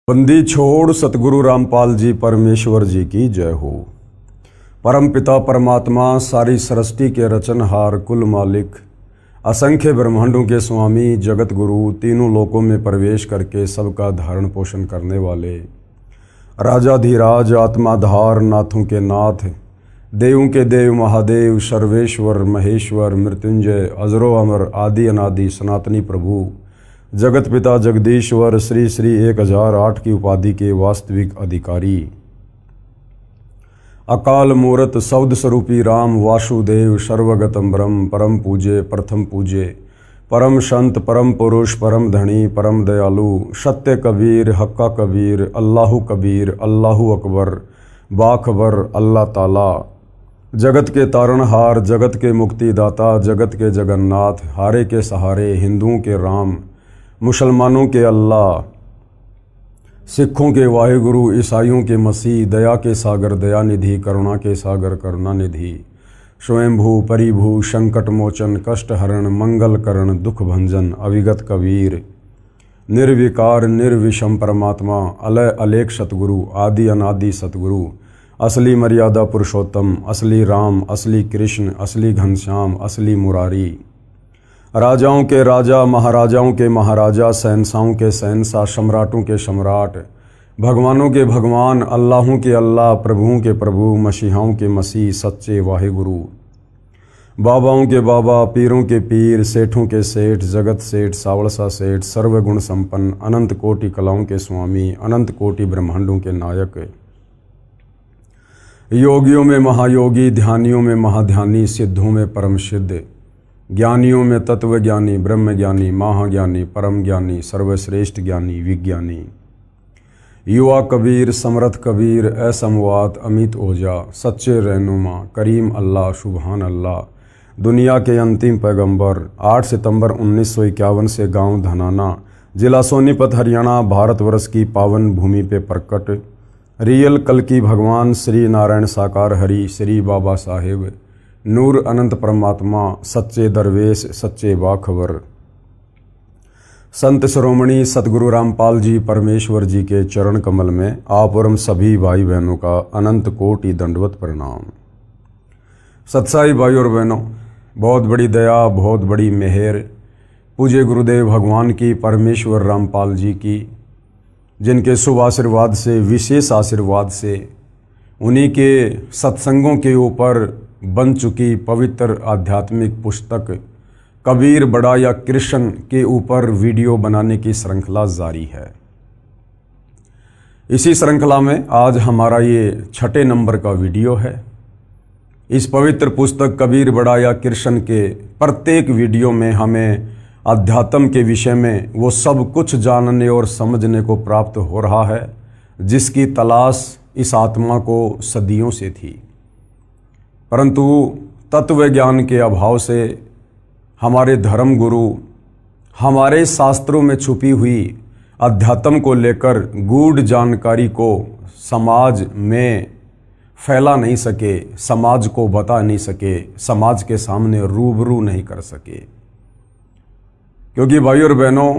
बंदी छोड़ सतगुरु रामपाल जी परमेश्वर जी की जय हो। परम पिता परमात्मा सारी सृष्टि के रचनहार कुल मालिक असंख्य ब्रह्मांडों के स्वामी जगत गुरु तीनों लोकों में प्रवेश करके सबका धारण पोषण करने वाले राजाधिराज आत्माधार नाथों के नाथ देवों के देव महादेव सर्वेश्वर महेश्वर मृत्युंजय अजरो अमर आदि अनादि सनातनी प्रभु जगत पिता जगदीश्वर श्री श्री 1008 की उपाधि के वास्तविक अधिकारी अकाल मूरत शब्द स्वरूपी राम वासुदेव सर्वगतम ब्रह्म परम पूज्य प्रथम पूज्य परम संत परम पुरुष परम धनी परम दयालु सत्य कबीर हक्का कबीर अल्लाहु अकबर बाखबर अल्लाह ताला जगत के तारणहार जगत के मुक्तिदाता जगत के जगन्नाथ हारे के सहारे हिंदुओं के राम मुसलमानों के अल्लाह सिखों के वाहिगुरु ईसाइयों के मसीह दया के सागर दयानिधि करुणा के सागर करुणानिधि स्वयंभू परिभू संकट मोचन कष्ट हरण मंगल करण दुख भंजन अविगत कबीर निर्विकार निर्विषम परमात्मा अलय अलेख सतगुरु आदि अनादि सतगुरु असली मर्यादा पुरुषोत्तम असली राम असली कृष्ण असली घनश्याम असली मुरारी राजाओं के राजा महाराजाओं के महाराजा शहंशाहों के शहंशाह सम्राटों के सम्राट भगवानों के भगवान अल्लाहों के अल्लाह प्रभुओं के प्रभु मसीहाओं के मसीह सच्चे वाहिगुरु बाबाओं के बाबा पीरों के पीर सेठों के सेठ जगत सेठ सावड़सा सेठ सर्वगुण संपन्न अनंत कोटि कलाओं के स्वामी अनंत कोटि ब्रह्मांडों के नायक योगियों में महायोगी ध्यानियों में महाध्यानी सिद्धों में परम सिद्ध ज्ञानियों में तत्व ज्ञानी ब्रह्म ज्ञानी महाज्ञानी परम ज्ञानी सर्वश्रेष्ठ ज्ञानी विज्ञानी युवा कबीर समर्थ कबीर असमवात अमित ओझा सच्चे रहनुमा करीम अल्लाह सुबहान अल्लाह दुनिया के अंतिम पैगंबर 8 सितंबर 1951 से गांव धनाना जिला सोनीपत हरियाणा भारतवर्ष की पावन भूमि पे प्रकट रियल कल की भगवान श्री नारायण साकार हरि श्री बाबा साहेब नूर अनंत परमात्मा सच्चे दरवेश सच्चे बाखबर संत शिरोमणि सतगुरु रामपाल जी परमेश्वर जी के चरण कमल में आप और हम सभी भाई बहनों का अनंत कोटि दंडवत प्रणाम। सत्साई भाई और बहनों, बहुत बड़ी दया बहुत बड़ी मेहर पूज्य गुरुदेव भगवान की परमेश्वर रामपाल जी की, जिनके शुभ आशीर्वाद से विशेष आशीर्वाद से उन्हीं के सत्संगों के ऊपर बन चुकी पवित्र आध्यात्मिक पुस्तक कबीर बड़ा या कृष्ण के ऊपर वीडियो बनाने की श्रृंखला जारी है। इसी श्रृंखला में आज हमारा ये 6 नंबर का वीडियो है। इस पवित्र पुस्तक कबीर बड़ा या कृष्ण के प्रत्येक वीडियो में हमें अध्यात्म के विषय में वो सब कुछ जानने और समझने को प्राप्त हो रहा है जिसकी तलाश इस आत्मा को सदियों से थी, परंतु तत्व ज्ञान के अभाव से हमारे धर्म गुरु हमारे शास्त्रों में छुपी हुई अध्यात्म को लेकर गूढ़ जानकारी को समाज में फैला नहीं सके, समाज को बता नहीं सके, समाज के सामने रूबरू नहीं कर सके। क्योंकि भाई और बहनों,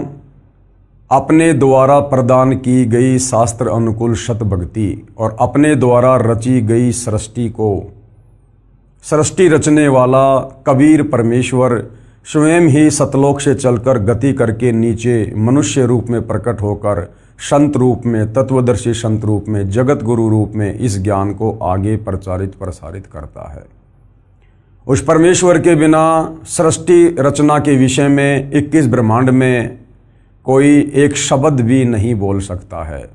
अपने द्वारा प्रदान की गई शास्त्र अनुकूल शत भक्ति और अपने द्वारा रची गई सृष्टि को सृष्टि रचने वाला कबीर परमेश्वर स्वयं ही सतलोक से चलकर गति करके नीचे मनुष्य रूप में प्रकट होकर संत रूप में तत्वदर्शी संत रूप में जगत गुरु रूप में इस ज्ञान को आगे प्रचारित प्रसारित करता है। उस परमेश्वर के बिना सृष्टि रचना के विषय में 21 ब्रह्मांड में कोई एक शब्द भी नहीं बोल सकता है,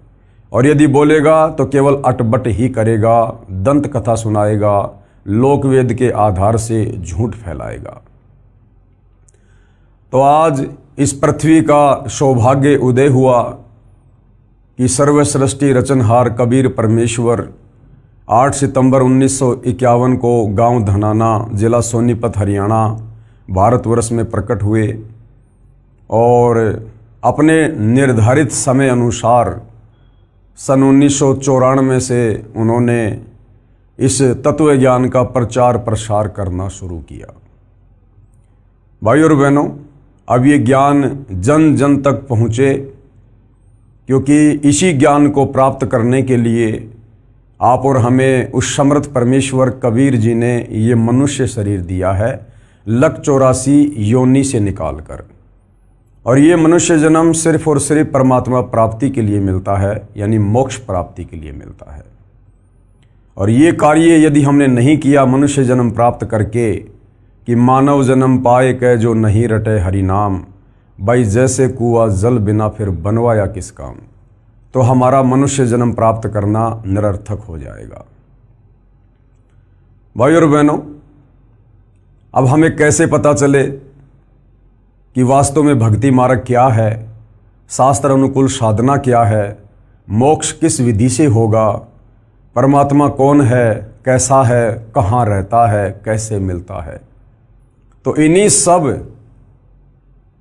और यदि बोलेगा तो केवल अटबट ही करेगा, दंत कथा सुनाएगा, लोकवेद के आधार से झूठ फैलाएगा। तो आज इस पृथ्वी का सौभाग्य उदय हुआ कि सर्व सृष्टि रचनहार कबीर परमेश्वर 8 सितंबर 1951 को गांव धनाना जिला सोनीपत हरियाणा भारतवर्ष में प्रकट हुए और अपने निर्धारित समय अनुसार सन 1994 से उन्होंने इस तत्व ज्ञान का प्रचार प्रसार करना शुरू किया। भाई और बहनों, अब ये ज्ञान जन जन तक पहुँचे क्योंकि इसी ज्ञान को प्राप्त करने के लिए आप और हमें उस समर्थ परमेश्वर कबीर जी ने ये मनुष्य शरीर दिया है, लक 84 योनि से निकालकर। और ये मनुष्य जन्म सिर्फ और सिर्फ परमात्मा प्राप्ति के लिए मिलता है, यानी मोक्ष प्राप्ति के लिए मिलता है। और ये कार्य यदि हमने नहीं किया मनुष्य जन्म प्राप्त करके कि मानव जन्म पाए कै जो नहीं रटे हरि नाम, भाई जैसे कुआ जल बिना फिर बनवाया किस काम, तो हमारा मनुष्य जन्म प्राप्त करना निरर्थक हो जाएगा। भाई और बहनों, अब हमें कैसे पता चले कि वास्तव में भक्ति मार्ग क्या है, शास्त्र अनुकूल साधना क्या है, मोक्ष किस विधि से होगा, परमात्मा कौन है, कैसा है, कहाँ रहता है, कैसे मिलता है। तो इन्हीं सब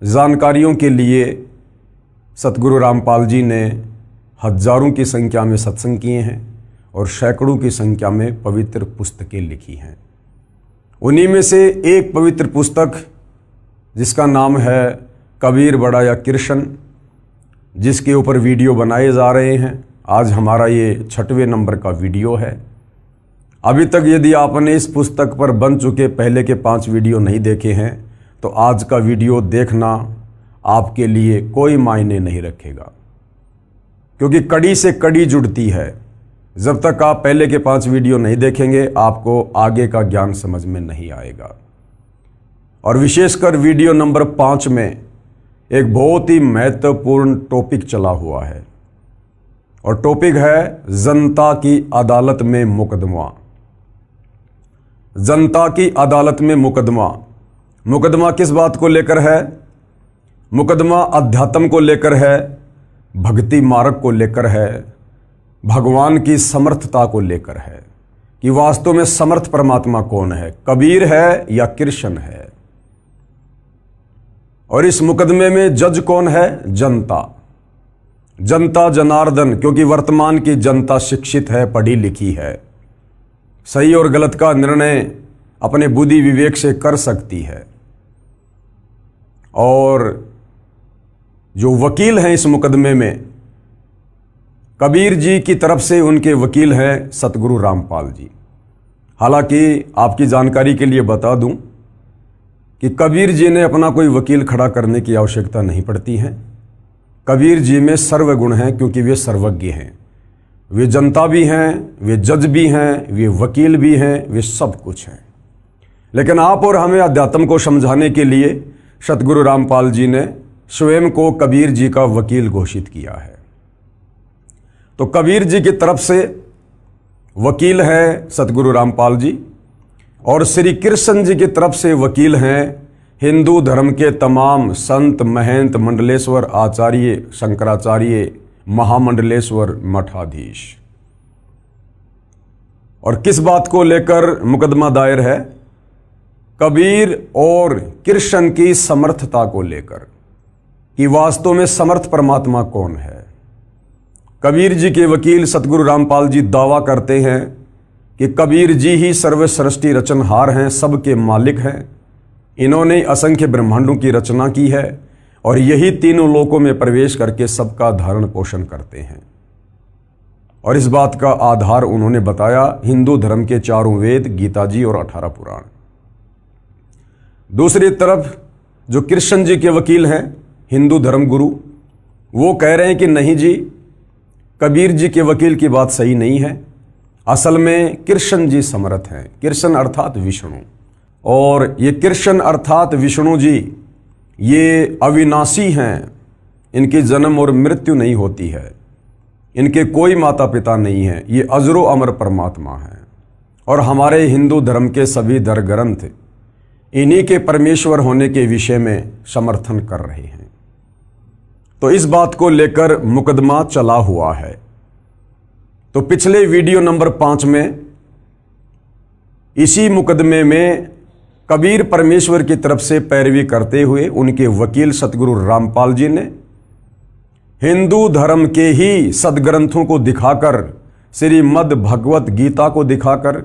जानकारियों के लिए सतगुरु रामपाल जी ने हजारों की संख्या में सत्संग किए हैं और सैकड़ों की संख्या में पवित्र पुस्तकें लिखी हैं। उन्हीं में से एक पवित्र पुस्तक जिसका नाम है कबीर बड़ा या कृष्ण, जिसके ऊपर वीडियो बनाए जा रहे हैं। आज हमारा ये 6वें नंबर का वीडियो है। अभी तक यदि आपने इस पुस्तक पर बन चुके पहले के 5 वीडियो नहीं देखे हैं तो आज का वीडियो देखना आपके लिए कोई मायने नहीं रखेगा, क्योंकि कड़ी से कड़ी जुड़ती है। जब तक आप पहले के 5 वीडियो नहीं देखेंगे आपको आगे का ज्ञान समझ में नहीं आएगा। और विशेषकर वीडियो नंबर 5 में एक बहुत ही महत्वपूर्ण टॉपिक चला हुआ है, और टॉपिक है जनता की अदालत में मुकदमा। जनता की अदालत में मुकदमा। मुकदमा किस बात को लेकर है? मुकदमा अध्यात्म को लेकर है, भक्ति मार्ग को लेकर है, भगवान की समर्थता को लेकर है कि वास्तव में समर्थ परमात्मा कौन है, कबीर है या कृष्ण है। और इस मुकदमे में जज कौन है? जनता। जनता जनार्दन, क्योंकि वर्तमान की जनता शिक्षित है, पढ़ी लिखी है, सही और गलत का निर्णय अपने बुद्धि विवेक से कर सकती है। और जो वकील हैं इस मुकदमे में, कबीर जी की तरफ से उनके वकील हैं सतगुरु रामपाल जी। हालांकि आपकी जानकारी के लिए बता दूं कि कबीर जी ने अपना कोई वकील खड़ा करने की आवश्यकता नहीं पड़ती है। कबीर जी में सर्वगुण हैं, क्योंकि वे सर्वज्ञ हैं। वे जनता भी हैं, वे जज भी हैं, वे वकील भी हैं, वे सब कुछ हैं। लेकिन आप और हमें अध्यात्म को समझाने के लिए सतगुरु रामपाल जी ने स्वयं को कबीर जी का वकील घोषित किया है। तो कबीर जी की तरफ से वकील हैं सतगुरु रामपाल जी, और श्री कृष्ण जी की तरफ से वकील हैं हिंदू धर्म के तमाम संत, महंत, मंडलेश्वर, आचार्य, शंकराचार्य, महामंडलेश्वर, मठाधीश। और किस बात को लेकर मुकदमा दायर है? कबीर और कृष्ण की समर्थता को लेकर कि वास्तव में समर्थ परमात्मा कौन है। कबीर जी के वकील सतगुरु रामपाल जी दावा करते हैं कि कबीर जी ही सर्व सृष्टि रचनहार हैं, सबके मालिक हैं। इन्होंने असंख्य ब्रह्मांडों की रचना की है और यही तीनों लोकों में प्रवेश करके सबका धारण पोषण करते हैं। और इस बात का आधार उन्होंने बताया हिंदू धर्म के 4 वेद, गीता जी और 18 पुराण। दूसरी तरफ जो कृष्ण जी के वकील हैं हिंदू धर्म गुरु, वो कह रहे हैं कि नहीं जी, कबीर जी के वकील की बात सही नहीं है। असल में कृष्ण जी समर्थ हैं। कृष्ण अर्थात विष्णु, और ये कृष्ण अर्थात विष्णु जी ये अविनाशी हैं। इनकी जन्म और मृत्यु नहीं होती है, इनके कोई माता पिता नहीं है, ये अजरो अमर परमात्मा हैं। और हमारे हिंदू धर्म के सभी धर्म ग्रंथ इन्हीं के परमेश्वर होने के विषय में समर्थन कर रहे हैं। तो इस बात को लेकर मुकदमा चला हुआ है। तो पिछले वीडियो नंबर 5 में इसी मुकदमे में कबीर परमेश्वर की तरफ से पैरवी करते हुए उनके वकील सतगुरु रामपाल जी ने हिंदू धर्म के ही सदग्रंथों को दिखाकर, श्रीमद् भगवत गीता को दिखाकर,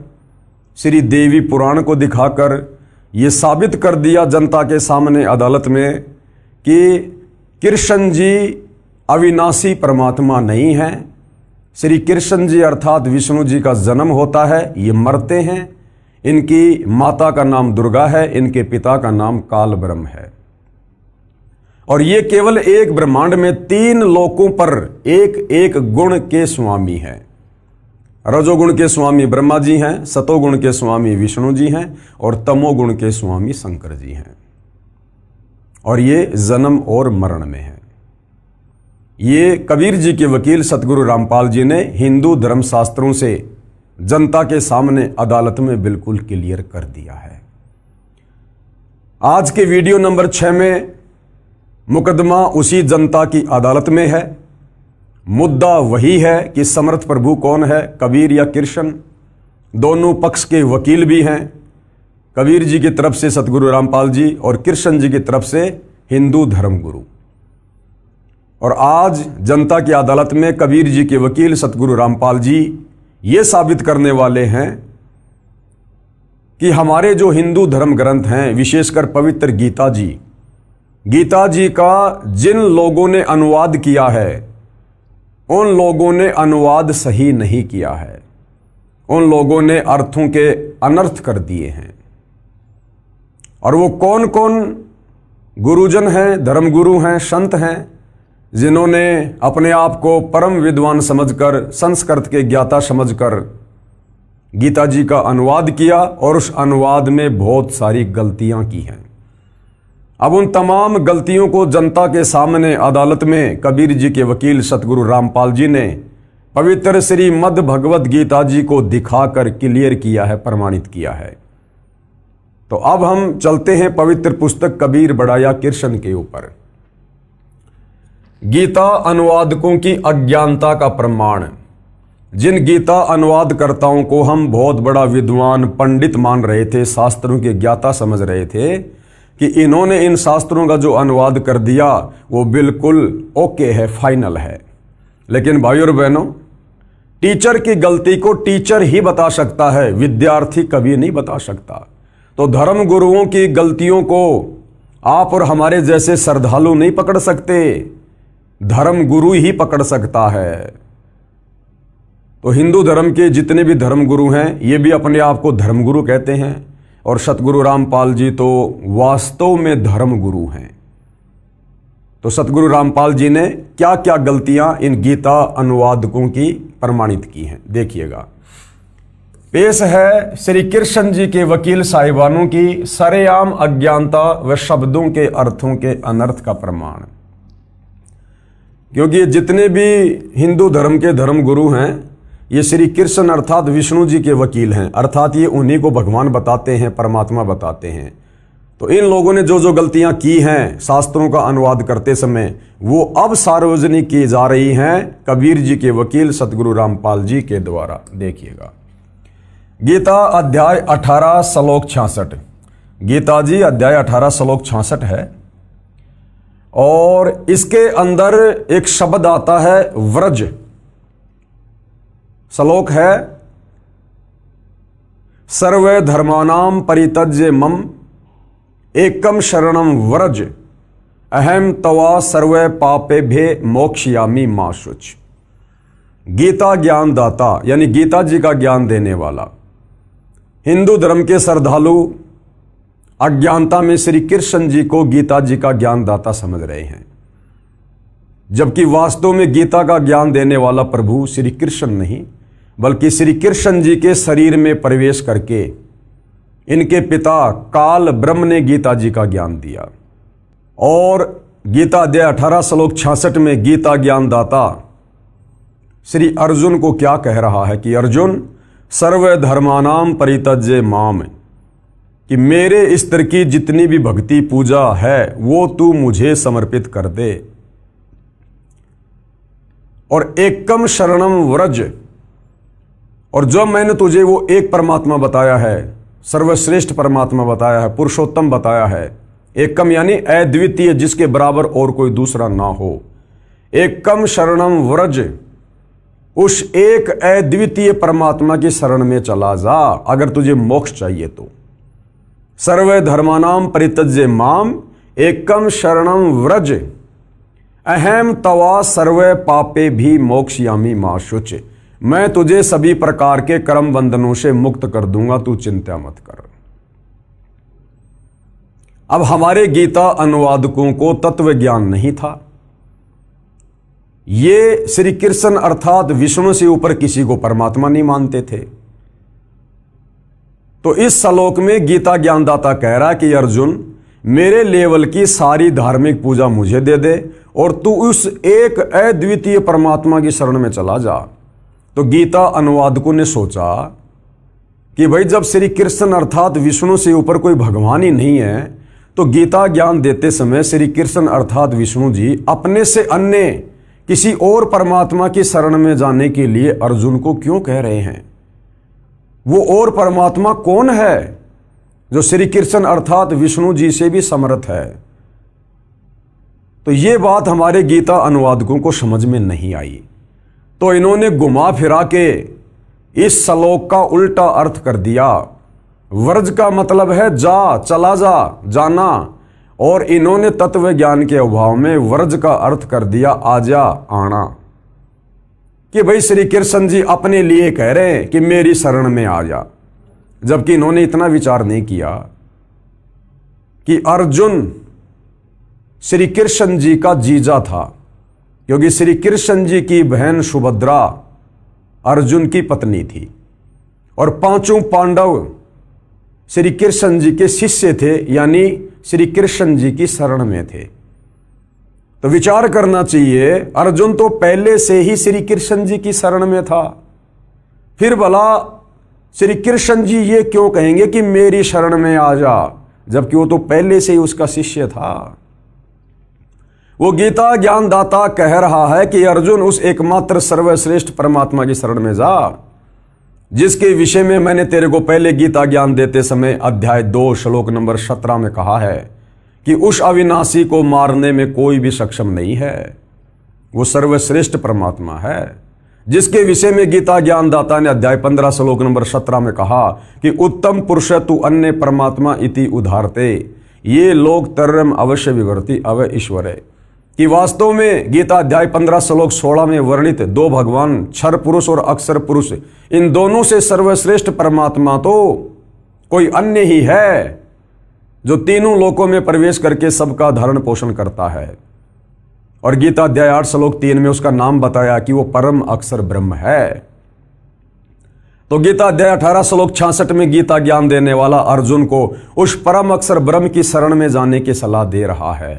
श्री देवी पुराण को दिखाकर ये साबित कर दिया जनता के सामने अदालत में कि कृष्ण जी अविनाशी परमात्मा नहीं है। श्री कृष्ण जी अर्थात विष्णु जी का जन्म होता है, ये मरते हैं। इनकी माता का नाम दुर्गा है, इनके पिता का नाम काल ब्रह्म है। और ये केवल एक ब्रह्मांड में 3 लोकों पर एक एक गुण के स्वामी हैं। रजोगुण के स्वामी ब्रह्मा जी हैं, सतोगुण के स्वामी विष्णु जी हैं और तमोगुण के स्वामी शंकर जी हैं। और ये जन्म और मरण में है। ये कबीर जी के वकील सतगुरु रामपाल जी ने हिंदू धर्मशास्त्रों से जनता के सामने अदालत में बिल्कुल क्लियर कर दिया है। आज के वीडियो नंबर 6 में मुकदमा उसी जनता की अदालत में है। मुद्दा वही है कि समर्थ प्रभु कौन है, कबीर या कृष्ण। दोनों पक्ष के वकील भी हैं, कबीर जी की तरफ से सतगुरु रामपाल जी और कृष्ण जी की तरफ से हिंदू धर्मगुरु। और आज जनता की अदालत में कबीर जी के वकील सतगुरु रामपाल जी ये साबित करने वाले हैं कि हमारे जो हिंदू धर्म ग्रंथ हैं, विशेषकर पवित्र गीता जी का जिन लोगों ने अनुवाद किया है, उन लोगों ने अनुवाद सही नहीं किया है। उन लोगों ने अर्थों के अनर्थ कर दिए हैं। और वो कौन कौन गुरुजन हैं, धर्मगुरु हैं, संत हैं, जिन्होंने अपने आप को परम विद्वान समझकर, संस्कृत के ज्ञाता समझकर गीता जी का अनुवाद किया और उस अनुवाद में बहुत सारी गलतियां की हैं। अब उन तमाम गलतियों को जनता के सामने अदालत में कबीर जी के वकील सतगुरु रामपाल जी ने पवित्र श्रीमद् भगवत गीता जी को दिखाकर क्लियर किया है, प्रमाणित किया है। तो अब हम चलते हैं पवित्र पुस्तक कबीर बड़ा या कृष्ण के ऊपर। गीता अनुवादकों की अज्ञानता का प्रमाण। जिन गीता अनुवादकर्ताओं को हम बहुत बड़ा विद्वान पंडित मान रहे थे, शास्त्रों के ज्ञाता समझ रहे थे कि इन्होंने इन शास्त्रों का जो अनुवाद कर दिया वो बिल्कुल ओके है, फाइनल है। लेकिन भाइयों और बहनों, टीचर की गलती को टीचर ही बता सकता है, विद्यार्थी कभी नहीं बता सकता। तो धर्म गुरुओं की गलतियों को आप और हमारे जैसे श्रद्धालु नहीं पकड़ सकते, धर्म गुरु ही पकड़ सकता है। तो हिंदू धर्म के जितने भी धर्मगुरु हैं, ये भी अपने आप को धर्मगुरु कहते हैं और सतगुरु रामपाल जी तो वास्तव में धर्मगुरु हैं। तो सतगुरु रामपाल जी ने क्या क्या गलतियां इन गीता अनुवादकों की प्रमाणित की हैं, देखिएगा। पेश है श्री कृष्ण जी के वकील साहिबानों की सरेआम अज्ञानता व शब्दों के अर्थों के अनर्थ का प्रमाण। क्योंकि जितने भी हिंदू धर्म के धर्मगुरु हैं, ये श्री कृष्ण अर्थात विष्णु जी के वकील हैं, अर्थात ये उन्हीं को भगवान बताते हैं, परमात्मा बताते हैं। तो इन लोगों ने जो जो गलतियां की हैं शास्त्रों का अनुवाद करते समय, वो अब सार्वजनिक की जा रही हैं कबीर जी के वकील सतगुरु रामपाल जी के द्वारा। देखिएगा, गीता अध्याय 18 श्लोक 66। गीता जी अध्याय 18 श्लोक 66 है और इसके अंदर एक शब्द आता है व्रज। श्लोक है, सर्वे धर्मानाम परित्यज्य मम एकम शरणम व्रज अहम तवा सर्वे पापेभ्ये मोक्षयामि मा शुच। गीता ज्ञान दाता यानी गीता जी का ज्ञान देने वाला। हिंदू धर्म के श्रद्धालु अज्ञानता में श्री कृष्ण जी को गीता जी का ज्ञान दाता समझ रहे हैं, जबकि वास्तव में गीता का ज्ञान देने वाला प्रभु श्री कृष्ण नहीं, बल्कि श्री कृष्ण जी के शरीर में प्रवेश करके इनके पिता काल ब्रह्म ने गीता जी का ज्ञान दिया। और गीता अध्याय 18 श्लोक 66 में गीता ज्ञान दाता श्री अर्जुन को क्या कह रहा है कि अर्जुन सर्व धर्मानाम परित्यज्य माम, कि मेरे स्तर की जितनी भी भक्ति पूजा है वो तू मुझे समर्पित कर दे। और एकम शरणम व्रज, और जो मैंने तुझे वो एक परमात्मा बताया है, सर्वश्रेष्ठ परमात्मा बताया है, पुरुषोत्तम बताया है। एकम यानी अद्वितीय, जिसके बराबर और कोई दूसरा ना हो। एकम शरणम व्रज, उस एक अद्वितीय परमात्मा की शरण में चला जा अगर तुझे मोक्ष चाहिए तो। सर्वे धर्मानाम परित्यज्य माम एकम शरणम व्रज अहम तवा सर्वे पापे भी मोक्षयामी मां शुच। मैं तुझे सभी प्रकार के कर्म बंधनों से मुक्त कर दूंगा, तू चिंता मत कर। अब हमारे गीता अनुवादकों को तत्व ज्ञान नहीं था। ये श्री कृष्ण अर्थात विष्णु से ऊपर किसी को परमात्मा नहीं मानते थे। तो इस श्लोक में गीता ज्ञानदाता कह रहा कि अर्जुन, मेरे लेवल की सारी धार्मिक पूजा मुझे दे दे और तू उस एक अद्वितीय परमात्मा की शरण में चला जा। तो गीता अनुवादकों ने सोचा कि भाई जब श्री कृष्ण अर्थात विष्णु से ऊपर कोई भगवान ही नहीं है, तो गीता ज्ञान देते समय श्री कृष्ण अर्थात विष्णु जी अपने से अन्य किसी और परमात्मा की शरण में जाने के लिए अर्जुन को क्यों कह रहे हैं? वो और परमात्मा कौन है जो श्री कृष्ण अर्थात विष्णु जी से भी समर्थ है? तो ये बात हमारे गीता अनुवादकों को समझ में नहीं आई। तो इन्होंने घुमा फिरा के इस श्लोक का उल्टा अर्थ कर दिया। वर्ज का मतलब है जा, चला जा, जाना, और इन्होंने तत्व ज्ञान के अभाव में वर्ज का अर्थ कर दिया आजा, आना। कि भाई श्री कृष्ण जी अपने लिए कह रहे हैं कि मेरी शरण में आ जा, जबकि इन्होंने इतना विचार नहीं किया कि अर्जुन श्री कृष्ण जी का जीजा था, क्योंकि श्री कृष्ण जी की बहन सुभद्रा अर्जुन की पत्नी थी और पांचों पांडव श्री कृष्ण जी के शिष्य थे, यानी श्री कृष्ण जी की शरण में थे। तो विचार करना चाहिए, अर्जुन तो पहले से ही श्री कृष्ण जी की शरण में था, फिर भला श्री कृष्ण जी ये क्यों कहेंगे कि मेरी शरण में आ जा, जबकि वो तो पहले से ही उसका शिष्य था। वो गीता ज्ञानदाता कह रहा है कि अर्जुन उस एकमात्र सर्वश्रेष्ठ परमात्मा की शरण में जा, जिसके विषय में मैंने तेरे को पहले गीता ज्ञान देते समय अध्याय 2 श्लोक नंबर 17 में कहा है कि उस अविनाशी को मारने में कोई भी सक्षम नहीं है। वो सर्वश्रेष्ठ परमात्मा है, जिसके विषय में गीता ज्ञानदाता ने अध्याय 15 श्लोक नंबर 17 में कहा कि उत्तम पुरुष तु अन्य परमात्मा इति उदारते ये लोग तरम अवश्य विवर्ति अव ईश्वरे। कि वास्तव में गीता अध्याय 15 श्लोक 16 में वर्णित दो भगवान क्षर पुरुष और अक्षर पुरुष, इन दोनों से सर्वश्रेष्ठ परमात्मा तो कोई अन्य ही है जो तीनों लोकों में प्रवेश करके सबका धारण पोषण करता है। और गीता अध्याय 8 श्लोक 3 में उसका नाम बताया कि वो परम अक्षर ब्रह्म है। तो गीता अध्याय 18 श्लोक 66 में गीता ज्ञान देने वाला अर्जुन को उस परम अक्षर ब्रह्म की शरण में जाने की सलाह दे रहा है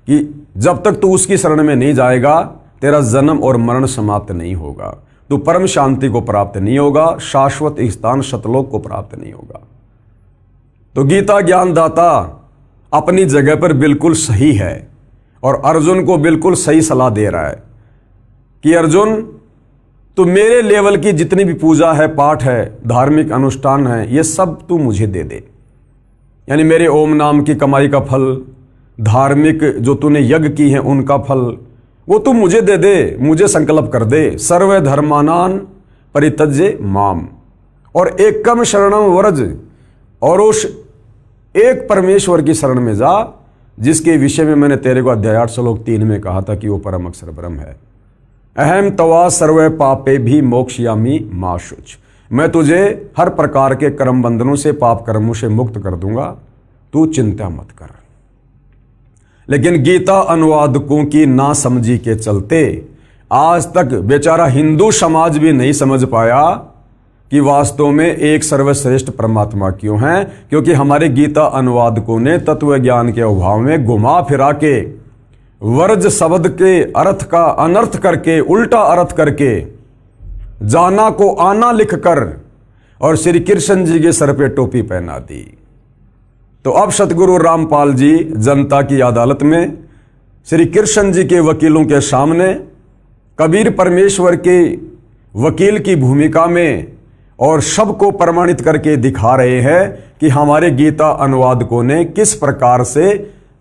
कि जब तक तू उसकी शरण में नहीं जाएगा, तेरा जन्म और मरण समाप्त नहीं होगा, तू परम शांति को प्राप्त नहीं होगा, शाश्वत स्थान सतलोक को प्राप्त नहीं होगा। तो गीता ज्ञानदाता अपनी जगह पर बिल्कुल सही है और अर्जुन को बिल्कुल सही सलाह दे रहा है कि अर्जुन, तू मेरे लेवल की जितनी भी पूजा है, पाठ है, धार्मिक अनुष्ठान है, ये सब तू मुझे दे दे। यानी मेरे ओम नाम की कमाई का फल, धार्मिक जो तूने यज्ञ की है उनका फल, वो तू मुझे दे दे, मुझे संकल्प कर दे। सर्व धर्मानान परित्यज्य माम, और एकम शरणम व्रज, और उस एक परमेश्वर की शरण में जा जिसके विषय में मैंने तेरे को अध्याय 8 श्लोक 3 में कहा था कि वो परम अक्षर ब्रह्म है। अहम तवा सर्वे पापे भी मोक्षयामी मा शुच। मैं तुझे हर प्रकार के कर्म बंधनों से, पाप कर्मों से मुक्त कर दूंगा, तू चिंता मत कर। लेकिन गीता अनुवादकों की नासमझी के चलते आज तक बेचारा हिंदू समाज भी नहीं समझ पाया कि वास्तव में एक सर्वश्रेष्ठ परमात्मा क्यों है, क्योंकि हमारे गीता अनुवादकों ने तत्व ज्ञान के अभाव में घुमा फिरा के वर्ज शब्द के अर्थ का अनर्थ करके, उल्टा अर्थ करके, जाना को आना लिखकर और श्री कृष्ण जी के सर पे टोपी पहना दी। तो अब सतगुरु रामपाल जी जनता की अदालत में श्री कृष्ण जी के वकीलों के सामने कबीर परमेश्वर के वकील की भूमिका में और सबको प्रमाणित करके दिखा रहे हैं कि हमारे गीता अनुवादकों ने किस प्रकार से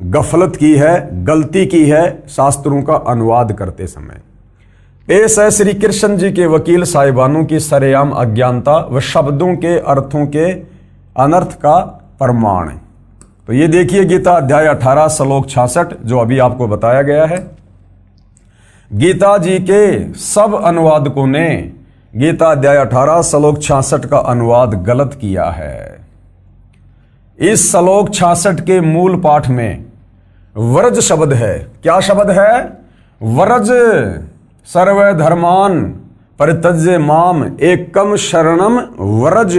गफलत की है, गलती की है शास्त्रों का अनुवाद करते समय। पेश है श्री कृष्ण जी के वकील साहिबानों की सरेआम अज्ञानता व शब्दों के अर्थों के अनर्थ का प्रमाण। तो ये देखिए गीता अध्याय 18 श्लोक 66 जो अभी आपको बताया गया है। गीता जी के सब अनुवादकों ने गीता अध्याय 18 श्लोक 66 का अनुवाद गलत किया है। इस श्लोक 66 के मूल पाठ में व्रज शब्द है। क्या शब्द है? व्रज। सर्व धर्मान परित्यज्य माम एकम शरणम व्रज,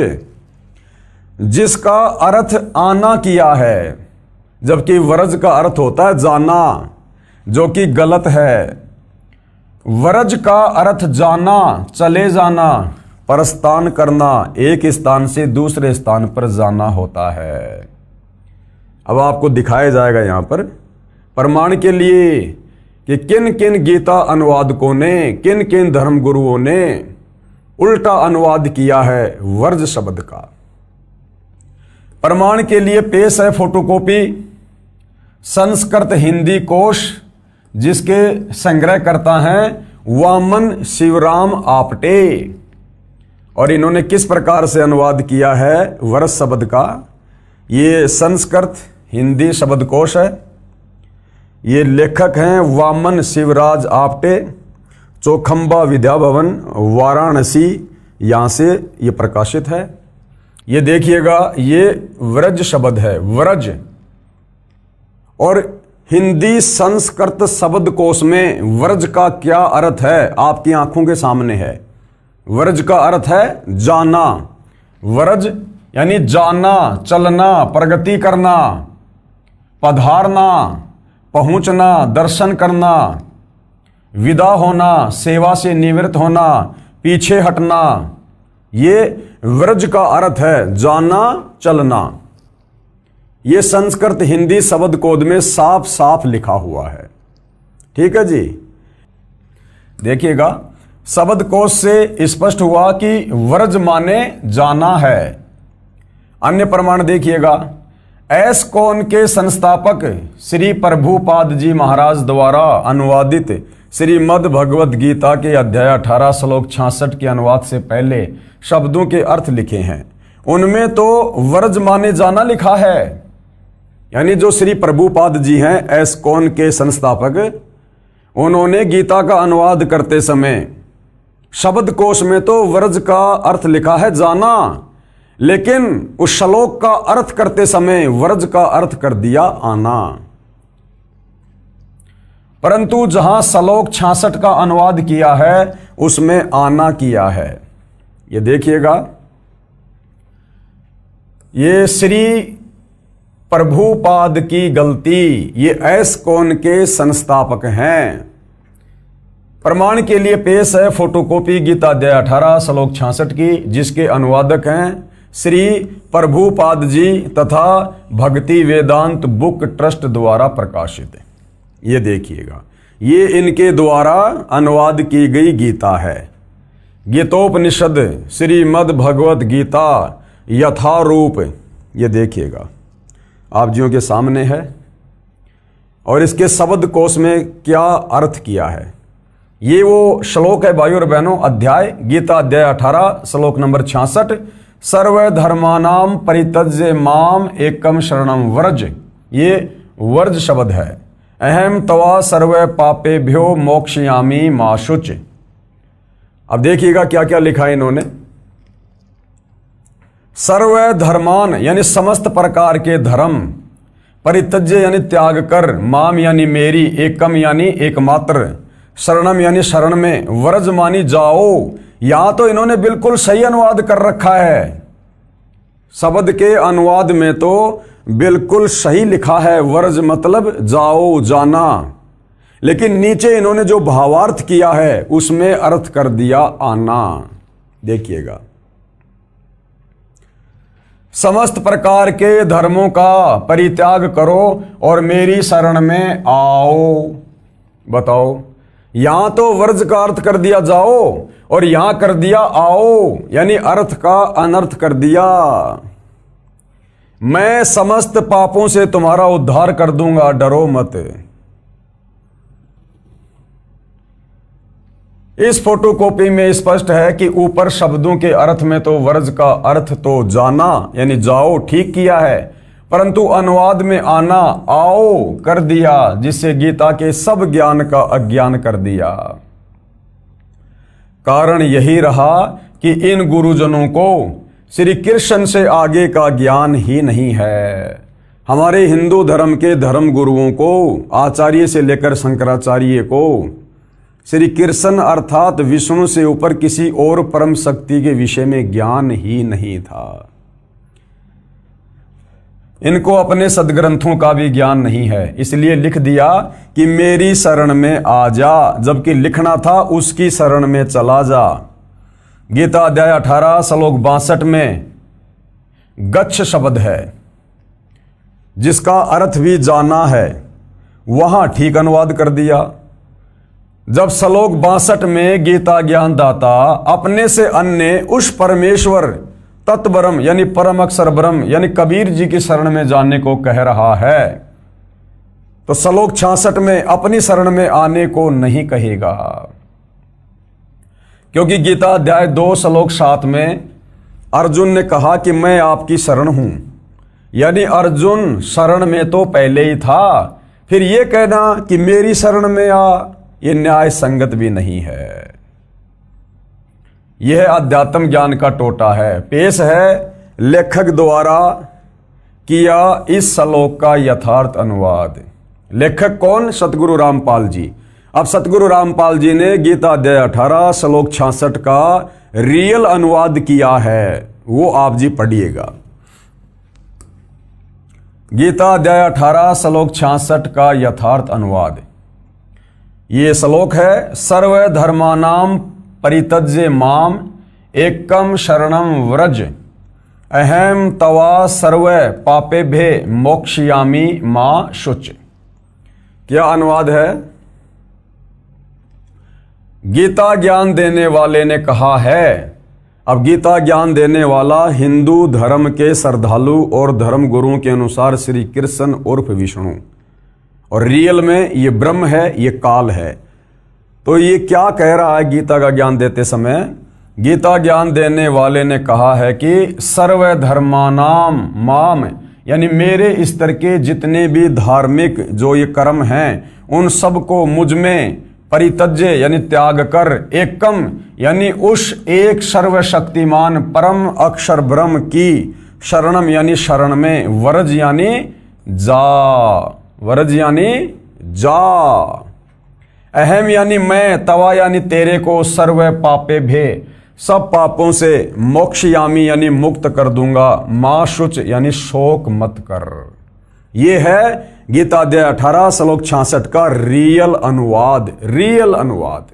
जिसका अर्थ आना किया है, जबकि व्रज का अर्थ होता है जाना, जो कि गलत है। व्रज का अर्थ जाना, चले जाना, प्रस्थान करना, एक स्थान से दूसरे स्थान पर जाना होता है। अब आपको दिखाया जाएगा यहां पर प्रमाण के लिए कि किन किन गीता अनुवादकों ने, किन किन धर्मगुरुओं ने उल्टा अनुवाद किया है व्रज शब्द का। प्रमाण के लिए पेश है फोटोकॉपी संस्कृत हिंदी कोश, जिसके संग्रहकर्ता हैं वामन शिवराम आपटे, और इन्होंने किस प्रकार से अनुवाद किया है व्रज शब्द का। ये संस्कृत हिंदी शब्दकोश है। ये लेखक हैं वामन शिवराज आपटे, चौखंबा विद्या भवन वाराणसी, यहां से ये प्रकाशित है। ये देखिएगा, ये व्रज शब्द है, व्रज। और हिंदी संस्कृत शब्दकोश में व्रज का क्या अर्थ है आपकी आंखों के सामने है। व्रज का अर्थ है जाना। व्रज यानी जाना, चलना, प्रगति करना, पधारना, पहुंचना, दर्शन करना, विदा होना, सेवा से निवृत्त होना, पीछे हटना, ये व्रज का अर्थ है, जाना, चलना। ये संस्कृत हिंदी शब्द कोद में साफ साफ लिखा हुआ है। ठीक है जी। देखिएगा, शब्दकोश से स्पष्ट हुआ कि व्रज माने जाना है। अन्य प्रमाण देखिएगा, एस्कॉन के संस्थापक श्री प्रभुपाद जी महाराज द्वारा अनुवादित श्रीमद् भगवद गीता के अध्याय 18 श्लोक 66 के अनुवाद से पहले शब्दों के अर्थ लिखे हैं। उनमें तो व्रज माने जाना लिखा है। यानी जो श्री प्रभुपाद जी हैं, एस्कॉन के संस्थापक, उन्होंने गीता का अनुवाद करते समय शब्दकोश में तो व्रज का अर्थ लिखा है जाना, लेकिन उस श्लोक का अर्थ करते समय व्रज का अर्थ कर दिया आना। परंतु जहां श्लोक 66 का अनुवाद किया है उसमें आना किया है। ये देखिएगा, ये श्री प्रभुपाद की गलती, ये एस्कॉन के संस्थापक हैं। प्रमाण के लिए पेश है फोटोकॉपी गीता अध्याय 18 श्लोक 66 की, जिसके अनुवादक हैं श्री प्रभुपाद जी तथा भक्ति वेदांत बुक ट्रस्ट द्वारा प्रकाशित है। ये देखिएगा, ये इनके द्वारा अनुवाद की गई गीता है। गीतोपनिषद श्रीमद् भगवत गीता यथारूप, ये देखिएगा आप जियों के सामने है। और इसके शब्दकोश में क्या अर्थ किया है, ये वो श्लोक है भाइयों और बहनों। अध्याय गीता अध्याय 18 श्लोक नंबर 66, सर्व धर्मानाम परित्यज्य माम एकम शरणम व्रज, ये वर्ज शब्द है। अहम तवा सर्व पापेभ्यो मोक्षयामी मा शुच। अब देखिएगा क्या क्या लिखा है इन्होंने। सर्व धर्मान यानी समस्त प्रकार के धर्म, परित्यज्य यानी त्याग कर, माम यानी मेरी, एकम यानी एकमात्र, शरणम यानी शरण में, व्रज मानी जाओ। यहां तो इन्होंने बिल्कुल सही अनुवाद कर रखा है। शब्द के अनुवाद में तो बिल्कुल सही लिखा है, व्रज मतलब जाओ, जाना। लेकिन नीचे इन्होंने जो भावार्थ किया है उसमें अर्थ कर दिया आना। देखिएगा, समस्त प्रकार के धर्मों का परित्याग करो और मेरी शरण में आओ। बताओ, यहां तो वर्ज का अर्थ कर दिया जाओ और यहां कर दिया आओ, यानी अर्थ का अनर्थ कर दिया। मैं समस्त पापों से तुम्हारा उद्धार कर दूंगा, डरो मत। इस फोटोकॉपी में स्पष्ट है कि ऊपर शब्दों के अर्थ में तो वर्ज का अर्थ तो जाना यानी जाओ ठीक किया है, परंतु अनुवाद में आना आओ कर दिया, जिससे गीता के सब ज्ञान का अज्ञान कर दिया। कारण यही रहा कि इन गुरुजनों को श्री कृष्ण से आगे का ज्ञान ही नहीं है। हमारे हिंदू धर्म के धर्म गुरुओं को, आचार्य से लेकर शंकराचार्य को, श्री कृष्ण अर्थात विष्णु से ऊपर किसी और परम शक्ति के विषय में ज्ञान ही नहीं था। इनको अपने सदग्रंथों का भी ज्ञान नहीं है, इसलिए लिख दिया कि मेरी शरण में आ जा, जबकि लिखना था उसकी शरण में चला जा। गीता अध्याय 18 श्लोक 62 में गच्छ शब्द है, जिसका अर्थ भी जाना है, वहां ठीक अनुवाद कर दिया। जब श्लोक 62 में गीता ज्ञान दाता अपने से अन्य उस परमेश्वर तत्ब्रह्म यानी परम अक्षर ब्रह्म यानी कबीर जी की शरण में जाने को कह रहा है, तो श्लोक 66 में अपनी शरण में आने को नहीं कहेगा। क्योंकि गीता अध्याय 2 श्लोक 7 में अर्जुन ने कहा कि मैं आपकी शरण हूं, यानी अर्जुन शरण में तो पहले ही था, फिर यह कहना कि मेरी शरण में आ, यह न्याय संगत भी नहीं है। यह अध्यात्म ज्ञान का टोटा है। पेश है लेखक द्वारा किया इस श्लोक का यथार्थ अनुवाद। लेखक कौन? सतगुरु रामपाल जी। अब सतगुरु रामपाल जी ने गीता अध्याय 18 श्लोक 66 का रियल अनुवाद किया है, वो आप जी पढ़िएगा। गीता अध्याय 18 श्लोक 66 का यथार्थ अनुवाद। ये श्लोक है, सर्व धर्मानाम परित्यज्य माम एकम शरणम व्रज अहम तवा सर्व पापेभ्य मोक्षयामि मां शुच। क्या अनुवाद है? गीता ज्ञान देने वाले ने कहा है। अब गीता ज्ञान देने वाला हिंदू धर्म के श्रद्धालु और धर्म गुरुओं के अनुसार श्री कृष्ण उर्फ विष्णु, और रियल में ये ब्रह्म है, ये काल है। तो ये क्या कह रहा है गीता का ज्ञान देते समय? गीता ज्ञान देने वाले ने कहा है कि सर्व धर्मानाम माम, यानी मेरे स्तर के जितने भी धार्मिक जो ये कर्म हैं, उन सबको मुझ में परित्यज्य यानी त्याग कर, एकम यानी उस एक सर्वशक्तिमान परम अक्षर ब्रह्म की शरणम यानी शरण में, वरज यानी जा, वरज यानी जा, अहम यानी मैं, तवा यानी तेरे को, सर्व पापे भे सब पापों से, मोक्षयामी यानी मुक्त कर दूंगा, मां शुच यानी शोक मत कर। ये है गीता अध्याय 18 श्लोक 66 का रियल अनुवाद। रियल अनुवाद।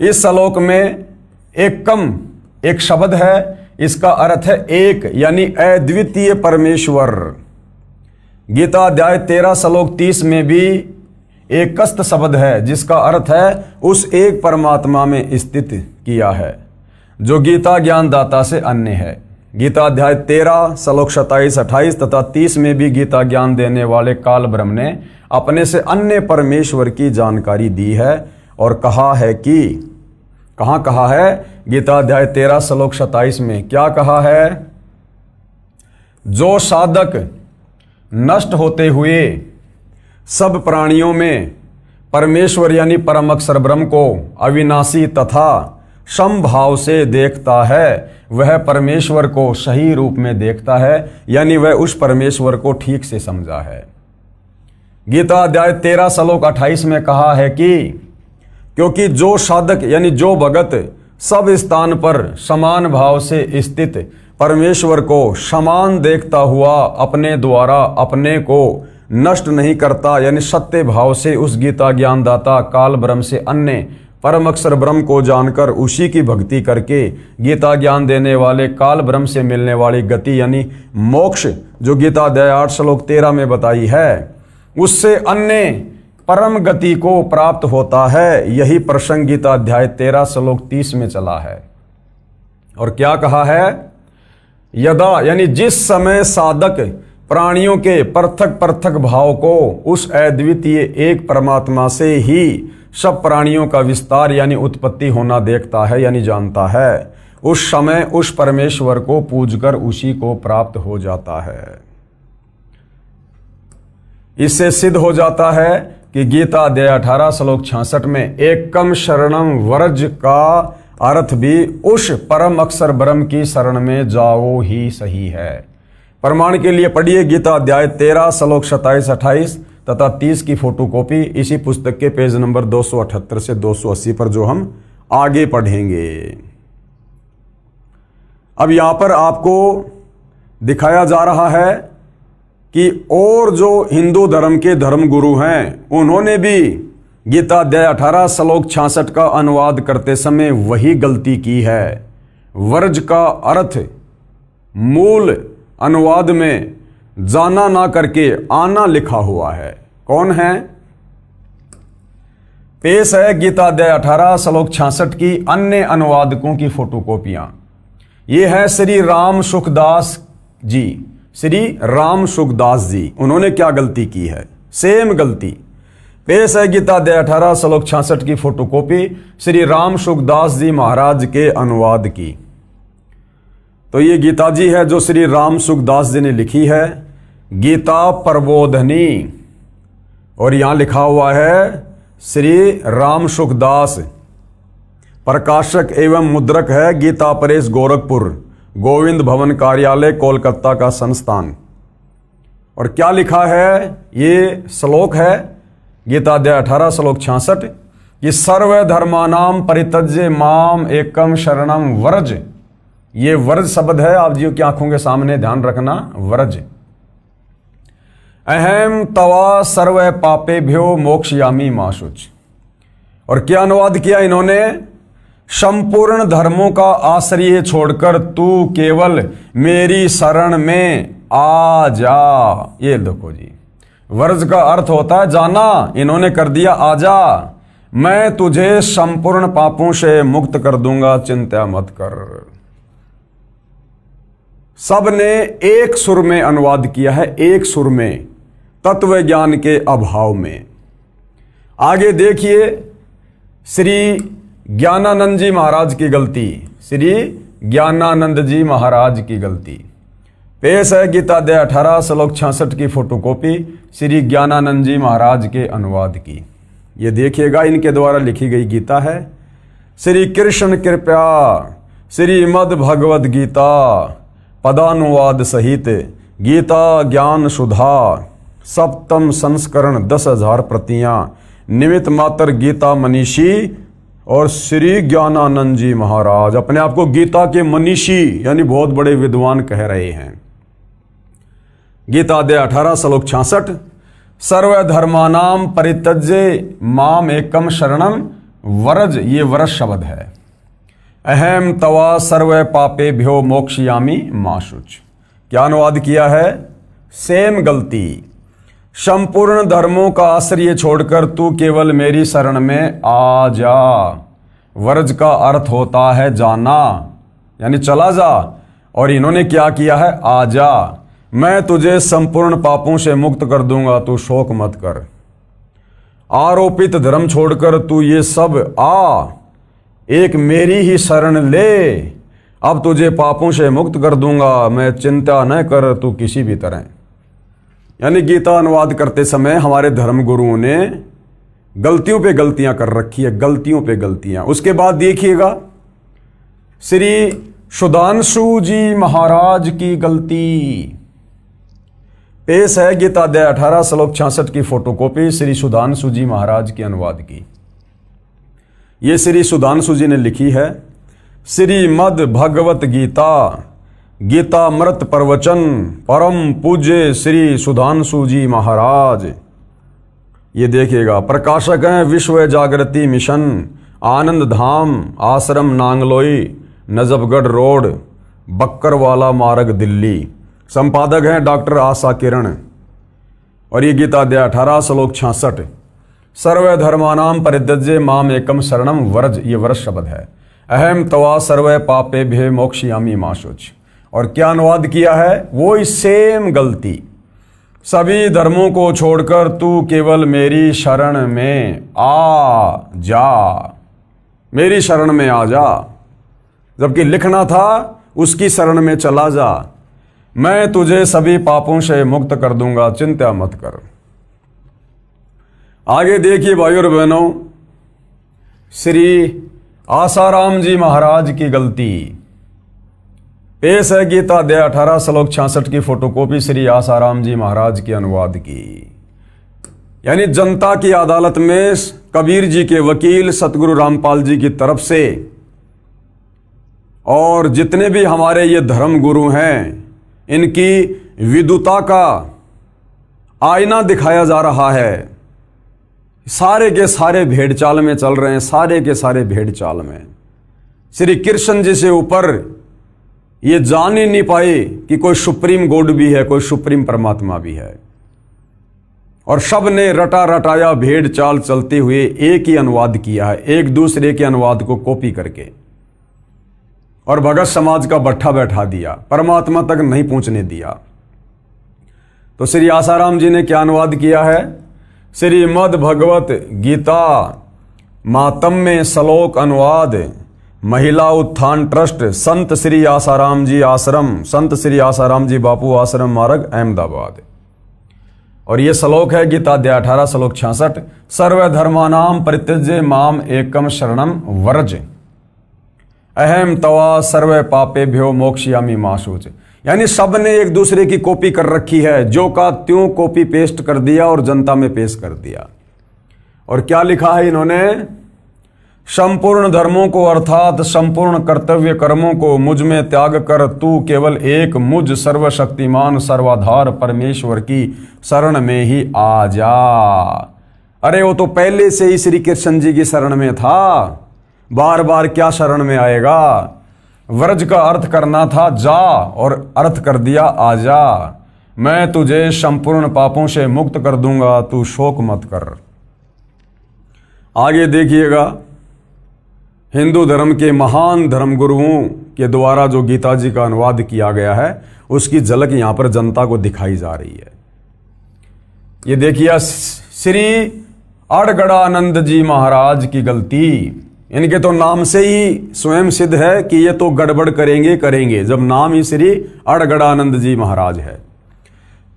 इस श्लोक में एकम एक शब्द है, इसका अर्थ है एक यानी अद्वितीय परमेश्वर। गीता अध्याय 13 श्लोक 30 में भी एकस्त शब्द है, जिसका अर्थ है उस एक परमात्मा में स्थित किया है, जो गीता ज्ञानदाता से अन्य है। गीता अध्याय 13 श्लोक 27, 28 तथा 30 में भी गीता ज्ञान देने वाले काल ब्रह्म ने अपने से अन्य परमेश्वर की जानकारी दी है और कहा है कि, कहां कहा है? गीता अध्याय 13 श्लोक 27 में क्या कहा है? जो साधक नष्ट होते हुए सब प्राणियों में परमेश्वर यानी परम अक्षर ब्रह्म को अविनाशी तथा समभाव से देखता है, वह परमेश्वर को सही रूप में देखता है, यानी वह उस परमेश्वर को ठीक से समझा है। गीता अध्याय 13 श्लोक 28 में कहा है कि क्योंकि जो साधक यानी जो भगत सब स्थान पर समान भाव से स्थित परमेश्वर को समान देखता हुआ अपने द्वारा अपने को नष्ट नहीं करता, यानी सत्य भाव से उस गीता ज्ञानदाता काल ब्रह्म से अन्य परम अक्षर ब्रह्म को जानकर उसी की भक्ति करके गीता ज्ञान देने वाले काल ब्रह्म से मिलने वाली गति यानी मोक्ष जो गीता अध्याय 8 श्लोक 13 में बताई है, उससे अन्य परम गति को प्राप्त होता है। यही प्रसंग गीता अध्याय 13 श्लोक 30 में चला है। और क्या कहा है? यदा यानी जिस समय साधक प्राणियों के पृथक पृथक भाव को उस अद्वितीय एक परमात्मा से ही सब प्राणियों का विस्तार यानी उत्पत्ति होना देखता है यानी जानता है, उस समय उस परमेश्वर को पूजकर उसी को प्राप्त हो जाता है। इससे सिद्ध हो जाता है कि गीता अध्याय 18 श्लोक 66 में एकम शरणम व्रज का अर्थ भी उस परम अक्षर ब्रह्म की शरण में जाओ ही सही है। प्रमाण के लिए पढ़िए गीता अध्याय 13 श्लोक 27, 28 तथा 30 की फोटोकॉपी इसी पुस्तक के पेज नंबर 278 से 280 पर, जो हम आगे पढ़ेंगे। अब यहां पर आपको दिखाया जा रहा है कि और जो हिंदू धर्म के धर्मगुरु हैं उन्होंने भी गीता अध्याय 18 श्लोक 66 का अनुवाद करते समय वही गलती की है। वर्ज का अर्थ मूल अनुवाद में जाना ना करके आना लिखा हुआ है। कौन है? पेश है गीता अध्याय 18 श्लोक 66 की अन्य अनुवादकों की फोटोकॉपियां। ये है श्री राम सुखदास जी। श्री राम सुखदास जी, उन्होंने क्या गलती की है? सेम गलती। पेश है गीता अध्याय 18 श्लोक 66 की फोटोकॉपी श्री राम सुखदास जी महाराज के अनुवाद की। तो ये गीता जी है जो श्री राम सुखदास जी ने लिखी है, गीता प्रबोधनी, और यहां लिखा हुआ है श्री राम सुखदास। प्रकाशक एवं मुद्रक है गीता प्रेस गोरखपुर, गोविंद भवन कार्यालय कोलकाता का संस्थान। और क्या लिखा है? ये श्लोक है गीता अध्याय 18 श्लोक 66 कि सर्व धर्मानाम परित्यज्य माम एकम शरणम व्रज। ये व्रज शब्द है, आप जी की आंखों के सामने ध्यान रखना, व्रज। अहम तवा सर्व पापेभ्यो मोक्षयामी माशुच। और क्या अनुवाद किया इन्होंने? संपूर्ण धर्मों का आश्रय छोड़कर तू केवल मेरी शरण में आ जा। ये देखो जी, वर्ज का अर्थ होता है जाना, इन्होंने कर दिया आजा। मैं तुझे संपूर्ण पापों से मुक्त कर दूंगा, चिंता मत कर। सब ने एक सुर में अनुवाद किया है, एक सुर में, तत्व ज्ञान के अभाव में। आगे देखिए श्री ज्ञानानंद जी महाराज की गलती। श्री ज्ञानानंद जी महाराज की गलती। पेश है गीता अध्याय 18 श्लोक 66 की फोटोकॉपी श्री ज्ञानानंद जी महाराज के अनुवाद की। ये देखिएगा, इनके द्वारा लिखी गई गीता है। श्री कृष्ण कृपया श्रीमद् भगवद गीता पदानुवाद सहित गीता ज्ञान सुधा सप्तम संस्करण 10,000 प्रतियां निमित्त मात्र गीता मनीषी और श्री ज्ञानानंद जी महाराज अपने आप को गीता के मनीषी यानी बहुत बड़े विद्वान कह रहे हैं। गीता अध्याय 18 श्लोक 66 सर्वधर्मानाम परित्यज्य माम एकम शरणम व्रज। ये व्रज शब्द है। अहम तवा सर्व पापेभ्यो मोक्षयामी माशुच। क्या अनुवाद किया है? सेम गलती। संपूर्ण धर्मों का आश्रय छोड़कर तू केवल मेरी शरण में आ जा। वर्ज का अर्थ होता है जाना, यानी चला जा। और इन्होंने क्या किया है? आ जा, मैं तुझे संपूर्ण पापों से मुक्त कर दूंगा, तू शोक मत कर। आरोपित धर्म छोड़कर तू ये सब आ, एक मेरी ही शरण ले, अब तुझे पापों से मुक्त कर दूंगा, मैं चिंता न कर तू किसी भी तरह। यानी गीता अनुवाद करते समय हमारे धर्म गुरुओं ने गलतियों पे गलतियां कर रखी है, गलतियों पे गलतियां। उसके बाद देखिएगा श्री सुधांशु जी महाराज की गलती। पेश है गीता अध्याय 18 श्लोक 66 की फोटोकॉपी श्री सुधांशु जी महाराज के अनुवाद की। ये श्री सुधांशु जी ने लिखी है, श्रीमद् भगवत गीता गीतामृत प्रवचन परम पूज्य श्री सुधांशु जी महाराज। ये देखिएगा, प्रकाशक हैं विश्व जागृति मिशन, आनंद धाम, आश्रम नांगलोई, नजफगढ़ रोड, बक्करवाला मार्ग, दिल्ली। संपादक हैं डॉक्टर आशा किरण। और ये गीता अध्याय 18 श्लोक 66 सर्वधर्मानाम परित्यज्य माम एकम शरणम व्रज। ये व्रज शब्द है। अहम तवा सर्व पापेभ्यो मोक्षयामी माशुच। और क्या अनुवाद किया है? वो सेम गलती। सभी धर्मों को छोड़कर तू केवल मेरी शरण में आ जा, मेरी शरण में आ जा। जबकि लिखना था उसकी शरण में चला जा, मैं तुझे सभी पापों से मुक्त कर दूंगा, चिंता मत कर। आगे देखिए भाइयों और बहनों, श्री आसाराम जी महाराज की गलती। पेश है गीता अध्याय 18 श्लोक 66 की फोटोकॉपी श्री आसाराम जी महाराज के अनुवाद की। यानी जनता की अदालत में कबीर जी के वकील सतगुरु रामपाल जी की तरफ से और जितने भी हमारे ये धर्म गुरु हैं, इनकी विद्वता का आईना दिखाया जा रहा है। सारे के सारे भेड़ चाल में चल रहे हैं, सारे के सारे भेड़ चाल में। श्री कृष्ण जी से ऊपर ये जान ही नहीं पाए कि कोई सुप्रीम गॉड भी है, कोई सुप्रीम परमात्मा भी है। और सब ने रटा रटाया भेड़ चाल चलते हुए एक ही अनुवाद किया है, एक दूसरे के अनुवाद को कॉपी करके, और भगत समाज का भट्ठा बैठा दिया, परमात्मा तक नहीं पहुंचने दिया। तो श्री आसाराम जी ने क्या अनुवाद किया है? श्रीमद् भगवत गीता मातम्य श्लोक अनुवाद, महिला उत्थान ट्रस्ट, संत श्री आसाराम जी आश्रम, संत श्री आसाराम जी बापू आश्रम मार्ग, अहमदाबाद। और ये श्लोक है गीता अध्याय 18 श्लोक 66, सर्वधर्मानाम परित्यज्य माम एकम शरणम व्रज, अहम तवा सर्व पापेभ्यो मोक्षयामि मा शुच। यानी सब ने एक दूसरे की कॉपी कर रखी है, जो का त्यों कॉपी पेस्ट कर दिया और जनता में पेश कर दिया। और क्या लिखा है इन्होंने? संपूर्ण धर्मों को अर्थात संपूर्ण कर्तव्य कर्मों को मुझ में त्याग कर तू केवल एक मुझ सर्वशक्तिमान सर्वाधार परमेश्वर की शरण में ही आ जा। अरे वो तो पहले से ही श्री कृष्ण जी की शरण में था, बार बार क्या शरण में आएगा? व्रज का अर्थ करना था जा, और अर्थ कर दिया आ जा। मैं तुझे संपूर्ण पापों से मुक्त कर दूंगा, तू शोक मत कर। आगे देखिएगा, हिंदू धर्म के महान धर्मगुरुओं के द्वारा जो गीता जी का अनुवाद किया गया है, उसकी झलक यहां पर जनता को दिखाई जा रही है। ये देखिए, श्री अड़गड़ानंद जी महाराज की गलती। इनके तो नाम से ही स्वयं सिद्ध है कि ये तो गड़बड़ करेंगे, जब नाम ही श्री अड़गड़ानंद जी महाराज है।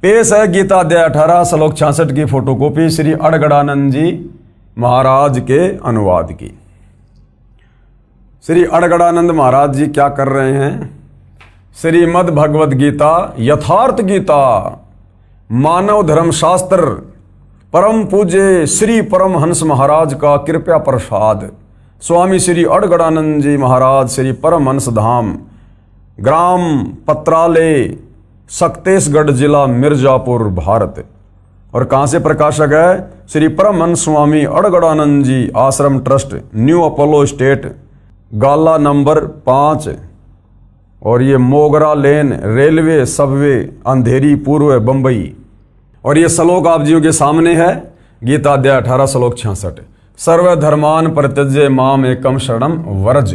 पेश है गीता अध्याय 18 श्लोक 66 की फोटोकॉपी श्री अड़गड़ानंद जी महाराज के अनुवाद की। श्री अड़गड़ानंद महाराज जी क्या कर रहे हैं? श्रीमद् भगवद गीता यथार्थ गीता मानव धर्मशास्त्र परम पूज्य श्री परमहंस महाराज का कृपया प्रसाद, स्वामी श्री अड़गड़ानंद जी महाराज, श्री परमहंस धाम, ग्राम पत्रालय, सक्तेशगढ़ जिला, मिर्जापुर, भारत। और कहाँ से प्रकाशक है? श्री परमहंस स्वामी अड़गड़ानंद जी आश्रम ट्रस्ट, न्यू अपोलो स्टेट, गाला नंबर 5, और ये मोगरा लेन, रेलवे सबवे, अंधेरी पूर्व, बंबई। और ये श्लोक आप जियों के सामने है, गीता अध्याय 18 श्लोक 66, सर्वधर्मान परित्यज्य माम एकम शरणम व्रज,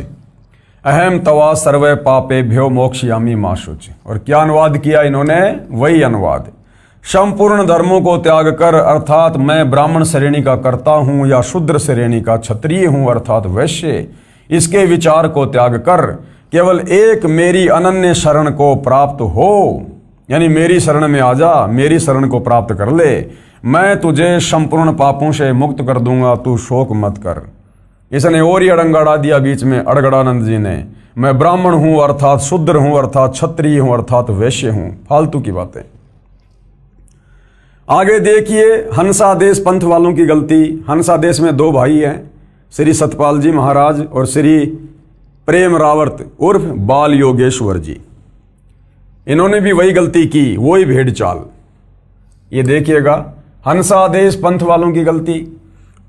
अहम तवा सर्व पापेभ्यो मोक्षयामि मा शुच। और क्या अनुवाद किया इन्होंने? वही अनुवाद, संपूर्ण धर्मों को त्याग कर अर्थात मैं ब्राह्मण श्रेणी का करता हूं या शूद्र श्रेणी का क्षत्रिय हूं अर्थात वैश्य, इसके विचार को त्याग कर केवल एक मेरी अनन्य शरण को प्राप्त हो, यानी मेरी शरण में आ जा, मेरी शरण को प्राप्त कर ले, मैं तुझे संपूर्ण पापों से मुक्त कर दूंगा, तू शोक मत कर। इसने और ही अड़ंगा अड़ा दिया बीच में अड़गड़ानंद जी ने, मैं ब्राह्मण हूं अर्थात शूद्र हूं अर्थात क्षत्रिय हूं अर्थात वैश्य हूं, फालतू की बातें। आगे देखिए, हंसादेश पंथ वालों की गलती। हंसादेश में दो भाई हैं, श्री सतपाल जी महाराज और श्री प्रेम रावर्त उर्फ बाल योगेश्वर जी। इन्होंने भी वही गलती की, वही भेड़ चाल। ये देखिएगा, हंसादेश पंथ वालों की गलती।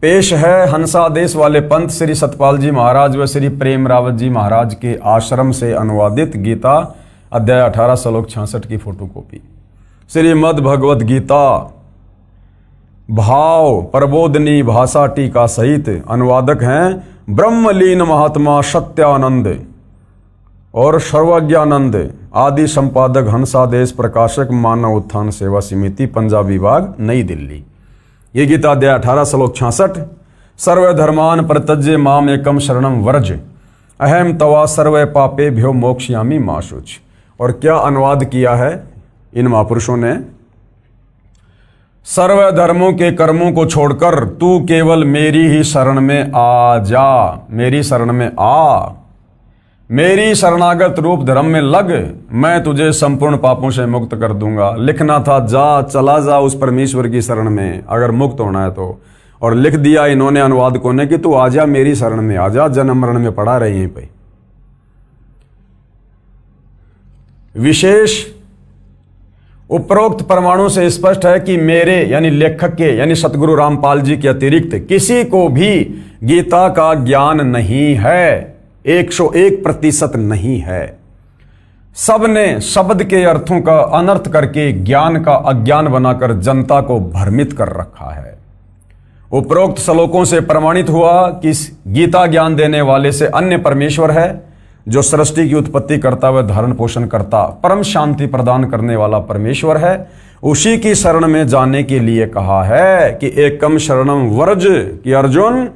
पेश है हंसादेश वाले पंथ श्री सतपाल जी महाराज व श्री प्रेम रावत जी महाराज के आश्रम से अनुवादित गीता अध्याय 18 श्लोक 66 की फोटोकॉपी। श्रीमद् भगवद गीता भाव प्रबोधनी भाषा टीका सहित अनुवादक हैं ब्रह्मलीन महात्मा सत्यानंद और सर्वज्ञानंद आदि संपादक हंसादेश प्रकाशक मानव उत्थान सेवा समिति पंजाब विभाग नई दिल्ली। ये गीता अध्याय 18 श्लोक 66, सर्वधर्मान परित्यज्य माम एकम शरणम व्रज, अहम तवा सर्व पापे भ्यो मोक्षयामी मा शुच। और क्या अनुवाद किया है इन महापुरुषों ने? सर्व धर्मों के कर्मों को छोड़कर तू केवल मेरी ही शरण में आ जा, मेरी शरण में आ, मेरी शरणागत रूप धर्म में लग, मैं तुझे संपूर्ण पापों से मुक्त कर दूंगा। लिखना था जा, चला जा उस परमेश्वर की शरण में अगर मुक्त होना है तो, और लिख दिया इन्होंने अनुवादकों ने कि तू आजा मेरी शरण में, आजा, जन्म मरण में पड़ा रहे यहीं पे। विशेष उपरोक्त प्रमाणों से स्पष्ट है कि मेरे यानी लेखक के यानी सतगुरु रामपाल जी के अतिरिक्त किसी को भी गीता का ज्ञान नहीं है, 101% नहीं है। सबने शब्द के अर्थों का अनर्थ करके ज्ञान का अज्ञान बनाकर जनता को भ्रमित कर रखा है। उपरोक्त श्लोकों से प्रमाणित हुआ कि गीता ज्ञान देने वाले से अन्य परमेश्वर है, जो सृष्टि की उत्पत्ति करता व धारण पोषण करता परम शांति प्रदान करने वाला परमेश्वर है। उसी की शरण में जाने के लिए कहा है कि एकम शरणम व्रज, कि अर्जुन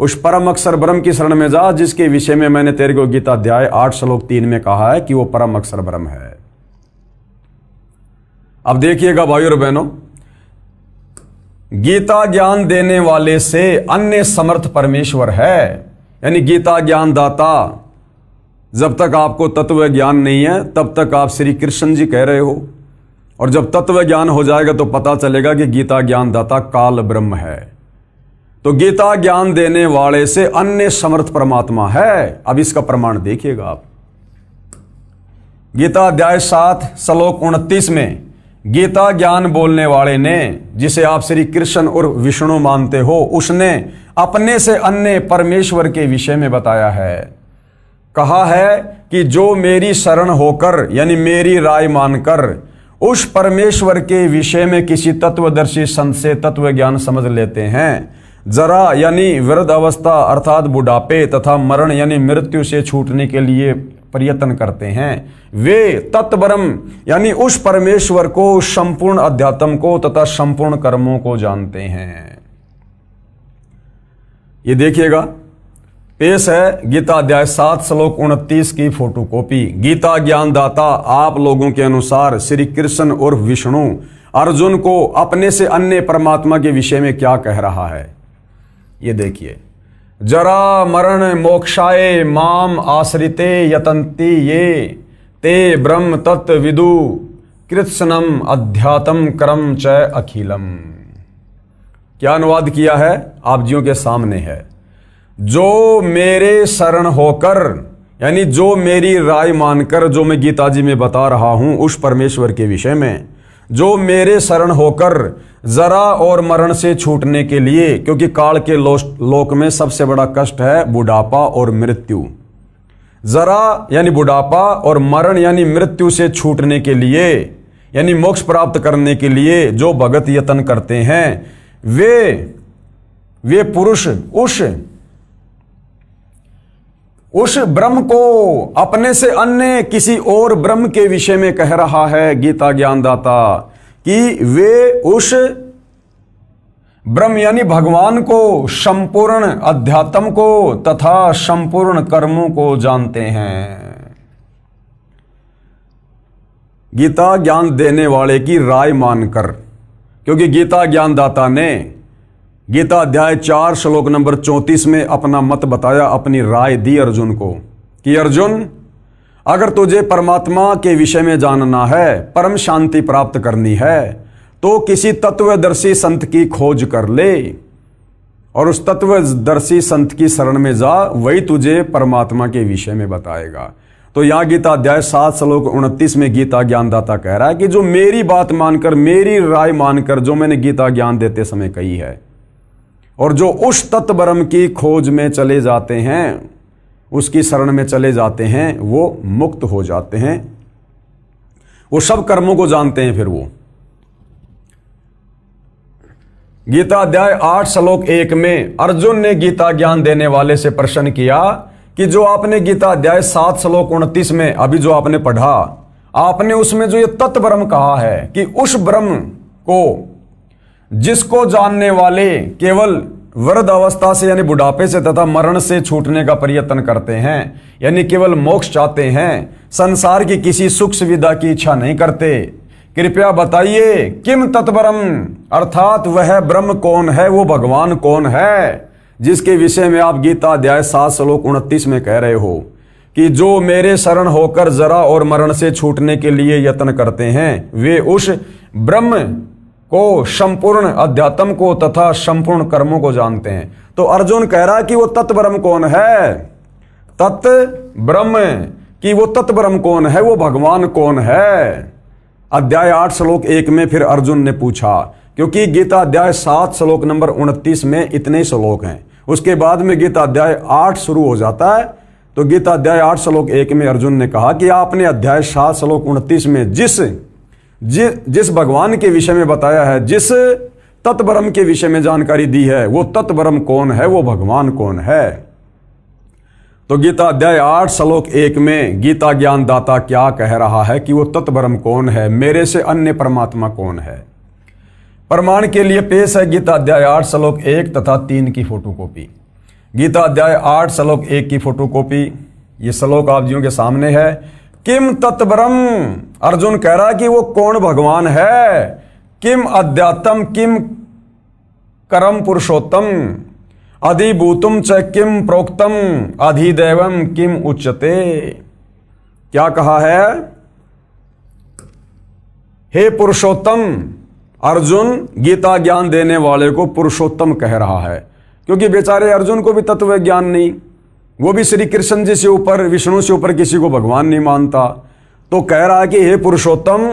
उस परम अक्षर ब्रह्म की शरण में जा, जिसके विषय में मैंने तेरे को गीता अध्याय 8 श्लोक 3 में कहा है कि वो परम अक्षर ब्रह्म है। अब देखिएगा भाइयों और बहनों, गीता ज्ञान देने वाले से अन्य समर्थ परमेश्वर है, यानी गीता ज्ञान दाता। जब तक आपको तत्व ज्ञान नहीं है तब तक आप श्री कृष्ण जी कह रहे हो, और जब तत्व ज्ञान हो जाएगा तो पता चलेगा कि गीता ज्ञान दाता काल ब्रह्म है। तो गीता ज्ञान देने वाले से अन्य समर्थ परमात्मा है। अब इसका प्रमाण देखिएगा आप। गीता अध्याय 7 श्लोक 29 में गीता ज्ञान बोलने वाले ने, जिसे आप श्री कृष्ण और विष्णु मानते हो, उसने अपने से अन्य परमेश्वर के विषय में बताया है। कहा है कि जो मेरी शरण होकर यानी मेरी राय मानकर उस परमेश्वर के विषय में किसी तत्वदर्शी संत से तत्व ज्ञान समझ लेते हैं, जरा यानी वृद्ध अवस्था अर्थात बुढ़ापे तथा मरण यानी मृत्यु से छूटने के लिए प्रयत्न करते हैं, वे तत्ब्रह्म यानी उस परमेश्वर को, संपूर्ण अध्यात्म को तथा संपूर्ण कर्मों को जानते हैं। ये देखिएगा, पेश है गीता अध्याय 7 श्लोक 29 की फोटोकॉपी। गीता ज्ञान दाता आप लोगों के अनुसार श्री कृष्ण और विष्णु अर्जुन को अपने से अन्य परमात्मा के विषय में क्या कह रहा है। ये देखिए, जरा मरण मोक्षाय माम आश्रिते यतन्ति ये ते ब्रह्म तत्व विदु कृत्स्नम अध्यात्म करम च अखिलम। क्या अनुवाद किया है आप जियों के सामने है। जो मेरे शरण होकर यानी जो मेरी राय मानकर, जो मैं गीता जी में बता रहा हूं उस परमेश्वर के विषय में, जो मेरे शरण होकर जरा और मरण से छूटने के लिए, क्योंकि काल के लोक में सबसे बड़ा कष्ट है बुढ़ापा और मृत्यु। जरा यानी बुढ़ापा और मरण यानी मृत्यु से छूटने के लिए यानी मोक्ष प्राप्त करने के लिए जो भगत यत्न करते हैं, वे पुरुष उस ब्रह्म को अपने से अन्य किसी और ब्रह्म के विषय में कह रहा है गीता ज्ञानदाता, कि वे उस ब्रह्म यानी भगवान को, संपूर्ण अध्यात्म को तथा संपूर्ण कर्मों को जानते हैं। गीता ज्ञान देने वाले की राय मानकर, क्योंकि गीता ज्ञानदाता ने गीता अध्याय 4 श्लोक नंबर 34 में अपना मत बताया, अपनी राय दी अर्जुन को कि अर्जुन, अगर तुझे परमात्मा के विषय में जानना है, परम शांति प्राप्त करनी है, तो किसी तत्वदर्शी संत की खोज कर ले और उस तत्वदर्शी संत की शरण में जा, वही तुझे परमात्मा के विषय में बताएगा। तो यहां गीता अध्याय 7 श्लोक 29 में गीता ज्ञानदाता कह रहा है कि जो मेरी बात मानकर, मेरी राय मानकर, जो मैंने गीता ज्ञान देते समय कही है, और जो उस तत्व ब्रह्म की खोज में चले जाते हैं, उसकी शरण में चले जाते हैं, वो मुक्त हो जाते हैं, वो सब कर्मों को जानते हैं। फिर वो गीता अध्याय 8 श्लोक 1 में अर्जुन ने गीता ज्ञान देने वाले से प्रश्न किया कि जो आपने गीता अध्याय 7 श्लोक 29 में अभी जो आपने पढ़ा, आपने उसमें जो ये तत्व ब्रह्म कहा है कि उस ब्रह्म को जिसको जानने वाले केवल वृद्ध अवस्था से यानी बुढ़ापे से तथा मरण से छूटने का प्रयत्न करते हैं, यानी केवल मोक्ष चाहते हैं, संसार की किसी सुख सुविधा की इच्छा नहीं करते, कृपया बताइए किम तत्परम, अर्थात वह ब्रह्म कौन है, वो भगवान कौन है, जिसके विषय में आप गीता अध्याय 7 श्लोक 29 में कह रहे हो कि जो मेरे शरण होकर जरा और मरण से छूटने के लिए यत्न करते हैं, वे उस ब्रह्म को, संपूर्ण अध्यात्म को तथा संपूर्ण कर्मों को जानते हैं। तो अर्जुन कह रहा है कि वो तत्ब्रह्म कौन है, तत् ब्रह्म, कि वो तत्ब्रह्म कौन है, वो भगवान कौन है। अध्याय 8 श्लोक 1 में फिर अर्जुन ने पूछा, क्योंकि गीता अध्याय 7 श्लोक नंबर 29 में इतने श्लोक हैं, उसके बाद में गीता अध्याय 8 शुरू हो जाता है। तो गीता अध्याय 8 श्लोक 1 में अर्जुन ने कहा कि आपने अध्याय 7 श्लोक 29 में जिस भगवान के विषय में बताया है, जिस तत्ब्रह्म के विषय में जानकारी दी है, वो तत्ब्रह्म कौन है, वो भगवान कौन है। तो गीता अध्याय 8 श्लोक 1 में गीता ज्ञान दाता क्या कह रहा है कि वो तत्ब्रह्म कौन है, मेरे से अन्य परमात्मा कौन है। प्रमाण के लिए पेश है गीता अध्याय 8 श्लोक 1 तथा 3 की फोटोकॉपी। गीता अध्याय 8 श्लोक 1 की फोटोकॉपी, ये श्लोक आप जियों के सामने है। किम तत्ब्रह्म, अर्जुन कह रहा है कि वो कौन भगवान है। किम अध्यात्म, किम करम पुरुषोत्तम, अधिभूतम च किम प्रोक्तम, अधिदैवम किम उच्यते। क्या कहा है? हे पुरुषोत्तम, अर्जुन गीता ज्ञान देने वाले को पुरुषोत्तम कह रहा है, क्योंकि बेचारे अर्जुन को भी तत्व ज्ञान नहीं, वो भी श्री कृष्ण जी से ऊपर, विष्णु से ऊपर किसी को भगवान नहीं मानता। तो कह रहा है कि हे पुरुषोत्तम,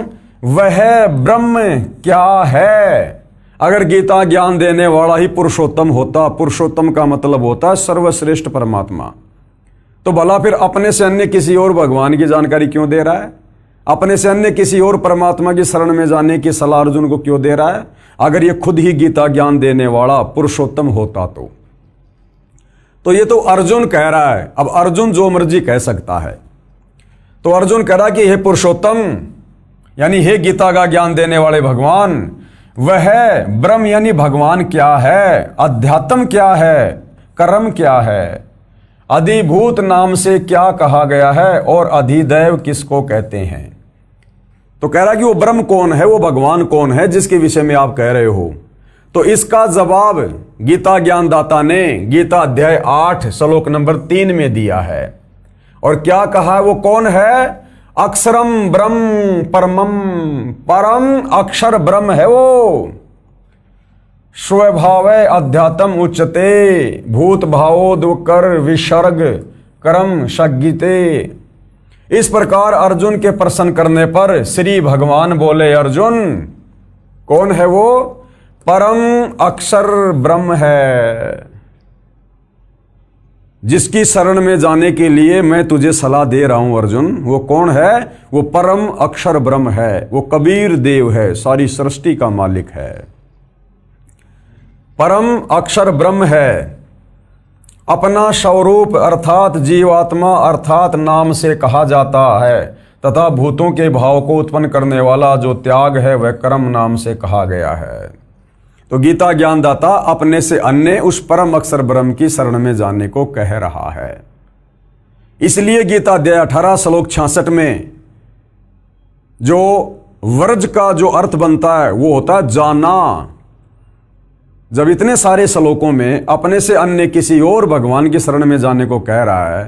वह ब्रह्म क्या है। अगर गीता ज्ञान देने वाला ही पुरुषोत्तम होता, पुरुषोत्तम का मतलब होता है सर्वश्रेष्ठ परमात्मा, तो भला फिर अपने से अन्य किसी और भगवान की जानकारी क्यों दे रहा है? अपने से अन्य किसी और परमात्मा की शरण में जाने की सलाह अर्जुन को क्यों दे रहा है, अगर ये खुद ही गीता ज्ञान देने वाला पुरुषोत्तम होता तो ये तो अर्जुन कह रहा है। अब अर्जुन जो मर्जी कह सकता है। तो अर्जुन कह रहा कि हे पुरुषोत्तम, यानी हे गीता का ज्ञान देने वाले भगवान, वह ब्रह्म यानी भगवान क्या है, अध्यात्म क्या है, कर्म क्या है, अधिभूत नाम से क्या कहा गया है, और अधिदैव किसको कहते हैं। तो कह रहा कि वो ब्रह्म कौन है, वो भगवान कौन है, जिसके विषय में आप कह रहे हो। तो इसका जवाब गीता ज्ञानदाता ने गीता अध्याय 8 श्लोक नंबर 3 में दिया है। और क्या कहा है, वो कौन है? अक्षरम ब्रह्म परमम, परम अक्षर ब्रह्म है वो। स्वभाव अध्यात्म उच्चते, भूत भावोद्कर विसर्ग कर्म सज्ञिते। इस प्रकार अर्जुन के प्रश्न करने पर श्री भगवान बोले, अर्जुन कौन है वो? परम अक्षर ब्रह्म है, जिसकी शरण में जाने के लिए मैं तुझे सलाह दे रहा हूं अर्जुन। वो कौन है? वो परम अक्षर ब्रह्म है, वो कबीर देव है, सारी सृष्टि का मालिक है। परम अक्षर ब्रह्म है, अपना स्वरूप अर्थात जीवात्मा अर्थात नाम से कहा जाता है, तथा भूतों के भाव को उत्पन्न करने वाला जो त्याग है वह कर्म नाम से कहा गया है। तो गीता ज्ञानदाता अपने से अन्य उस परम अक्षर ब्रह्म की शरण में जाने को कह रहा है। इसलिए गीता अध्याय 18 श्लोक 66 में जो वर्ज का जो अर्थ बनता है वो होता है जाना। जब इतने सारे श्लोकों में अपने से अन्य किसी और भगवान की शरण में जाने को कह रहा है,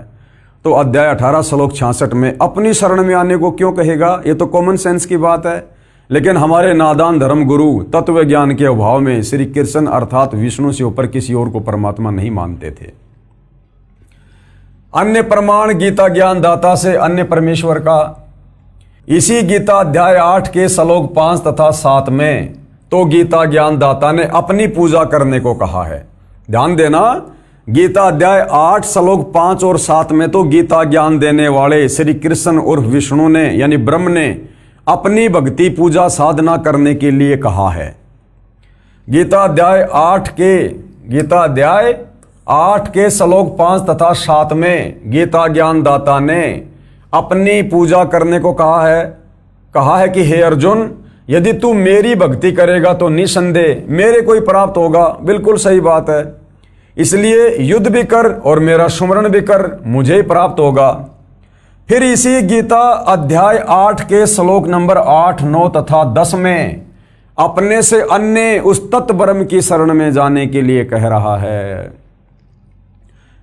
तो अध्याय 18 श्लोक 66 में अपनी शरण में आने को क्यों कहेगा? ये तो कॉमन सेंस की बात है। लेकिन हमारे नादान धर्म गुरु तत्व ज्ञान के अभाव में श्री कृष्ण अर्थात विष्णु से ऊपर किसी और को परमात्मा नहीं मानते थे। अन्य प्रमाण गीता ज्ञान दाता से अन्य परमेश्वर का, इसी गीता अध्याय 8 के श्लोक 5 तथा 7 में तो गीता ज्ञान दाता ने अपनी पूजा करने को कहा है। ध्यान देना, गीता अध्याय 8 श्लोक 5 और 7 में तो गीता ज्ञान देने वाले श्री कृष्ण और विष्णु ने यानी ब्रह्म ने अपनी भक्ति पूजा साधना करने के लिए कहा है। गीता अध्याय 8 के श्लोक 5 तथा 7 में गीता ज्ञान दाता ने अपनी पूजा करने को कहा है कि हे अर्जुन, यदि तू मेरी भक्ति करेगा तो निसंदेह मेरे को ही प्राप्त होगा। बिल्कुल सही बात है। इसलिए युद्ध भी कर और मेरा सुमरण भी कर, मुझे ही प्राप्त होगा। फिर इसी गीता अध्याय 8 के श्लोक नंबर 8, 9 तथा 10 में अपने से अन्य उस तत्व ब्रह्म की शरण में जाने के लिए कह रहा है।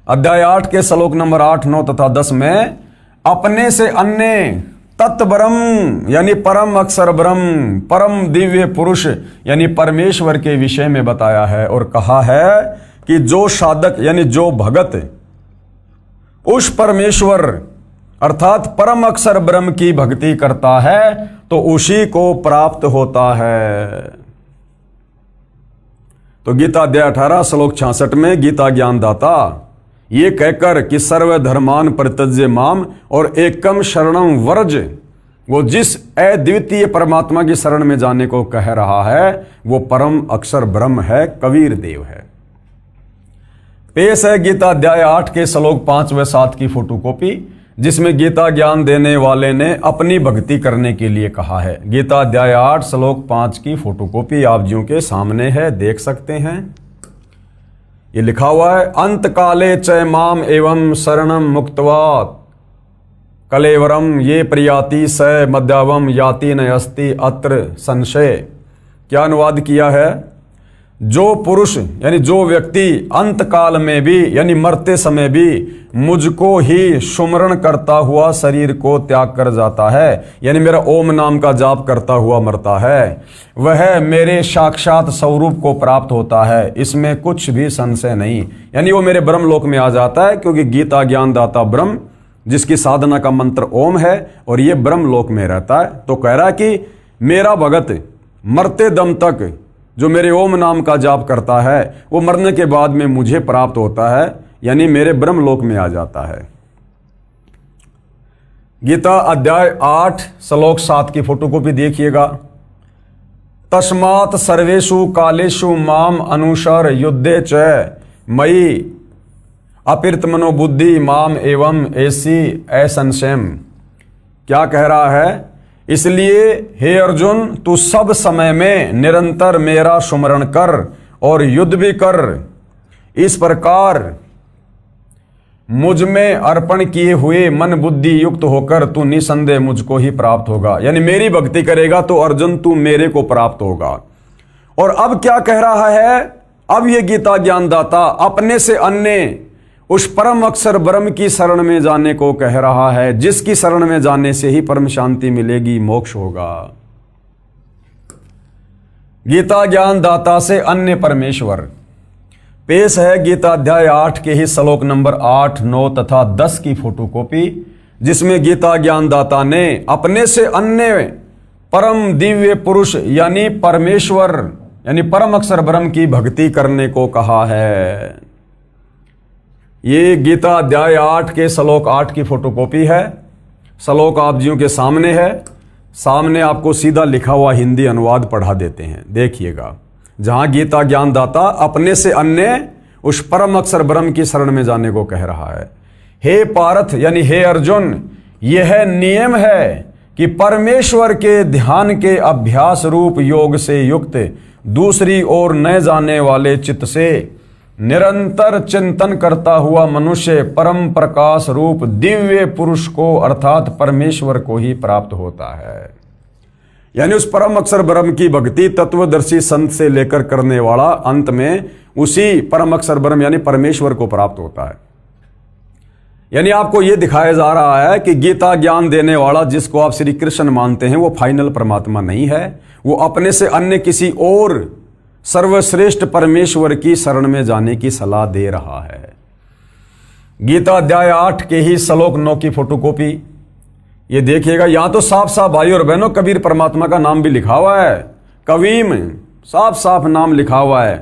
अध्याय 8 के श्लोक नंबर 8, 9 तथा 10 में अपने से अन्य तत्व ब्रह्म यानी परम अक्षर ब्रह्म, परम दिव्य पुरुष यानी परमेश्वर के विषय में बताया है और कहा है कि जो साधक यानी जो भगत उस परमेश्वर अर्थात परम अक्षर ब्रह्म की भक्ति करता है तो उसी को प्राप्त होता है। तो गीता अध्याय 18 श्लोक 66 में गीता ज्ञान दाता ये कहकर कि सर्वधर्मान परित्यज्य माम और एकम शरणम वर्ज, वो जिस अद्वितीय परमात्मा की शरण में जाने को कह रहा है वो परम अक्षर ब्रह्म है, कबीर देव है। पेश है गीता अध्याय 8 के श्लोक 5 व 7 की फोटोकॉपी, जिसमें गीता ज्ञान देने वाले ने अपनी भक्ति करने के लिए कहा है। गीता अध्याय 8 श्लोक 5 की फोटोकॉपी आप जियों के सामने है, देख सकते हैं। ये लिखा हुआ है, अंत काले च माम एवं शरणम मुक्त्वा कलेवरम ये प्रयाति स मध्यावम याति न अस्ति अत्र संशय। क्या अनुवाद किया है? जो पुरुष यानी जो व्यक्ति अंत काल में भी यानी मरते समय भी मुझको ही सुमरण करता हुआ शरीर को त्याग कर जाता है, यानी मेरा ओम नाम का जाप करता हुआ मरता है, वह मेरे साक्षात स्वरूप को प्राप्त होता है, इसमें कुछ भी संशय नहीं। यानी वो मेरे ब्रह्मलोक में आ जाता है, क्योंकि गीता ज्ञान दाता ब्रह्म जिसकी साधना का मंत्र ओम है और ये ब्रह्मलोक में रहता है। तो कह रहा है कि मेरा भगत मरते दम तक जो मेरे ओम नाम का जाप करता है वो मरने के बाद में मुझे प्राप्त होता है, यानी मेरे ब्रह्मलोक में आ जाता है। गीता अध्याय 8 श्लोक 7 की फोटोकॉपी देखिएगा। तस्मात् सर्वेषु कालेषु माम अनुसर युद्धे च मयि अपिर्त मनोबुद्धि माम एवं ऐसी असंशयम। क्या कह रहा है? इसलिए हे अर्जुन, तू सब समय में निरंतर मेरा सुमरण कर और युद्ध भी कर। इस प्रकार मुझ में अर्पण किए हुए मन बुद्धि युक्त होकर तू निसंदेह मुझको ही प्राप्त होगा। यानी मेरी भक्ति करेगा तो अर्जुन तू मेरे को प्राप्त होगा। और अब क्या कह रहा है? अब ये गीता ज्ञानदाता अपने से अन्य उस परम अक्षर ब्रह्म की शरण में जाने को कह रहा है, जिसकी शरण में जाने से ही परम शांति मिलेगी, मोक्ष होगा। गीता ज्ञान दाता से अन्य परमेश्वर। पेश है गीता अध्याय 8 के ही श्लोक नंबर 8, 9 तथा 10 की फोटोकॉपी, जिसमें गीता ज्ञान दाता ने अपने से अन्य परम दिव्य पुरुष यानी परमेश्वर यानी परम अक्षर ब्रह्म की भक्ति करने को कहा है। ये गीता अध्याय 8 के श्लोक 8 की फोटोकॉपी है। श्लोक आप जियों के सामने है। सामने आपको सीधा लिखा हुआ हिंदी अनुवाद पढ़ा देते हैं, देखिएगा। जहां गीता ज्ञानदाता अपने से अन्य उस परम अक्षर ब्रह्म की शरण में जाने को कह रहा है। हे पार्थ यानी हे अर्जुन, यह नियम है कि परमेश्वर के ध्यान के अभ्यास रूप योग से युक्त दूसरी ओर न जाने वाले चित्त से निरंतर चिंतन करता हुआ मनुष्य परम प्रकाश रूप दिव्य पुरुष को अर्थात परमेश्वर को ही प्राप्त होता है। यानी उस परम अक्षर ब्रह्म की भक्ति तत्वदर्शी संत से लेकर करने वाला अंत में उसी परम अक्षर ब्रह्म यानी परमेश्वर को प्राप्त होता है। यानी आपको यह दिखाया जा रहा है कि गीता ज्ञान देने वाला जिसको आप श्री कृष्ण मानते हैं वो फाइनल परमात्मा नहीं है, वो अपने से अन्य किसी और सर्वश्रेष्ठ परमेश्वर की शरण में जाने की सलाह दे रहा है। गीता अध्याय 8 के ही श्लोक 9 की फोटोकॉपी ये देखिएगा। यहां तो साफ साफ भाई और बहनों कबीर परमात्मा का नाम भी लिखा हुआ है। कवीम साफ साफ नाम लिखा हुआ है,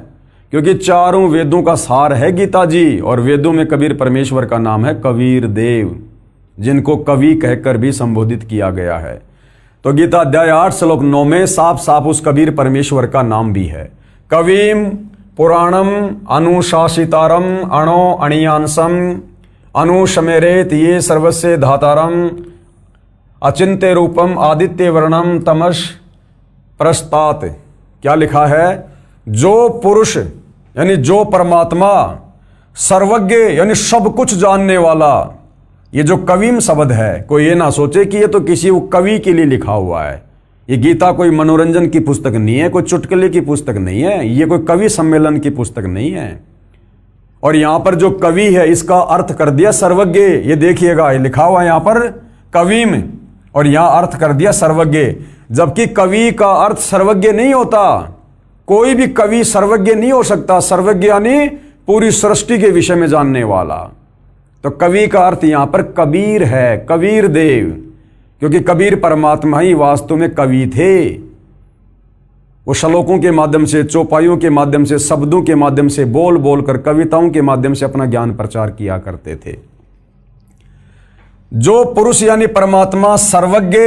क्योंकि चारों वेदों का सार है गीता जी, और वेदों में कबीर परमेश्वर का नाम है कबीर देव, जिनको कवि कहकर भी संबोधित किया गया है। तो गीता अध्याय 8 श्लोक 9 में साफ साफ उस कबीर परमेश्वर का नाम भी है। कवीम पुराणम अनुशासितारम अणो अणियांसम अनुशमेरेत ये सर्वस्य धातारम अचिंत्य रूपम आदित्य वर्णम तमस प्रस्तात। क्या लिखा है? जो पुरुष यानी जो परमात्मा सर्वज्ञ यानी सब कुछ जानने वाला। ये जो कवीम शब्द है, कोई ये ना सोचे कि ये तो किसी कवि के लिए लिखा हुआ है। ये गीता कोई मनोरंजन की पुस्तक नहीं है, कोई चुटकुले की पुस्तक नहीं है, ये कोई कवि सम्मेलन की पुस्तक नहीं है। और यहां पर जो कवि है इसका अर्थ कर दिया सर्वज्ञ। ये देखिएगा, ये लिखा हुआ है यहां पर कवीम, और यहां अर्थ कर दिया सर्वज्ञ, जबकि कवि का अर्थ सर्वज्ञ नहीं होता। कोई भी कवि सर्वज्ञ नहीं हो सकता। सर्वज्ञ यानी पूरी सृष्टि के विषय में जानने वाला। तो कवि का अर्थ यहां पर कबीर है, कबीर देव, क्योंकि कबीर परमात्मा ही वास्तव में कवि थे। वो श्लोकों के माध्यम से, चौपाइयों के माध्यम से, शब्दों के माध्यम से, बोल बोलकर, कविताओं के माध्यम से अपना ज्ञान प्रचार किया करते थे। जो पुरुष यानी परमात्मा सर्वज्ञ,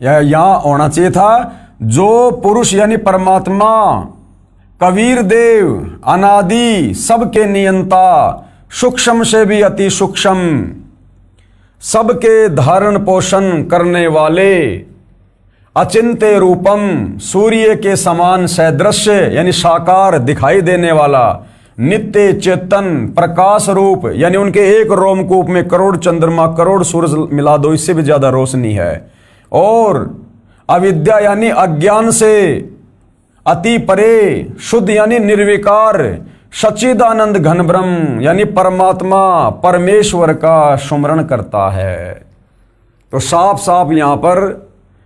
यहां होना चाहिए था, जो पुरुष यानी परमात्मा कबीर देव, अनादि, सबके नियंता, सूक्ष्म से भी अति सूक्ष्म, सबके धारण पोषण करने वाले, अचिंत्य रूपम, सूर्य के समान सदृश्य यानी साकार दिखाई देने वाला, नित्य चेतन, प्रकाश रूप यानी उनके एक रोमकूप में करोड़ चंद्रमा, करोड़ सूरज मिला दो, इससे भी ज्यादा रोशनी है। और अविद्या यानी अज्ञान से अति परे, शुद्ध यानी निर्विकार, सच्चिदानंद घन ब्रह्म यानी परमात्मा परमेश्वर का सुमरण करता है। तो साफ साफ यहां पर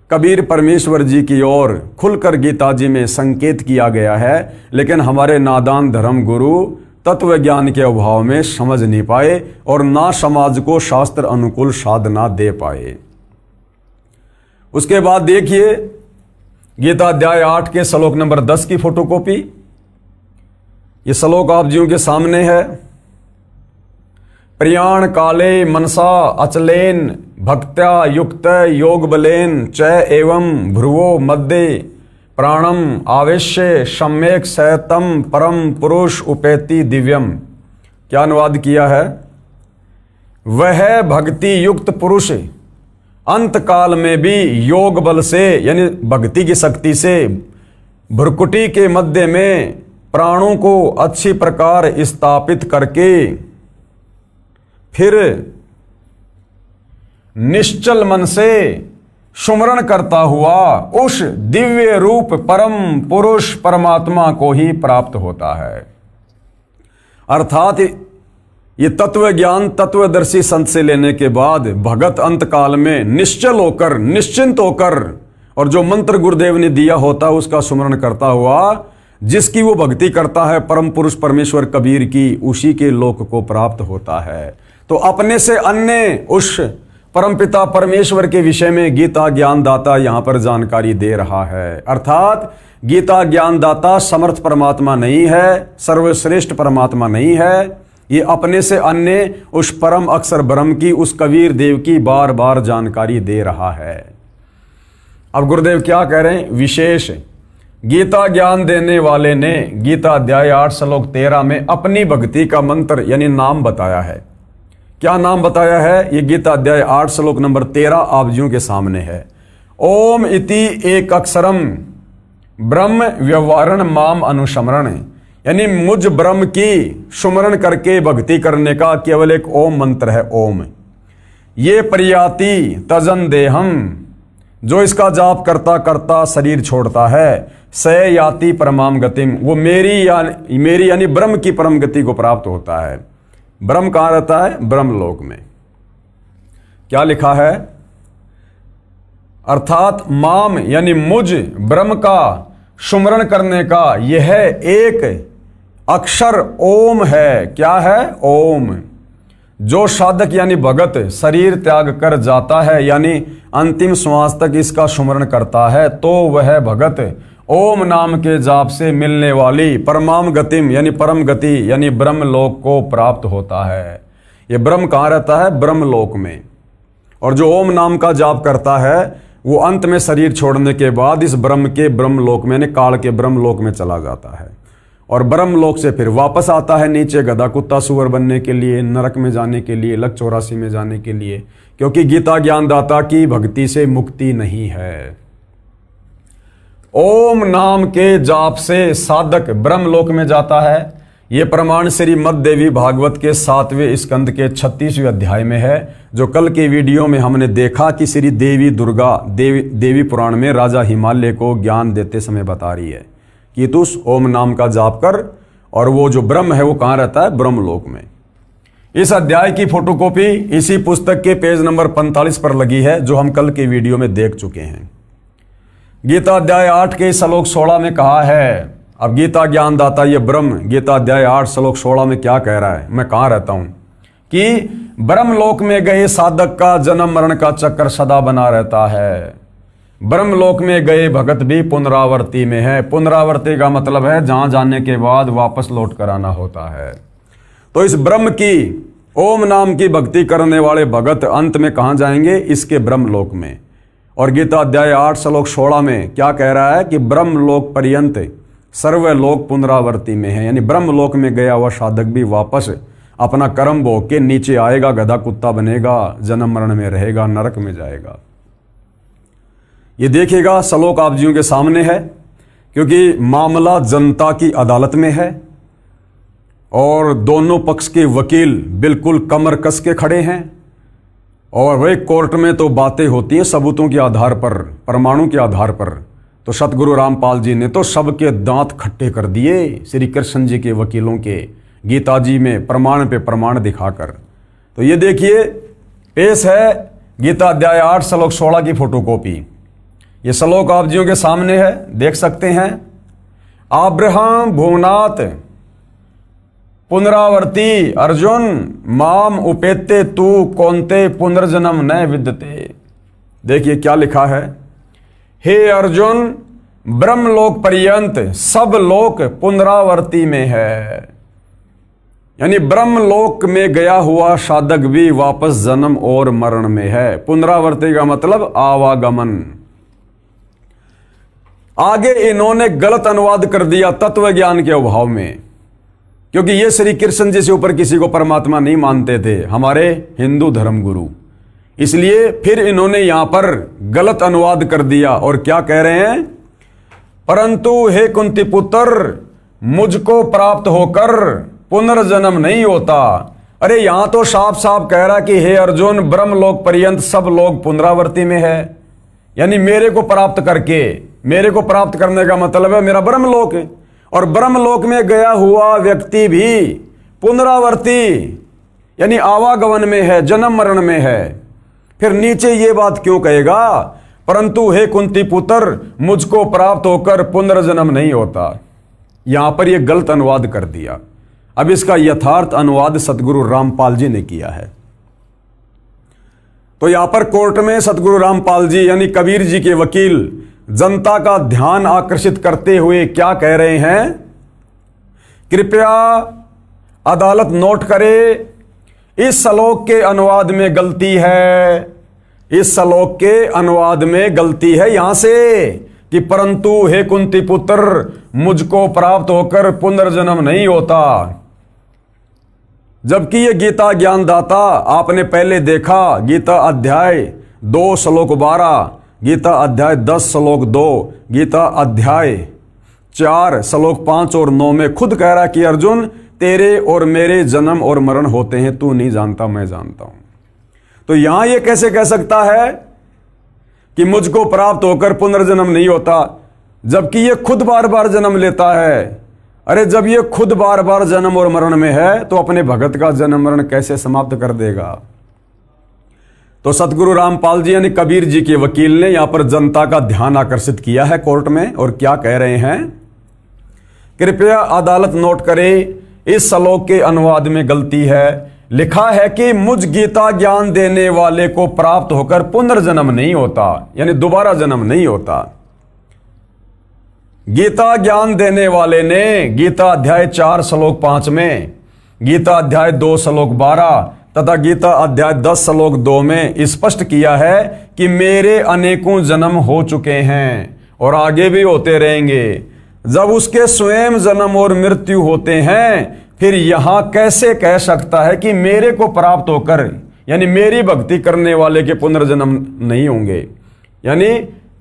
कबीर परमेश्वर जी की ओर खुलकर गीता जी में संकेत किया गया है, लेकिन हमारे नादान धर्म गुरु तत्व ज्ञान के अभाव में समझ नहीं पाए और ना समाज को शास्त्र अनुकूल साधना दे पाए। उसके बाद देखिए गीता अध्याय 8 के श्लोक नंबर 10 की फोटोकॉपी। ये श्लोक आप जियों के सामने है। प्रियाण काले मनसा अचलेन भक्त्या युक्त योग बलेन च एवं भ्रुवो मध्य प्राणम आवेश्य सम्यक सतम परम पुरुष उपेति दिव्यम। क्या अनुवाद किया है? वह भक्ति युक्त पुरुष अंत काल में भी योग बल से यानी भक्ति की शक्ति से भ्रुकुटी के मध्य में प्राणों को अच्छी प्रकार स्थापित करके फिर निश्चल मन से सुमरण करता हुआ उस दिव्य रूप परम पुरुष परमात्मा को ही प्राप्त होता है। अर्थात ये तत्व ज्ञान तत्वदर्शी संत से लेने के बाद भगत अंत काल में निश्चल होकर, निश्चिंत होकर, और जो मंत्र गुरुदेव ने दिया होता है उसका सुमरण करता हुआ जिसकी वो भक्ति करता है परम पुरुष परमेश्वर कबीर की, उसी के लोक को प्राप्त होता है। तो अपने से अन्य उस परमपिता परमेश्वर के विषय में गीता ज्ञानदाता यहां पर जानकारी दे रहा है। अर्थात गीता ज्ञानदाता समर्थ परमात्मा नहीं है, सर्वश्रेष्ठ परमात्मा नहीं है, ये अपने से अन्य उस परम अक्षर ब्रह्म की, उस कबीर देव की बार बार जानकारी दे रहा है। अब गुरुदेव क्या कह रहे हैं? विशेष गीता ज्ञान देने वाले ने गीता अध्याय 8 श्लोक 13 में अपनी भक्ति का मंत्र यानी नाम बताया है। क्या नाम बताया है? ये गीता अध्याय 8 श्लोक नंबर 13 आप जियों के सामने है। ओम इति एक अक्षरम ब्रह्म व्यवहारण माम अनुस्मरण, यानी मुझ ब्रह्म की सुमरण करके भक्ति करने का केवल एक ओम मंत्र है, ओम। ये परियाति तजन देहम, जो इसका जाप करता करता शरीर छोड़ता है, स याति परमाम गतिम, वो मेरी यानी ब्रह्म की परम गति को प्राप्त होता है। ब्रह्म कहाँ रहता है? ब्रह्मलोक में। क्या लिखा है? अर्थात माम यानी मुझ ब्रह्म का सुमरण करने का यह एक अक्षर ओम है। क्या है? ओम। जो साधक यानी भगत शरीर त्याग कर जाता है यानी अंतिम श्वास तक इसका सुमरण करता है, तो वह भगत ओम नाम के जाप से मिलने वाली परमाम गतिम यानी परम गति यानी ब्रह्मलोक को प्राप्त होता है। ये ब्रह्म कहाँ रहता है? ब्रह्मलोक में। और जो ओम नाम का जाप करता है वो अंत में शरीर छोड़ने के बाद इस ब्रह्म के ब्रह्मलोक में यानी काल के ब्रह्मलोक में चला जाता है, और ब्रह्मलोक से फिर वापस आता है नीचे गधा कुत्ता सुअर बनने के लिए, नरक में जाने के लिए, लक 84 में जाने के लिए, क्योंकि गीता ज्ञानदाता की भक्ति से मुक्ति नहीं है। ओम नाम के जाप से साधक ब्रह्मलोक में जाता है, ये प्रमाण श्री मद् देवी भागवत के 7वें स्कंद के 36वें अध्याय में है, जो कल के वीडियो में हमने देखा कि श्री देवी दुर्गा देवी पुराण में राजा हिमालय को ज्ञान देते समय बता रही है कि तू उस ओम नाम का जाप कर, और वो जो ब्रह्म है वो कहाँ रहता है? ब्रह्मलोक में। इस अध्याय की फोटोकॉपी इसी पुस्तक के पेज नंबर 45 पर लगी है, जो हम कल के वीडियो में देख चुके हैं। गीता अध्याय 8 के श्लोक 16 में कहा है, अब गीता ज्ञान दाता ये ब्रह्म गीता अध्याय 8 श्लोक 16 में क्या कह रहा है? मैं कहाँ रहता हूं कि ब्रह्मलोक में गए साधक का जन्म मरण का चक्कर सदा बना रहता है। ब्रह्मलोक में गए भगत भी पुनरावर्ती में है। पुनरावर्ती का मतलब है जहां जाने के बाद वापस लौट कर आना होता है। तो इस ब्रह्म की ओम नाम की भक्ति करने वाले भगत अंत में कहां जाएंगे? इसके ब्रह्मलोक में। और गीता अध्याय 8 श्लोक 16 में क्या कह रहा है कि ब्रह्मलोक पर्यंत सर्वलोक पुनरावर्ती में है, यानी ब्रह्मलोक में गया हुआ साधक भी वापस अपना कर्म भोग के नीचे आएगा, गधा कुत्ता बनेगा, जन्म मरण में रहेगा, नरक में जाएगा। ये देखिएगा श्लोक आप जियों के सामने है, क्योंकि मामला जनता की अदालत में है और दोनों पक्ष के वकील बिल्कुल कमर कस के खड़े हैं। और वही कोर्ट में तो बातें होती हैं सबूतों के आधार पर, प्रमाणों के आधार पर। तो सतगुरु रामपाल जी ने तो सबके दांत खट्टे कर दिए श्री कृष्ण जी के वकीलों के, गीता जी में प्रमाण पे प्रमाण दिखाकर। तो ये देखिए पेश है गीता अध्याय 8 श्लोक 16 की फोटोकॉपी। ये श्लोक आप जियों के सामने है, देख सकते हैं। आब्रहाम भुवनाथ पुनरावर्ती अर्जुन माम उपेते तू कौनते पुनर्जन्म न विद्यते। देखिए क्या लिखा है, हे अर्जुन ब्रह्मलोक पर्यंत सब लोक पुनरावर्ती में है, यानी ब्रह्मलोक में गया हुआ साधक भी वापस जन्म और मरण में है। पुनरावर्ती का मतलब आवागमन। आगे इन्होंने गलत अनुवाद कर दिया तत्व ज्ञान के अभाव में, क्योंकि ये श्री कृष्ण जी से ऊपर किसी को परमात्मा नहीं मानते थे, हमारे हिंदू धर्म गुरु। इसलिए फिर इन्होंने यहां पर गलत अनुवाद कर दिया और क्या कह रहे हैं, परंतु हे कुंती पुत्र मुझको प्राप्त होकर पुनर्जन्म नहीं होता। अरे यहां तो साफ साफ कह रहा कि हे अर्जुन ब्रह्मलोक पर्यंत सब लोग पुनरावर्ती में है, यानी मेरे को प्राप्त करके, मेरे को प्राप्त करने का मतलब है मेरा ब्रह्मलोक है। और ब्रह्मलोक में गया हुआ व्यक्ति भी पुनरावर्ती यानी आवागमन में है, जन्म मरण में है। फिर नीचे ये बात क्यों कहेगा, परंतु हे कुंती पुत्र मुझको प्राप्त होकर पुनर्जन्म नहीं होता। यहां पर यह गलत अनुवाद कर दिया। अब इसका यथार्थ अनुवाद सतगुरु रामपाल जी ने किया है। तो यहां पर कोर्ट में सतगुरु रामपाल जी यानी कबीर जी के वकील जनता का ध्यान आकर्षित करते हुए क्या कह रहे हैं, कृपया अदालत नोट करे, इस श्लोक के अनुवाद में गलती है, इस श्लोक के अनुवाद में गलती है यहां से कि परंतु हे कुंती पुत्र मुझको प्राप्त होकर पुनर्जन्म नहीं होता। जबकि ये गीता ज्ञानदाता आपने पहले देखा, गीता अध्याय 2 श्लोक 12, गीता अध्याय 10 श्लोक 2, गीता अध्याय 4 श्लोक 5 और 9 में खुद कह रहा कि अर्जुन तेरे और मेरे जन्म और मरण होते हैं, तू नहीं जानता मैं जानता हूं। तो यहां ये कैसे कह सकता है कि मुझको प्राप्त होकर पुनर्जन्म नहीं होता, जबकि ये खुद बार बार जन्म लेता है। अरे जब ये खुद बार बार जन्म और मरण में है तो अपने भगत का जन्म मरण कैसे समाप्त कर देगा। तो सतगुरु रामपाल जी यानी कबीर जी के वकील ने यहां पर जनता का ध्यान आकर्षित किया है कोर्ट में, और क्या कह रहे हैं, कृपया अदालत नोट करे, इस श्लोक के अनुवाद में गलती है। लिखा है कि मुझ गीता ज्ञान देने वाले को प्राप्त होकर पुनर्जन्म नहीं होता, यानी दोबारा जन्म नहीं होता। गीता ज्ञान देने वाले ने गीता अध्याय 4 श्लोक 5 में, गीता अध्याय 2 श्लोक 12 तथा गीता अध्याय 10 श्लोक 2 में स्पष्ट किया है कि मेरे अनेकों जन्म हो चुके हैं और आगे भी होते रहेंगे। जब उसके स्वयं जन्म और मृत्यु होते हैं, फिर यहां कैसे कह सकता है कि मेरे को प्राप्त होकर, यानी मेरी भक्ति करने वाले के पुनर्जन्म नहीं होंगे, यानी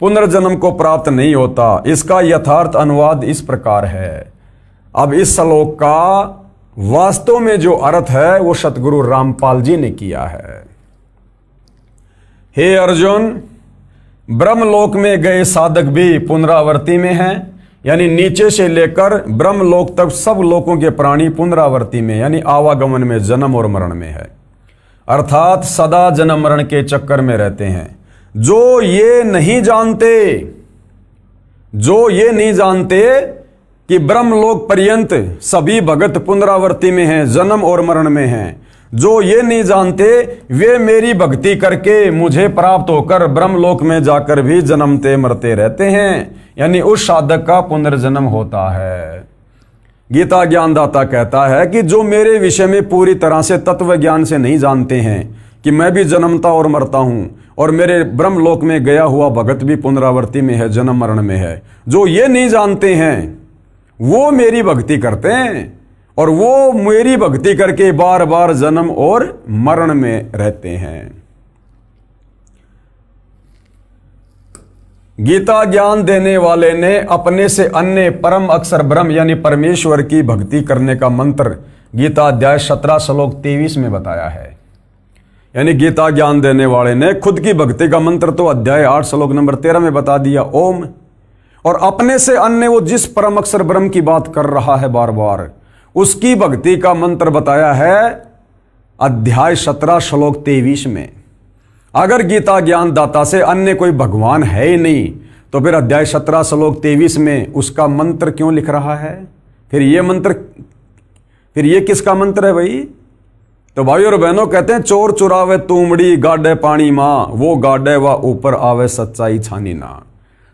पुनर्जन्म को प्राप्त नहीं होता। इसका यथार्थ अनुवाद इस प्रकार है। अब इस श्लोक का वास्तव में जो अर्थ है वो सतगुरु रामपाल जी ने किया है। हे अर्जुन, ब्रह्मलोक में गए साधक भी पुनरावृत्ति में हैं, यानी नीचे से लेकर ब्रह्मलोक तक सब लोकों के प्राणी पुनरावृत्ति में यानी आवागमन में, जन्म और मरण में है, अर्थात सदा जन्म मरण के चक्कर में रहते हैं। जो ये नहीं जानते कि ब्रह्मलोक पर्यंत सभी भगत पुनरावृत्ति में हैं, जन्म और मरण में हैं, जो ये नहीं जानते वे मेरी भक्ति करके मुझे प्राप्त होकर ब्रह्मलोक में जाकर भी जन्मते मरते रहते हैं, यानी उस साधक का पुनर्जन्म होता है। गीता ज्ञानदाता कहता है कि जो मेरे विषय में पूरी तरह से तत्व ज्ञान से नहीं जानते हैं कि मैं भी जन्मता और मरता हूं और मेरे ब्रह्मलोक में गया हुआ भगत भी पुनरावृत्ति में है, जन्म मरण में है, जो ये नहीं जानते हैं वो मेरी भक्ति करते हैं और वो मेरी भक्ति करके बार बार जन्म और मरण में रहते हैं। गीता ज्ञान देने वाले ने अपने से अन्य परम अक्षर ब्रह्म यानी परमेश्वर की भक्ति करने का मंत्र गीता अध्याय 17 श्लोक 23 में बताया है। यानी गीता ज्ञान देने वाले ने खुद की भक्ति का मंत्र तो अध्याय 8 श्लोक नंबर 13 में बता दिया, ओम, और अपने से अन्य वो जिस परम अक्षर ब्रह्म की बात कर रहा है बार बार, उसकी भक्ति का मंत्र बताया है अध्याय 17 श्लोक 23 में। अगर गीता ज्ञान दाता से अन्य कोई भगवान है ही नहीं तो फिर अध्याय 17 श्लोक 23 में उसका मंत्र क्यों लिख रहा है? फिर ये किसका मंत्र है भाई? तो भाई और बहनों कहते हैं, चोर चुरावे तूमड़ी गाडे पानी मां, वो गाडे व ऊपर आवे सच्चाई छानी ना।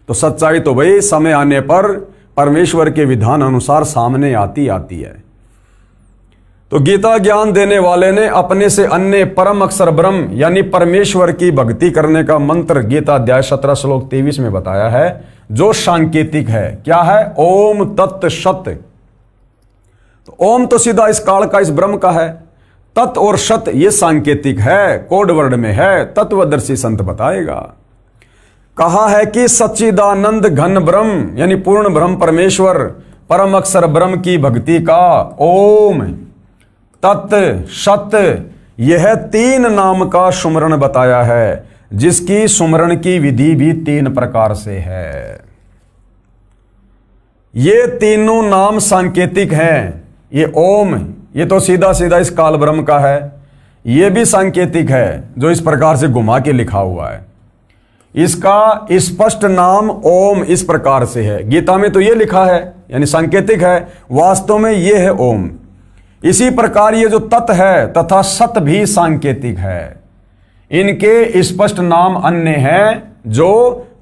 तो सच्चाई तो भाई समय आने पर परमेश्वर के विधान अनुसार सामने आती है। तो गीता ज्ञान देने वाले ने अपने से अन्य परम अक्षर ब्रह्म यानी परमेश्वर की भक्ति करने का मंत्र गीता अध्याय 17 श्लोक 23 में बताया है, जो सांकेतिक है। क्या है? ओम तत् सत। तो ओम तो सीधा इस काल का, इस ब्रह्म का है। तत् और सत ये सांकेतिक है, कोड वर्ड में है, तत्वदर्शी संत बताएगा। कहा है कि सच्चिदानंद घन ब्रह्म यानी पूर्ण ब्रह्म परमेश्वर परम अक्षर ब्रह्म की भक्ति का ओम तत् सत यह 3 नाम का सुमरण बताया है, जिसकी सुमरण की विधि भी 3 प्रकार से है। ये तीनों नाम सांकेतिक हैं। ये ओम ये तो सीधा सीधा इस काल ब्रह्म का है, ये भी सांकेतिक है जो इस प्रकार से घुमा के लिखा हुआ है। इसका स्पष्ट नाम ओम इस प्रकार से है, गीता में तो ये लिखा है यानी सांकेतिक है, वास्तव में ये है ओम। इसी प्रकार ये जो तत् है तथा सत भी सांकेतिक है। इनके स्पष्ट नाम अन्य हैं जो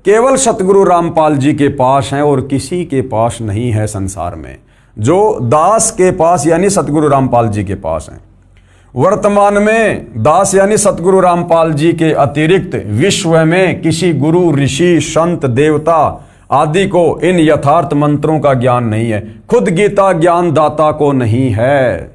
केवल सतगुरु रामपाल जी के पास हैं और किसी के पास नहीं है संसार में, जो दास के पास यानी सतगुरु रामपाल जी के पास हैं। वर्तमान में दास यानी सतगुरु रामपाल जी के अतिरिक्त विश्व में किसी गुरु ऋषि संत देवता आदि को इन यथार्थ मंत्रों का ज्ञान नहीं है, खुद गीता ज्ञान दाता को नहीं है।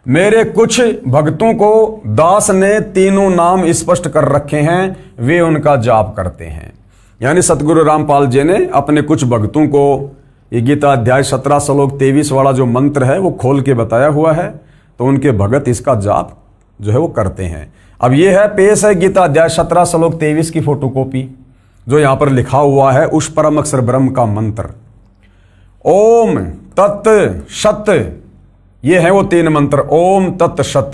मेरे कुछ भक्तों को दास ने तीनों नाम स्पष्ट कर रखे हैं, वे उनका जाप करते हैं। यानी सतगुरु रामपाल जी ने अपने कुछ भक्तों को ये गीता अध्याय 17 श्लोक 23 वाला जो मंत्र है वो खोल के बताया हुआ है, तो उनके भगत इसका जाप जो है वो करते हैं। अब ये है पेश है गीता अध्याय 17 श्लोक 23 की फोटोकॉपी, जो यहां पर लिखा हुआ है उस परम अक्षर ब्रह्म का मंत्र ओम तत् सत। ये है वो 3 मंत्र ओम तत् सत।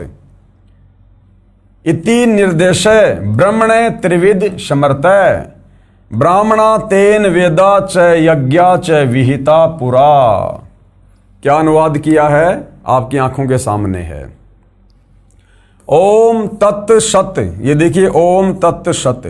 इति निर्देश ब्रह्मणे त्रिविध समर्तय ब्राह्मणा तेन वेदा च यज्ञा च विहिता पुरा। क्या अनुवाद किया है आपकी आंखों के सामने है। ओम तत् सत, ये देखिए ओम तत् सत।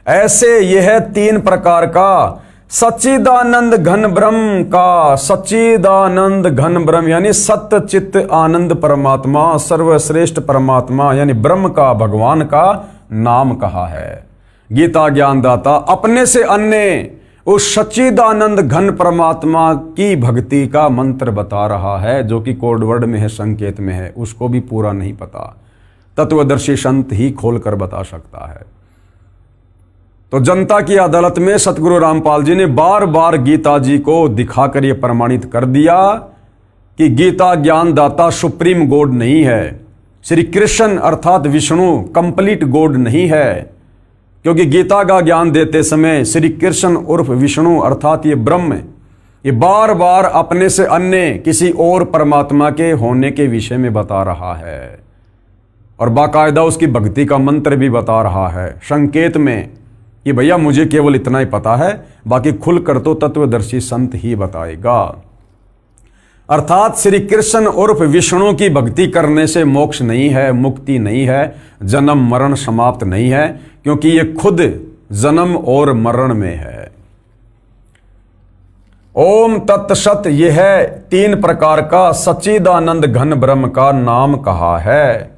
ऐसे यह 3 प्रकार का सच्चिदानंद घन ब्रह्म का, सच्चिदानंद घन ब्रह्म यानी सत्य चित्त आनंद परमात्मा सर्वश्रेष्ठ परमात्मा यानी ब्रह्म का, भगवान का नाम कहा है। गीता ज्ञानदाता अपने से अन्य उस सच्चिदानंद घन परमात्मा की भक्ति का मंत्र बता रहा है, जो कि कोड वर्ड में है, संकेत में है, उसको भी पूरा नहीं पता। तत्वदर्शी संत ही खोलकर बता सकता है। तो जनता की अदालत में सतगुरु रामपाल जी ने बार बार गीता जी को दिखाकर यह प्रमाणित कर दिया कि गीता ज्ञानदाता सुप्रीम गॉड नहीं है, श्री कृष्ण अर्थात विष्णु कंप्लीट गॉड नहीं है, क्योंकि गीता का ज्ञान देते समय श्री कृष्ण उर्फ विष्णु अर्थात ये ब्रह्म ये बार बार अपने से अन्य किसी और परमात्मा के होने के विषय में बता रहा है और बाकायदा उसकी भक्ति का मंत्र भी बता रहा है संकेत में कि भैया मुझे केवल इतना ही पता है, बाकी खुलकर तो तत्वदर्शी संत ही बताएगा। अर्थात श्री कृष्ण उर्फ विष्णु की भक्ति करने से मोक्ष नहीं है, मुक्ति नहीं है, जन्म मरण समाप्त नहीं है, क्योंकि ये खुद जन्म और मरण में है। ओम तत्सत यह है 3 प्रकार का सच्चिदानंद घन ब्रह्म का नाम कहा है।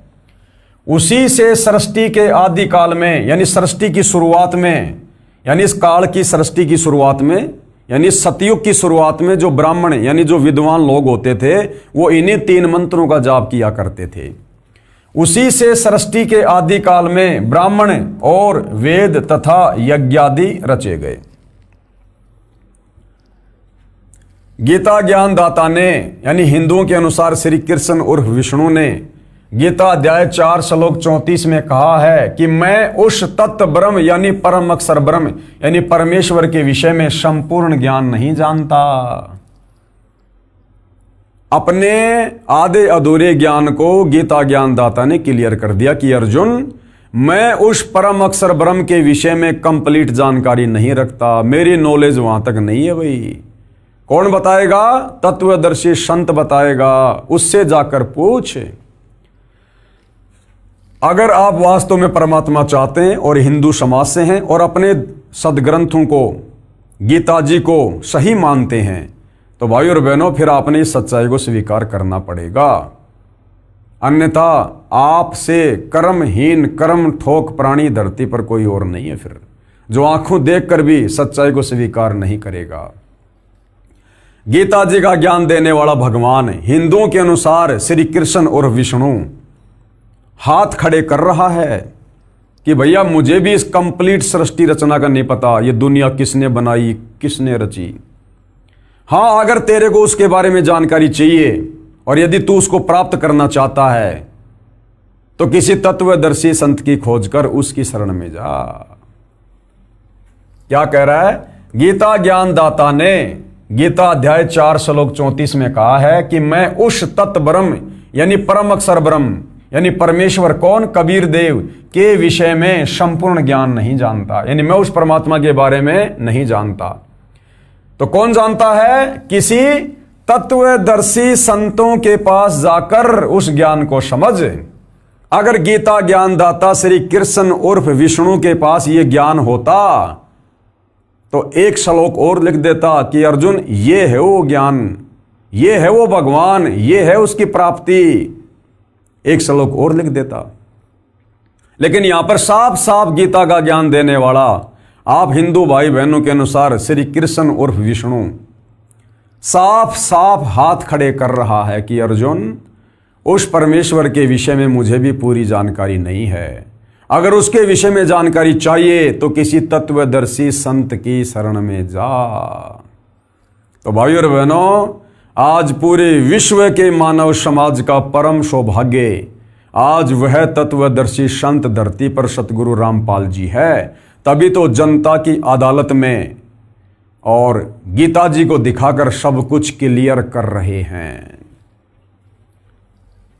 उसी से सृष्टि के आदि काल में यानी सृष्टि की शुरुआत में, यानी इस काल की सृष्टि की शुरुआत में, यानी सतयुग की शुरुआत में जो ब्राह्मण यानी जो विद्वान लोग होते थे वो इन्हीं 3 मंत्रों का जाप किया करते थे। उसी से सृष्टि के आदि काल में ब्राह्मण और वेद तथा यज्ञादि रचे गए। गीता ज्ञानदाता ने यानी हिंदुओं के अनुसार श्री कृष्ण उर्फ विष्णु ने गीता अध्याय 4 श्लोक 34 में कहा है कि मैं उस तत्व ब्रह्म यानी परम अक्षर ब्रह्म यानी परमेश्वर के विषय में संपूर्ण ज्ञान नहीं जानता। अपने आधे अधूरे ज्ञान को गीता ज्ञानदाता ने क्लियर कर दिया कि अर्जुन मैं उस परम अक्षर ब्रह्म के विषय में कंप्लीट जानकारी नहीं रखता, मेरी नॉलेज वहां तक नहीं है। भाई कौन बताएगा? तत्वदर्शी संत बताएगा, उससे जाकर पूछ। अगर आप वास्तव में परमात्मा चाहते हैं और हिंदू समाज से हैं और अपने सदग्रंथों को गीता जी को सही मानते हैं तो भाई और बहनों फिर आपने इस सच्चाई को स्वीकार करना पड़ेगा, अन्यथा आपसे कर्महीन कर्म ठोक प्राणी धरती पर कोई और नहीं है फिर, जो आंखों देखकर भी सच्चाई को स्वीकार नहीं करेगा। गीता जी का ज्ञान देने वाला भगवान हिंदुओं के अनुसार श्री कृष्ण और विष्णु हाथ खड़े कर रहा है कि भैया मुझे भी इस कंप्लीट सृष्टि रचना का नहीं पता, ये दुनिया किसने बनाई किसने रची। हाँ, अगर तेरे को उसके बारे में जानकारी चाहिए और यदि तू उसको प्राप्त करना चाहता है तो किसी तत्वदर्शी संत की खोज कर उसकी शरण में जा। क्या कह रहा है? गीता ज्ञानदाता ने गीता अध्याय 4 श्लोक 34 में कहा है कि मैं उस तत्व ब्रह्म यानी परम अक्षर ब्रह्म यानी परमेश्वर कौन? कबीर देव के विषय में संपूर्ण ज्ञान नहीं जानता, यानी मैं उस परमात्मा के बारे में नहीं जानता। तो कौन जानता है? किसी तत्वदर्शी संतों के पास जाकर उस ज्ञान को समझ। अगर गीता ज्ञानदाता श्री कृष्ण उर्फ विष्णु के पास यह ज्ञान होता तो एक श्लोक और लिख देता कि अर्जुन ये है वो ज्ञान, ये है वो भगवान, ये है उसकी प्राप्ति, एक श्लोक और लिख देता। लेकिन यहां पर साफ साफ गीता का ज्ञान देने वाला आप हिंदू भाई बहनों के अनुसार श्री कृष्ण उर्फ विष्णु साफ साफ हाथ खड़े कर रहा है कि अर्जुन उस परमेश्वर के विषय में मुझे भी पूरी जानकारी नहीं है, अगर उसके विषय में जानकारी चाहिए तो किसी तत्वदर्शी संत की शरण में जा। तो भाई और बहनों, आज पूरे विश्व के मानव समाज का परम सौभाग्य आज वह तत्वदर्शी संत धरती पर सतगुरु रामपाल जी है। तभी तो जनता की अदालत में और गीता जी को दिखाकर सब कुछ क्लियर कर रहे हैं।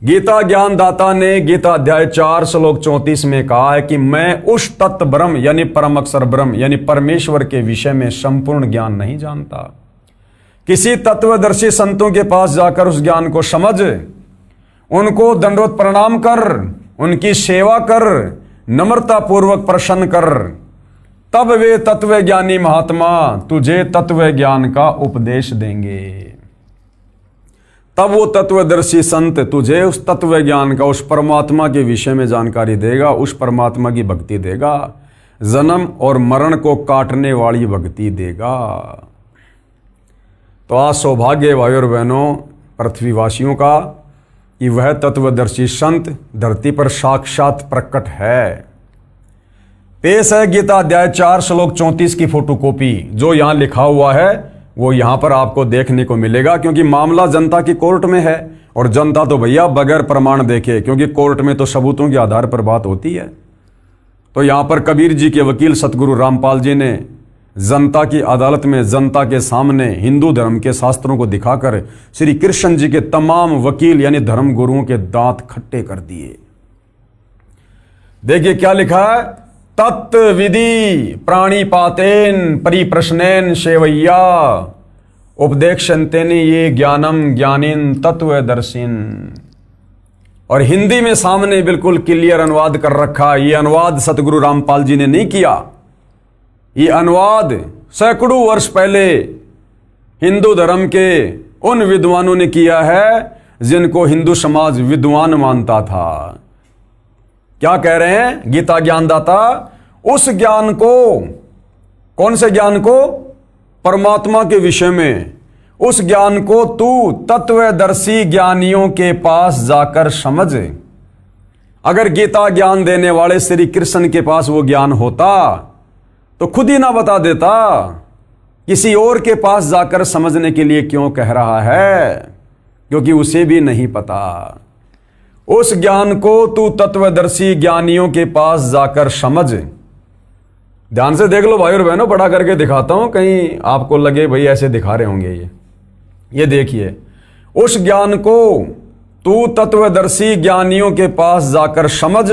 गीता ज्ञानदाता ने गीता अध्याय 4 श्लोक 34 में कहा है कि मैं उस तत्व ब्रह्म यानी परम अक्षर ब्रह्म यानी परमेश्वर के विषय में संपूर्ण ज्ञान नहीं जानता। किसी तत्वदर्शी संतों के पास जाकर उस ज्ञान को समझ, उनको दंडवत प्रणाम कर, उनकी सेवा कर, नम्रता पूर्वक प्रसन्न कर, तब वे तत्व ज्ञानी महात्मा तुझे तत्व ज्ञान का उपदेश देंगे। तब वो तत्वदर्शी संत तुझे उस तत्व ज्ञान का, उस परमात्मा के विषय में जानकारी देगा, उस परमात्मा की भक्ति देगा, जन्म और मरण को काटने वाली भक्ति देगा। तो आज सौभाग्य भाई और बहनों पृथ्वीवासियों का कि वह तत्वदर्शी संत धरती पर साक्षात प्रकट है। पेश है गीता अध्याय 4 श्लोक 34 की फोटोकॉपी, जो यहां लिखा हुआ है वो यहाँ पर आपको देखने को मिलेगा, क्योंकि मामला जनता की कोर्ट में है और जनता तो भैया बगैर प्रमाण देखे, क्योंकि कोर्ट में तो सबूतों के आधार पर बात होती है। तो यहाँ पर कबीर जी के वकील सतगुरु रामपाल जी ने जनता की अदालत में जनता के सामने हिंदू धर्म के शास्त्रों को दिखाकर श्री कृष्ण जी के तमाम वकील यानी धर्म गुरुओं के दांत खट्टे कर दिए। देखिए क्या लिखा है, तत्व विधि प्राणिपातेन परिप्रश्नेन सेवैया उपदेक्षन्तेन ये ज्ञानम ज्ञानिन तत्वदर्शिन। और हिंदी में सामने बिल्कुल क्लियर अनुवाद कर रखा। ये अनुवाद सतगुरु रामपाल जी ने नहीं किया, ये अनुवाद सैकड़ों वर्ष पहले हिंदू धर्म के उन विद्वानों ने किया है जिनको हिंदू समाज विद्वान मानता था। क्या कह रहे हैं गीता ज्ञानदाता, उस ज्ञान को, कौन से ज्ञान को, परमात्मा के विषय में, उस ज्ञान को तू तत्वदर्शी ज्ञानियों के पास जाकर समझ। अगर गीता ज्ञान देने वाले श्री कृष्ण के पास वो ज्ञान होता तो खुद ही ना बता देता, किसी और के पास जाकर समझने के लिए क्यों कह रहा है, क्योंकि उसे भी नहीं पता। उस ज्ञान को तू तत्वदर्शी ज्ञानियों के पास जाकर समझ। ध्यान से देख लो भाई और बहनों, बड़ा करके दिखाता हूं, कहीं आपको लगे भाई ऐसे दिखा रहे होंगे। ये देखिए, उस ज्ञान को तू तत्वदर्शी ज्ञानियों के पास जाकर समझ,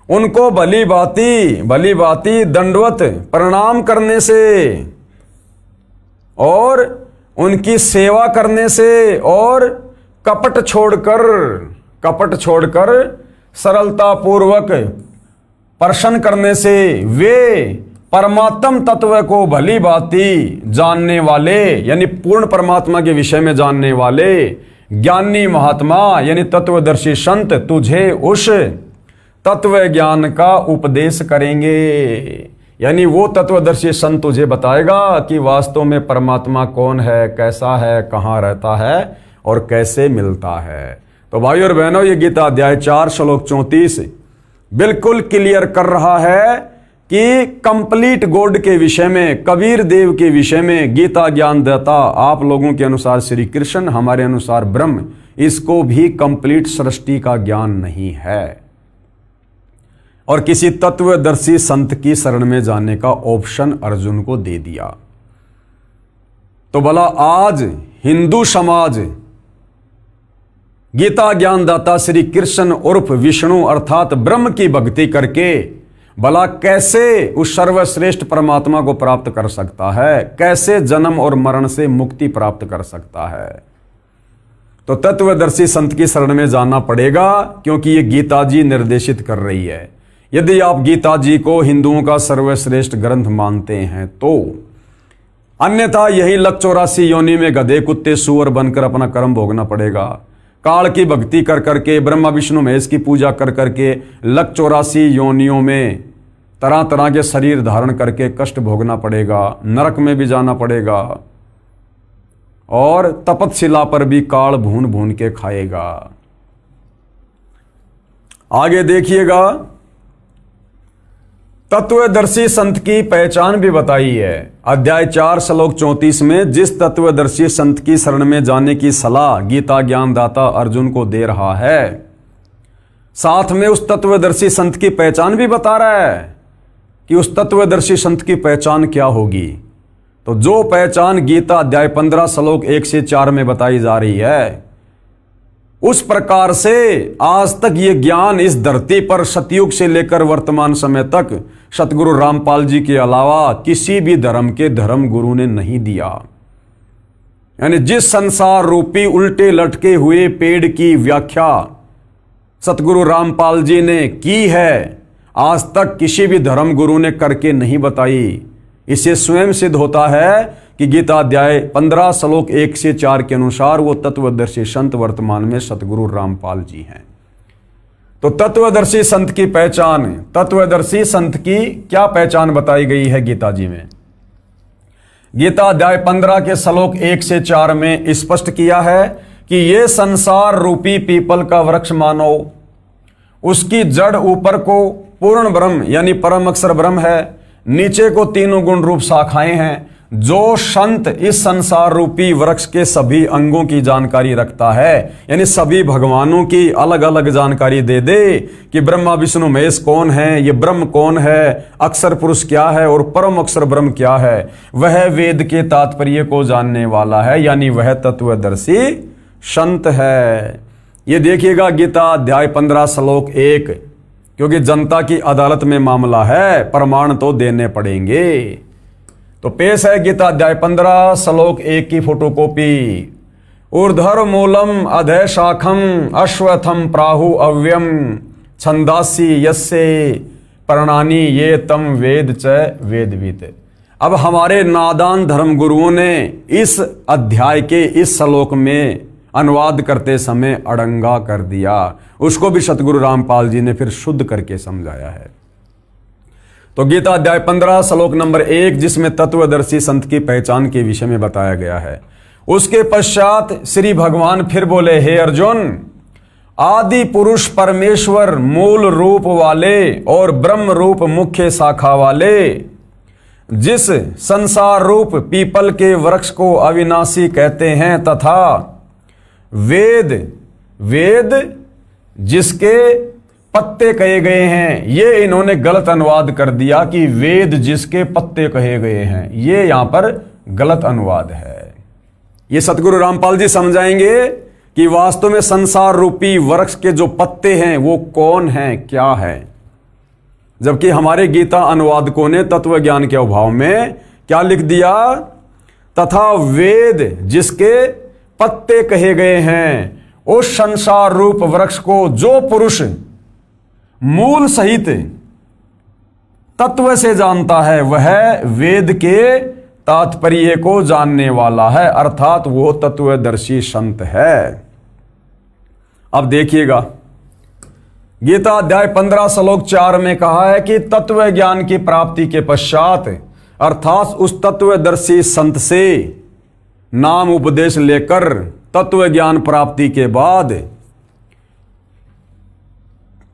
उनको भली भांति दंडवत प्रणाम करने से और उनकी सेवा करने से और कपट छोड़कर सरलता पूर्वक प्रश्न करने से वे परमात्म तत्व को भली भांति जानने वाले यानी पूर्ण परमात्मा के विषय में जानने वाले ज्ञानी महात्मा यानी तत्वदर्शी संत तुझे उस तत्व ज्ञान का उपदेश करेंगे। यानी वो तत्वदर्शी संत तुझे बताएगा कि वास्तव में परमात्मा कौन है, कैसा है, कहाँ रहता है और कैसे मिलता है। तो भाई और बहनों, ये गीता अध्याय 4 श्लोक 34 बिल्कुल क्लियर कर रहा है कि कंप्लीट गॉड के विषय में, कबीर देव के विषय में गीता ज्ञान देता आप लोगों के अनुसार श्री कृष्ण, हमारे अनुसार ब्रह्म, इसको भी कंप्लीट सृष्टि का ज्ञान नहीं है और किसी तत्वदर्शी संत की शरण में जाने का ऑप्शन अर्जुन को दे दिया। तो भला आज हिंदू समाज गीता ज्ञानदाता श्री कृष्ण उर्फ विष्णु अर्थात ब्रह्म की भक्ति करके भला कैसे उस सर्वश्रेष्ठ परमात्मा को प्राप्त कर सकता है, कैसे जन्म और मरण से मुक्ति प्राप्त कर सकता है। तो तत्वदर्शी संत की शरण में जाना पड़ेगा, क्योंकि ये गीता जी निर्देशित कर रही है। यदि आप गीता जी को हिंदुओं का सर्वश्रेष्ठ ग्रंथ मानते हैं तो, अन्यथा यही लक 84 योनि में गधे कुत्ते सूअर बनकर अपना कर्म भोगना पड़ेगा। काल की भक्ति कर करके, ब्रह्मा विष्णु महेश की पूजा कर करके लक 84 योनियों में तरह तरह के शरीर धारण करके कष्ट भोगना पड़ेगा, नरक में भी जाना पड़ेगा और तपतशिला पर भी काल भून भून के खाएगा। आगे देखिएगा, तत्वदर्शी संत की पहचान भी बताई है। अध्याय 4 श्लोक 34 में जिस तत्वदर्शी संत की शरण में जाने की सलाह गीता ज्ञानदाता अर्जुन को दे रहा है, साथ में उस तत्वदर्शी संत की पहचान भी बता रहा है कि उस तत्वदर्शी संत की पहचान क्या होगी। तो जो पहचान गीता अध्याय 15 श्लोक 1 से 4 में बताई जा रही है, उस प्रकार से आज तक ये ज्ञान इस धरती पर सतयुग से लेकर वर्तमान समय तक सतगुरु रामपाल जी के अलावा किसी भी धर्म के धर्म गुरु ने नहीं दिया। यानी जिस संसार रूपी उल्टे लटके हुए पेड़ की व्याख्या सतगुरु रामपाल जी ने की है, आज तक किसी भी धर्म गुरु ने करके नहीं बताई। इससे स्वयं सिद्ध होता है कि गीता अध्याय 15 श्लोक 1 से 4 के अनुसार वो तत्वदर्शी संत वर्तमान में सतगुरु रामपाल जी हैं। तो तत्वदर्शी संत की पहचान, तत्वदर्शी संत की क्या पहचान बताई गई है गीता जी में? गीता अध्याय 15 के श्लोक 1 से 4 में स्पष्ट किया है कि ये संसार रूपी पीपल का वृक्ष मानो, उसकी जड़ ऊपर को पूर्ण ब्रह्म यानी परम अक्षर ब्रह्म है, नीचे को तीनों गुण रूप शाखाएं हैं, जो संत इस संसार रूपी वृक्ष के सभी अंगों की जानकारी रखता है, यानी सभी भगवानों की अलग अलग जानकारी दे दे कि ब्रह्मा विष्णु महेश कौन है, ये ब्रह्म कौन है, अक्षर पुरुष क्या है और परम अक्षर ब्रह्म क्या है, वह वेद के तात्पर्य को जानने वाला है, यानी वह तत्वदर्शी संत है। ये देखिएगा गीता अध्याय 15 श्लोक 1, क्योंकि जनता की अदालत में मामला है, प्रमाण तो देने पड़ेंगे। तो पेश है गीता अध्याय 15 श्लोक 1 की फोटोकॉपी। ऊर्ध्वर मूलम अधः शाखम अश्वत्थम प्राहु अव्यम छंदासी यस्य प्रणानी ये तम वेद च वेदवित। अब हमारे नादान धर्म गुरुओं ने इस अध्याय के इस श्लोक में अनुवाद करते समय अड़ंगा कर दिया, उसको भी सतगुरु रामपाल जी ने फिर शुद्ध करके समझाया है। तो गीता अध्याय 15 श्लोक नंबर 1, जिसमें तत्वदर्शी संत की पहचान के विषय में बताया गया है, उसके पश्चात श्री भगवान फिर बोले, हे अर्जुन, आदि पुरुष परमेश्वर मूल रूप वाले और ब्रह्म रूप मुख्य शाखा वाले, जिस संसार रूप पीपल के वृक्ष को अविनाशी कहते हैं, तथा वेद जिसके पत्ते कहे गए हैं, ये इन्होंने गलत अनुवाद कर दिया कि वेद जिसके पत्ते कहे गए हैं, ये यहां पर गलत अनुवाद है। ये सतगुरु रामपाल जी समझाएंगे कि वास्तव में संसार रूपी वृक्ष के जो पत्ते हैं वो कौन हैं, क्या है। जबकि हमारे गीता अनुवादकों ने तत्व ज्ञान के अभाव में क्या लिख दिया, तथा वेद जिसके पत्ते कहे गए हैं, उस संसार रूप वृक्ष को जो पुरुष मूल सहित तत्व से जानता है, वह वेद के तात्पर्य को जानने वाला है, अर्थात वो तत्वदर्शी संत है। अब देखिएगा गीता अध्याय 15 श्लोक 4 में कहा है कि तत्व ज्ञान की प्राप्ति के पश्चात, अर्थात उस तत्वदर्शी संत से नाम उपदेश लेकर तत्व ज्ञान प्राप्ति के बाद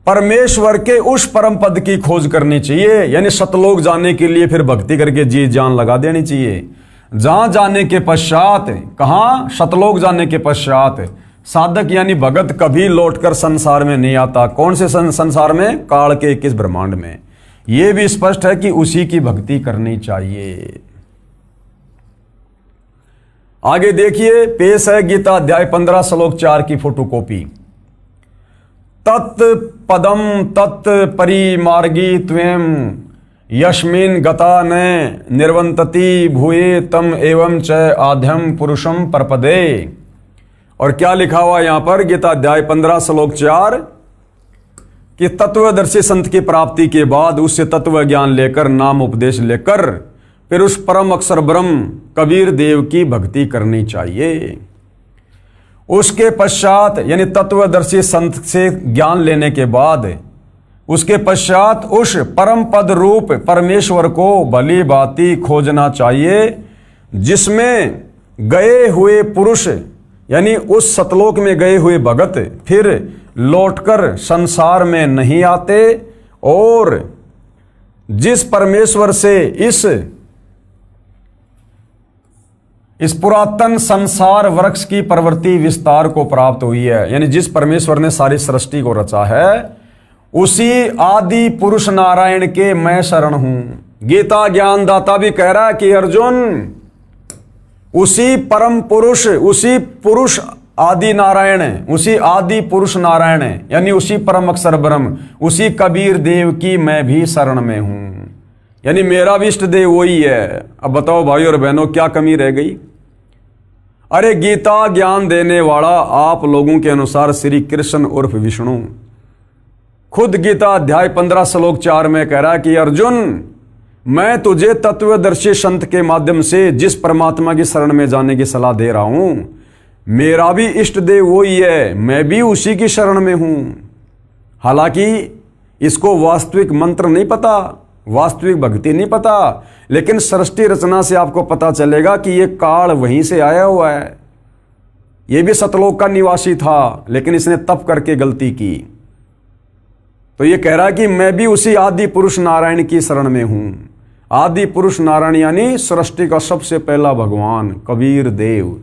परमेश्वर के उस परम पद की खोज करनी चाहिए, यानी सतलोक जाने के लिए फिर भक्ति करके जी जान लगा देनी चाहिए। जहां जाने के पश्चात, कहां, सतलोक जाने के पश्चात साधक यानी भगत कभी लौटकर संसार में नहीं आता। कौन से संसार में? काल के 21 ब्रह्मांड में। यह भी स्पष्ट है कि उसी की भक्ति करनी चाहिए। आगे देखिए, पेश है गीता अध्याय 15 श्लोक 4 की फोटोकॉपी। तत् पदम तत् परिमार्गी त्वं यस्मिन् गता न निर्वंतति भूये तम एवं च आद्यम पुरुषम परपदे। और क्या लिखा हुआ यहां पर गीता अध्याय 15 श्लोक 4 कि तत्वदर्शी संत की प्राप्ति के बाद उससे तत्व ज्ञान लेकर, नाम उपदेश लेकर, फिर उस परम अक्षर ब्रह्म कबीर देव की भक्ति करनी चाहिए। उसके पश्चात यानी तत्वदर्शी संत से ज्ञान लेने के बाद, उसके पश्चात उस परम पद रूप परमेश्वर को भली भांति खोजना चाहिए, जिसमें गए हुए पुरुष यानी उस सतलोक में गए हुए भगत फिर लौटकर संसार में नहीं आते, और जिस परमेश्वर से इस पुरातन संसार वृक्ष की प्रवृत्ति विस्तार को प्राप्त हुई है, यानी जिस परमेश्वर ने सारी सृष्टि को रचा है, उसी आदि पुरुष नारायण के मैं शरण हूं। गीता ज्ञानदाता भी कह रहा है कि अर्जुन, उसी परम पुरुष, उसी पुरुष आदि नारायण, उसी आदि पुरुष नारायण यानी उसी परम अक्षर ब्रह्म, उसी कबीर देव की मैं भी शरण में हूं, यानी मेरा भी इष्ट देव वही है। अब बताओ भाई और बहनों, क्या कमी रह गई? अरे गीता ज्ञान देने वाला आप लोगों के अनुसार श्री कृष्ण उर्फ विष्णु खुद गीता अध्याय 15 श्लोक 4 में कह रहा है कि अर्जुन, मैं तुझे तत्वदर्शी संत के माध्यम से जिस परमात्मा की शरण में जाने की सलाह दे रहा हूं, मेरा भी इष्ट देव वही है, मैं भी उसी की शरण में हूं। हालांकि इसको वास्तविक मंत्र नहीं पता, वास्तविक भक्ति नहीं पता, लेकिन सृष्टि रचना से आपको पता चलेगा कि यह काल वहीं से आया हुआ है। यह भी सतलोक का निवासी था, लेकिन इसने तप करके गलती की। तो यह कह रहा है कि मैं भी उसी आदि पुरुष नारायण की शरण में हूं। आदि पुरुष नारायण यानी सृष्टि का सबसे पहला भगवान कबीर देव।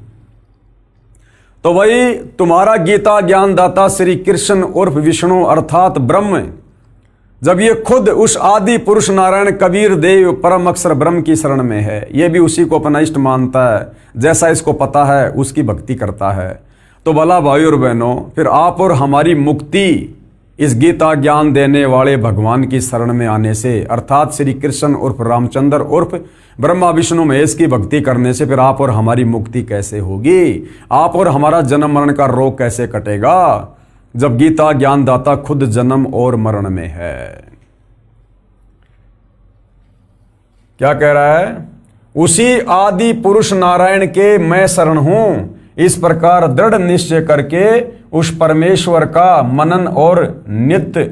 तो वही तुम्हारा गीता ज्ञानदाता श्री कृष्ण उर्फ विष्णु अर्थात ब्रह्म, जब ये खुद उस आदि पुरुष नारायण कबीर देव परम अक्षर ब्रह्म की शरण में है, ये भी उसी को अपना इष्ट मानता है, जैसा इसको पता है उसकी भक्ति करता है, तो भला भाई और बहनों, फिर आप और हमारी मुक्ति इस गीता ज्ञान देने वाले भगवान की शरण में आने से, अर्थात श्री कृष्ण उर्फ रामचंद्र उर्फ ब्रह्मा विष्णु महेश की भक्ति करने से फिर आप और हमारी मुक्ति कैसे होगी? आप और हमारा जन्म मरण का रोग कैसे कटेगा, जब गीता ज्ञानदाता खुद जन्म और मरण में है? क्या कह रहा है? उसी आदि पुरुष नारायण के मैं शरण हूं, इस प्रकार दृढ़ निश्चय करके उस परमेश्वर का मनन और नित्य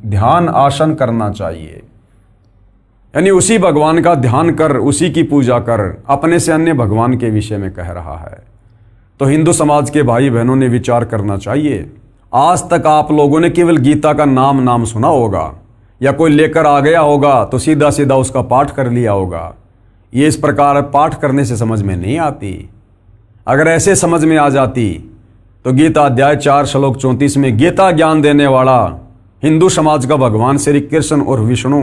ध्यान आसन करना चाहिए। यानी उसी भगवान का ध्यान कर, उसी की पूजा कर, अपने से अन्य भगवान के विषय में कह रहा है। तो हिंदू समाज के भाई बहनों ने विचार करना चाहिए। आज तक आप लोगों ने केवल गीता का नाम सुना होगा, या कोई लेकर आ गया होगा तो सीधा सीधा उसका पाठ कर लिया होगा। ये इस प्रकार पाठ करने से समझ में नहीं आती। अगर ऐसे समझ में आ जाती तो गीता अध्याय 4 श्लोक 34 में गीता ज्ञान देने वाला हिंदू समाज का भगवान श्री कृष्ण और विष्णु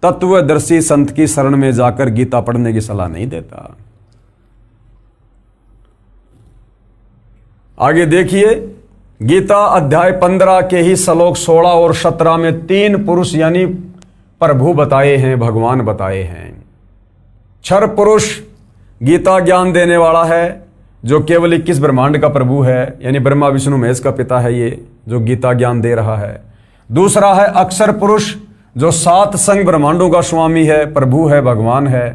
तत्वदर्शी संत की शरण में जाकर गीता पढ़ने की सलाह नहीं देता। आगे देखिए, गीता अध्याय 15 के ही श्लोक 16 और 17 में 3 पुरुष यानी प्रभु बताए हैं, भगवान बताए हैं। क्षर पुरुष गीता ज्ञान देने वाला है, जो केवल 21 ब्रह्मांड का प्रभु है, यानी ब्रह्मा विष्णु महेश का पिता है ये, जो गीता ज्ञान दे रहा है। दूसरा है अक्षर पुरुष, जो 7 संग ब्रह्मांडों का स्वामी है, प्रभु है, भगवान है।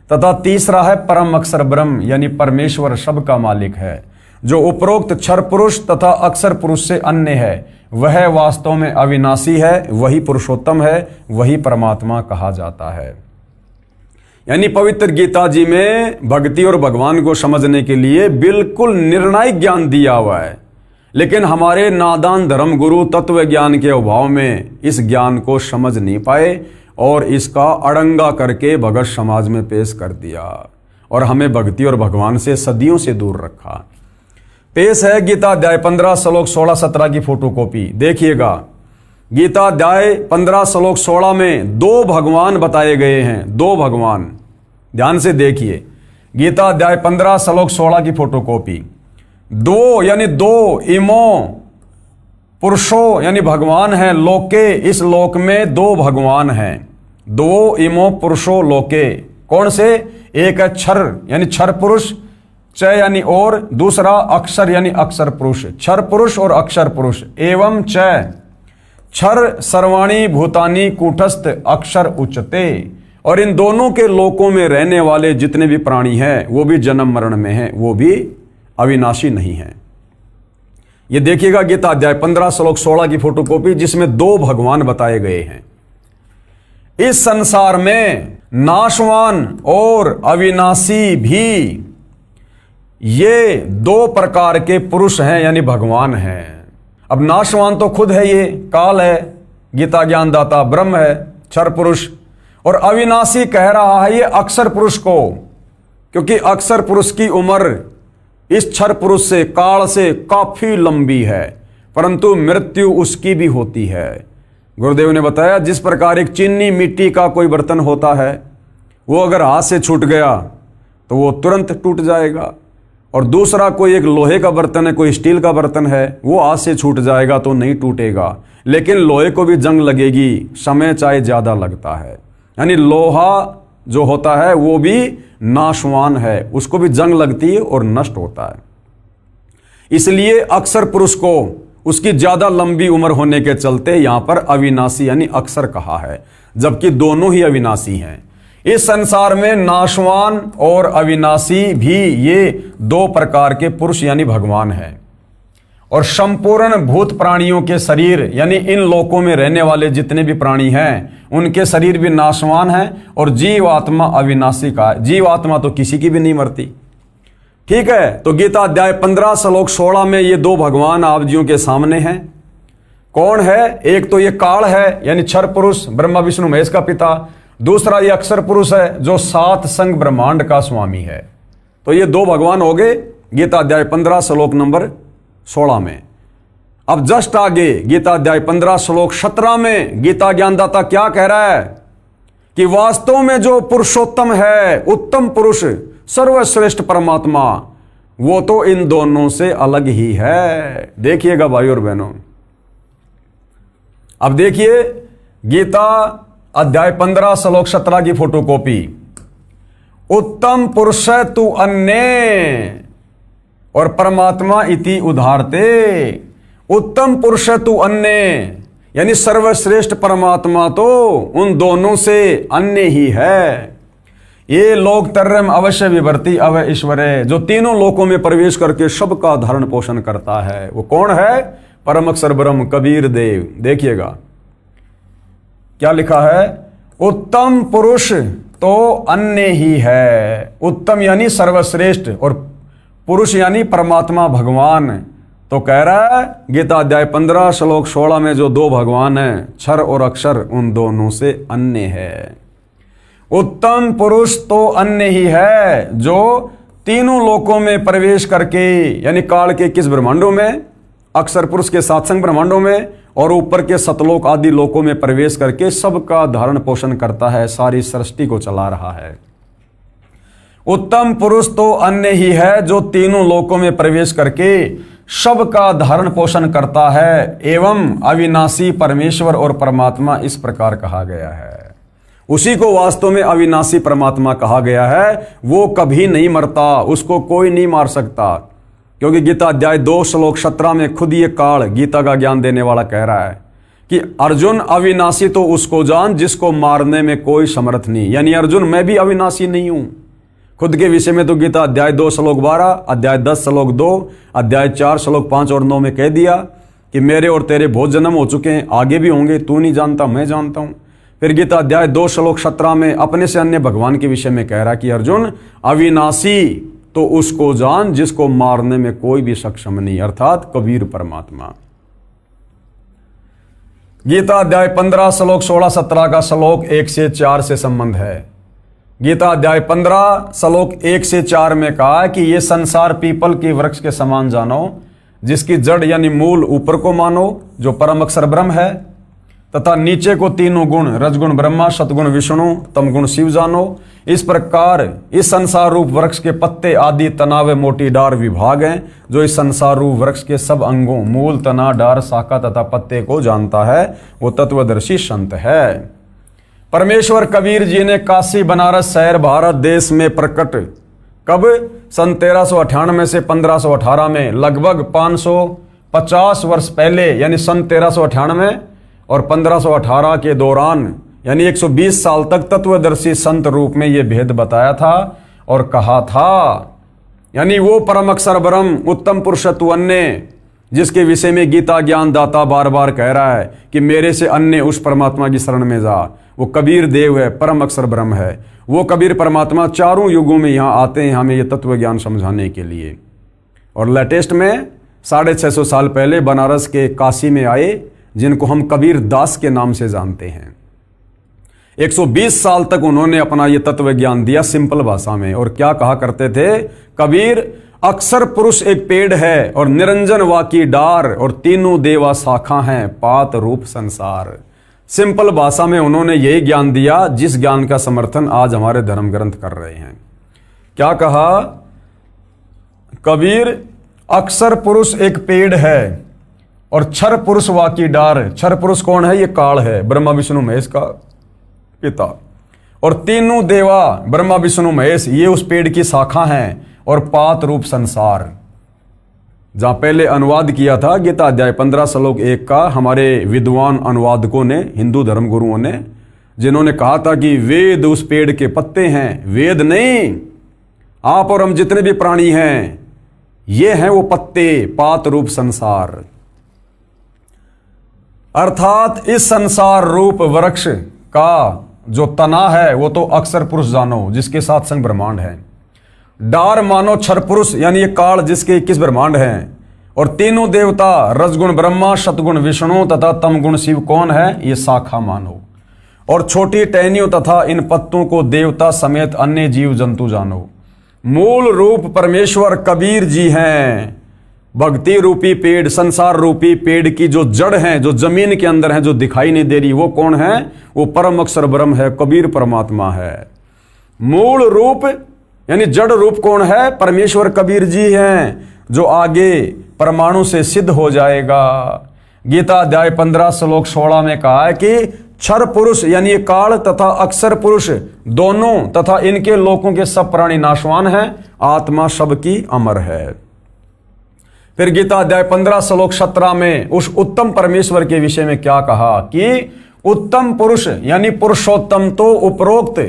तथा तीसरा है परम अक्षर ब्रह्म, यानी परमेश्वर सबका मालिक है, जो उपरोक्त क्षर पुरुष तथा अक्षर पुरुष से अन्य है। वह वास्तव में अविनाशी है, वही पुरुषोत्तम है, वही परमात्मा कहा जाता है। यानी पवित्र गीता जी में भक्ति और भगवान को समझने के लिए बिल्कुल निर्णायक ज्ञान दिया हुआ है, लेकिन हमारे नादान धर्म गुरु तत्व ज्ञान के अभाव में इस ज्ञान को समझ नहीं पाए और इसका अड़ंगा करके भगत समाज में पेश कर दिया और हमें भक्ति और भगवान से सदियों से दूर रखा। पेश है गीता अध्याय 15 श्लोक 16-17 की फोटोकॉपी, देखिएगा। गीता अध्याय 15 श्लोक 16 में 2 भगवान बताए गए हैं, 2 भगवान, ध्यान से देखिए। गीता अध्याय 15 श्लोक 16 की फोटोकॉपी। 2 यानी 2 इमो पुरुषो यानी भगवान है, लोके इस लोक में 2 भगवान हैं। 2 इमो पुरुषो लोके, कौन से? एक है क्षर यानी क्षर पुरुष, च यानी और, दूसरा अक्षर यानी अक्षर पुरुष। क्षर पुरुष और अक्षर पुरुष। एवं च क्षर सर्वाणी भूतानी कूटस्थ अक्षर उच्चते, और इन दोनों के लोकों में रहने वाले जितने भी प्राणी हैं वो भी जन्म मरण में हैं, वो भी अविनाशी नहीं हैं। ये देखिएगा गीता अध्याय 15 श्लोक 16 की फोटोकॉपी, जिसमें 2 भगवान बताए गए हैं। इस संसार में नाशवान और अविनाशी भी ये 2 प्रकार के पुरुष हैं, यानी भगवान हैं। अब नाशवान तो खुद है, ये काल है, गीता ज्ञानदाता ब्रह्म है, क्षर पुरुष, और अविनाशी कह रहा है ये अक्षर पुरुष को, क्योंकि अक्षर पुरुष की उम्र इस क्षर पुरुष से, काल से काफी लंबी है, परंतु मृत्यु उसकी भी होती है। गुरुदेव ने बताया जिस प्रकार एक चीनी मिट्टी का कोई बर्तन होता है, वो अगर हाथ से छूट गया तो वो तुरंत टूट जाएगा, और दूसरा कोई एक लोहे का बर्तन है, कोई स्टील का बर्तन है, वो हाथ से छूट जाएगा तो नहीं टूटेगा, लेकिन लोहे को भी जंग लगेगी, समय चाहे ज्यादा लगता है। यानी लोहा जो होता है वो भी नाशवान है, उसको भी जंग लगती है और नष्ट होता है। इसलिए अक्षर पुरुष को उसकी ज्यादा लंबी उम्र होने के चलते यहां पर अविनाशी यानी अक्षर कहा है, जबकि दोनों ही अविनाशी हैं। इस संसार में नाशवान और अविनाशी भी ये 2 प्रकार के पुरुष यानी भगवान हैं। और संपूर्ण भूत प्राणियों के शरीर यानी इन लोकों में रहने वाले जितने भी प्राणी हैं उनके शरीर भी नाशवान है, और जीवात्मा अविनाशी का है। जीवात्मा तो किसी की भी नहीं मरती, ठीक है। तो गीता अध्याय 15 श्लोक 16 में ये 2 भगवान आप जियों के सामने हैं। कौन है? एक तो ये काल है यानी क्षर पुरुष, ब्रह्मा विष्णु महेश का पिता। दूसरा ये अक्षर पुरुष है जो सात संग ब्रह्मांड का स्वामी है। तो ये दो भगवान हो गए गीता अध्याय 15 श्लोक नंबर 16 में। अब जस्ट आगे गीता अध्याय 15 श्लोक 17 में गीता ज्ञानदाता क्या कह रहा है कि वास्तव में जो पुरुषोत्तम है, उत्तम पुरुष, सर्वश्रेष्ठ परमात्मा, वो तो इन दोनों से अलग ही है। देखिएगा भाई और बहनों, अब देखिए गीता अध्याय 15 श्लोक 17 की फोटोकॉपी। उत्तम पुरुष तु अन्य और परमात्मा इति उदाहरते। उत्तम पुरुष तु अन्य यानी सर्वश्रेष्ठ परमात्मा तो उन दोनों से अन्य ही है। ये लोक तरम अवश्य विवर्ती अव ईश्वरे, जो तीनों लोकों में प्रवेश करके सबका धारण पोषण करता है, वो कौन है? परम अक्षर ब्रह्म कबीर देव। देखिएगा क्या लिखा है, उत्तम पुरुष तो अन्य ही है। उत्तम यानी सर्वश्रेष्ठ और पुरुष यानी परमात्मा भगवान। तो कह रहा है गीता अध्याय 15 श्लोक 16 में जो दो भगवान हैं, क्षर और अक्षर, उन दोनों से अन्य है। उत्तम पुरुष तो अन्य ही है जो तीनों लोकों में प्रवेश करके, यानी काल के किस ब्रह्मांडों में? अक्षर पुरुष के सात्संग ब्रह्मांडों में, और ऊपर के सतलोक आदि लोकों में प्रवेश करके सबका धारण पोषण करता है, सारी सृष्टि को चला रहा है। उत्तम पुरुष तो अन्य ही है जो तीनों लोकों में प्रवेश करके सबका धारण पोषण करता है, एवं अविनाशी परमेश्वर और परमात्मा इस प्रकार कहा गया है। उसी को वास्तव में अविनाशी परमात्मा कहा गया है। वो कभी नहीं मरता, उसको कोई नहीं मार सकता, क्योंकि गीता अध्याय 2 श्लोक 17 में खुद ये काल गीता का ज्ञान देने वाला कह रहा है कि अर्जुन अविनाशी तो उसको जान जिसको मारने में कोई समर्थ नहीं। यानी अर्जुन मैं भी अविनाशी नहीं हूं। खुद के विषय में तो गीता अध्याय 2 श्लोक 12, अध्याय 10 श्लोक 2, अध्याय 4 श्लोक 5 और 9 में कह दिया कि मेरे और तेरे बहुत जन्म हो चुके हैं, आगे भी होंगे, तू नहीं जानता मैं जानता हूं। फिर गीता अध्याय 2 श्लोक 17 में अपने से अन्य भगवान के विषय में कह रहा कि अर्जुन अविनाशी तो उसको जान जिसको मारने में कोई भी सक्षम नहीं, अर्थात कबीर परमात्मा। गीता अध्याय 15 श्लोक 16-17 का श्लोक 1 से 4 से संबंध है। गीता अध्याय 15 श्लोक 1 से 4 में कहा कि ये संसार पीपल के वृक्ष के समान जानो, जिसकी जड़ यानी मूल ऊपर को मानो जो परम अक्षर ब्रह्म है, तथा नीचे को तीनों गुण रजगुण ब्रह्मा, सतगुण विष्णु, तमगुण शिव जानो। इस प्रकार इस संसार रूप वृक्ष के पत्ते आदि तना व मोटी डार विभाग हैं, जो इस संसार रूप वृक्ष के सब अंगों मूल, तना, डार, शाखा तथा पत्ते को जानता है, वो तत्वदर्शी संत है। परमेश्वर कबीर जी ने काशी बनारस शहर भारत देश में प्रकट कब? सन 1398 से 1518 में, लगभग 550 वर्ष पहले, यानी सन 1398 और 1518 के दौरान, यानी 120 साल तक तत्वदर्शी संत रूप में यह भेद बताया था और कहा था। यानी वो परम अक्षर ब्रह्म उत्तम पुरुष तु अन्य, जिसके विषय में गीता ज्ञान दाता बार बार कह रहा है कि मेरे से अन्य उस परमात्मा की शरण में जा, वो कबीर देव है, परम अक्षर ब्रह्म है। वो कबीर परमात्मा चारों युगों में यहाँ आते हैं हमें ये तत्व ज्ञान समझाने के लिए। और लेटेस्ट में 650 साल पहले बनारस के काशी में आए, जिनको हम कबीर दास के नाम से जानते हैं। 120 साल तक उन्होंने अपना ये तत्व ज्ञान दिया सिंपल भाषा में। और क्या कहा करते थे? कबीर अक्षर पुरुष एक पेड़ है और निरंजन वाकी डार, और तीनों देवा शाखा हैं, पात रूप संसार। सिंपल भाषा में उन्होंने यही ज्ञान दिया जिस ज्ञान का समर्थन आज हमारे धर्म ग्रंथ कर रहे हैं। क्या कहा? कबीर अक्षर पुरुष एक पेड़ है और क्षर पुरुष वाकी डार। क्षर पुरुष कौन है? ये काल है, ब्रह्मा विष्णु महेश का पिता। और तीनों देवा ब्रह्मा विष्णु महेश ये उस पेड़ की शाखा हैं, और पात रूप संसार। जहां पहले अनुवाद किया था गीता अध्याय 15 श्लोक 1 का हमारे विद्वान अनुवादकों ने, हिंदू धर्म गुरुओं ने, जिन्होंने कहा था कि वेद उस पेड़ के पत्ते हैं। वेद नहीं, आप और हम जितने भी प्राणी हैं ये हैं वो पत्ते, पात रूप संसार। अर्थात इस संसार रूप वृक्ष का जो तना है वो तो अक्षर पुरुष जानो, जिसके साथ संग ब्रह्मांड है। डार मानो क्षर पुरुष, यानी ये काल जिसके 21 ब्रह्मांड हैं। और तीनों देवता रजगुण ब्रह्मा, सतगुण विष्णु तथा तमगुण शिव कौन है? ये शाखा मानो। और छोटी टहनियों तथा इन पत्तों को देवता समेत अन्य जीव जंतु जानो। मूल रूप परमेश्वर कबीर जी हैं। भक्ति रूपी पेड़, संसार रूपी पेड़ की जो जड़ है, जो जमीन के अंदर है, जो दिखाई नहीं दे रही, वो कौन है? वो परम अक्षर ब्रह्म है, कबीर परमात्मा है। मूल रूप यानी जड़ रूप कौन है? परमेश्वर कबीर जी हैं, जो आगे परमाणु से सिद्ध हो जाएगा। गीता अध्याय 15 श्लोक 16 में कहा है कि क्षर पुरुष यानी ये काल तथा अक्षर पुरुष दोनों तथा इनके लोकों के सब प्राणी नाशवान हैं, आत्मा सबकी अमर है। फिर गीता अध्याय 15 श्लोक 17 में उस उत्तम परमेश्वर के विषय में क्या कहा कि उत्तम पुरुष यानी पुरुषोत्तम तो उपरोक्त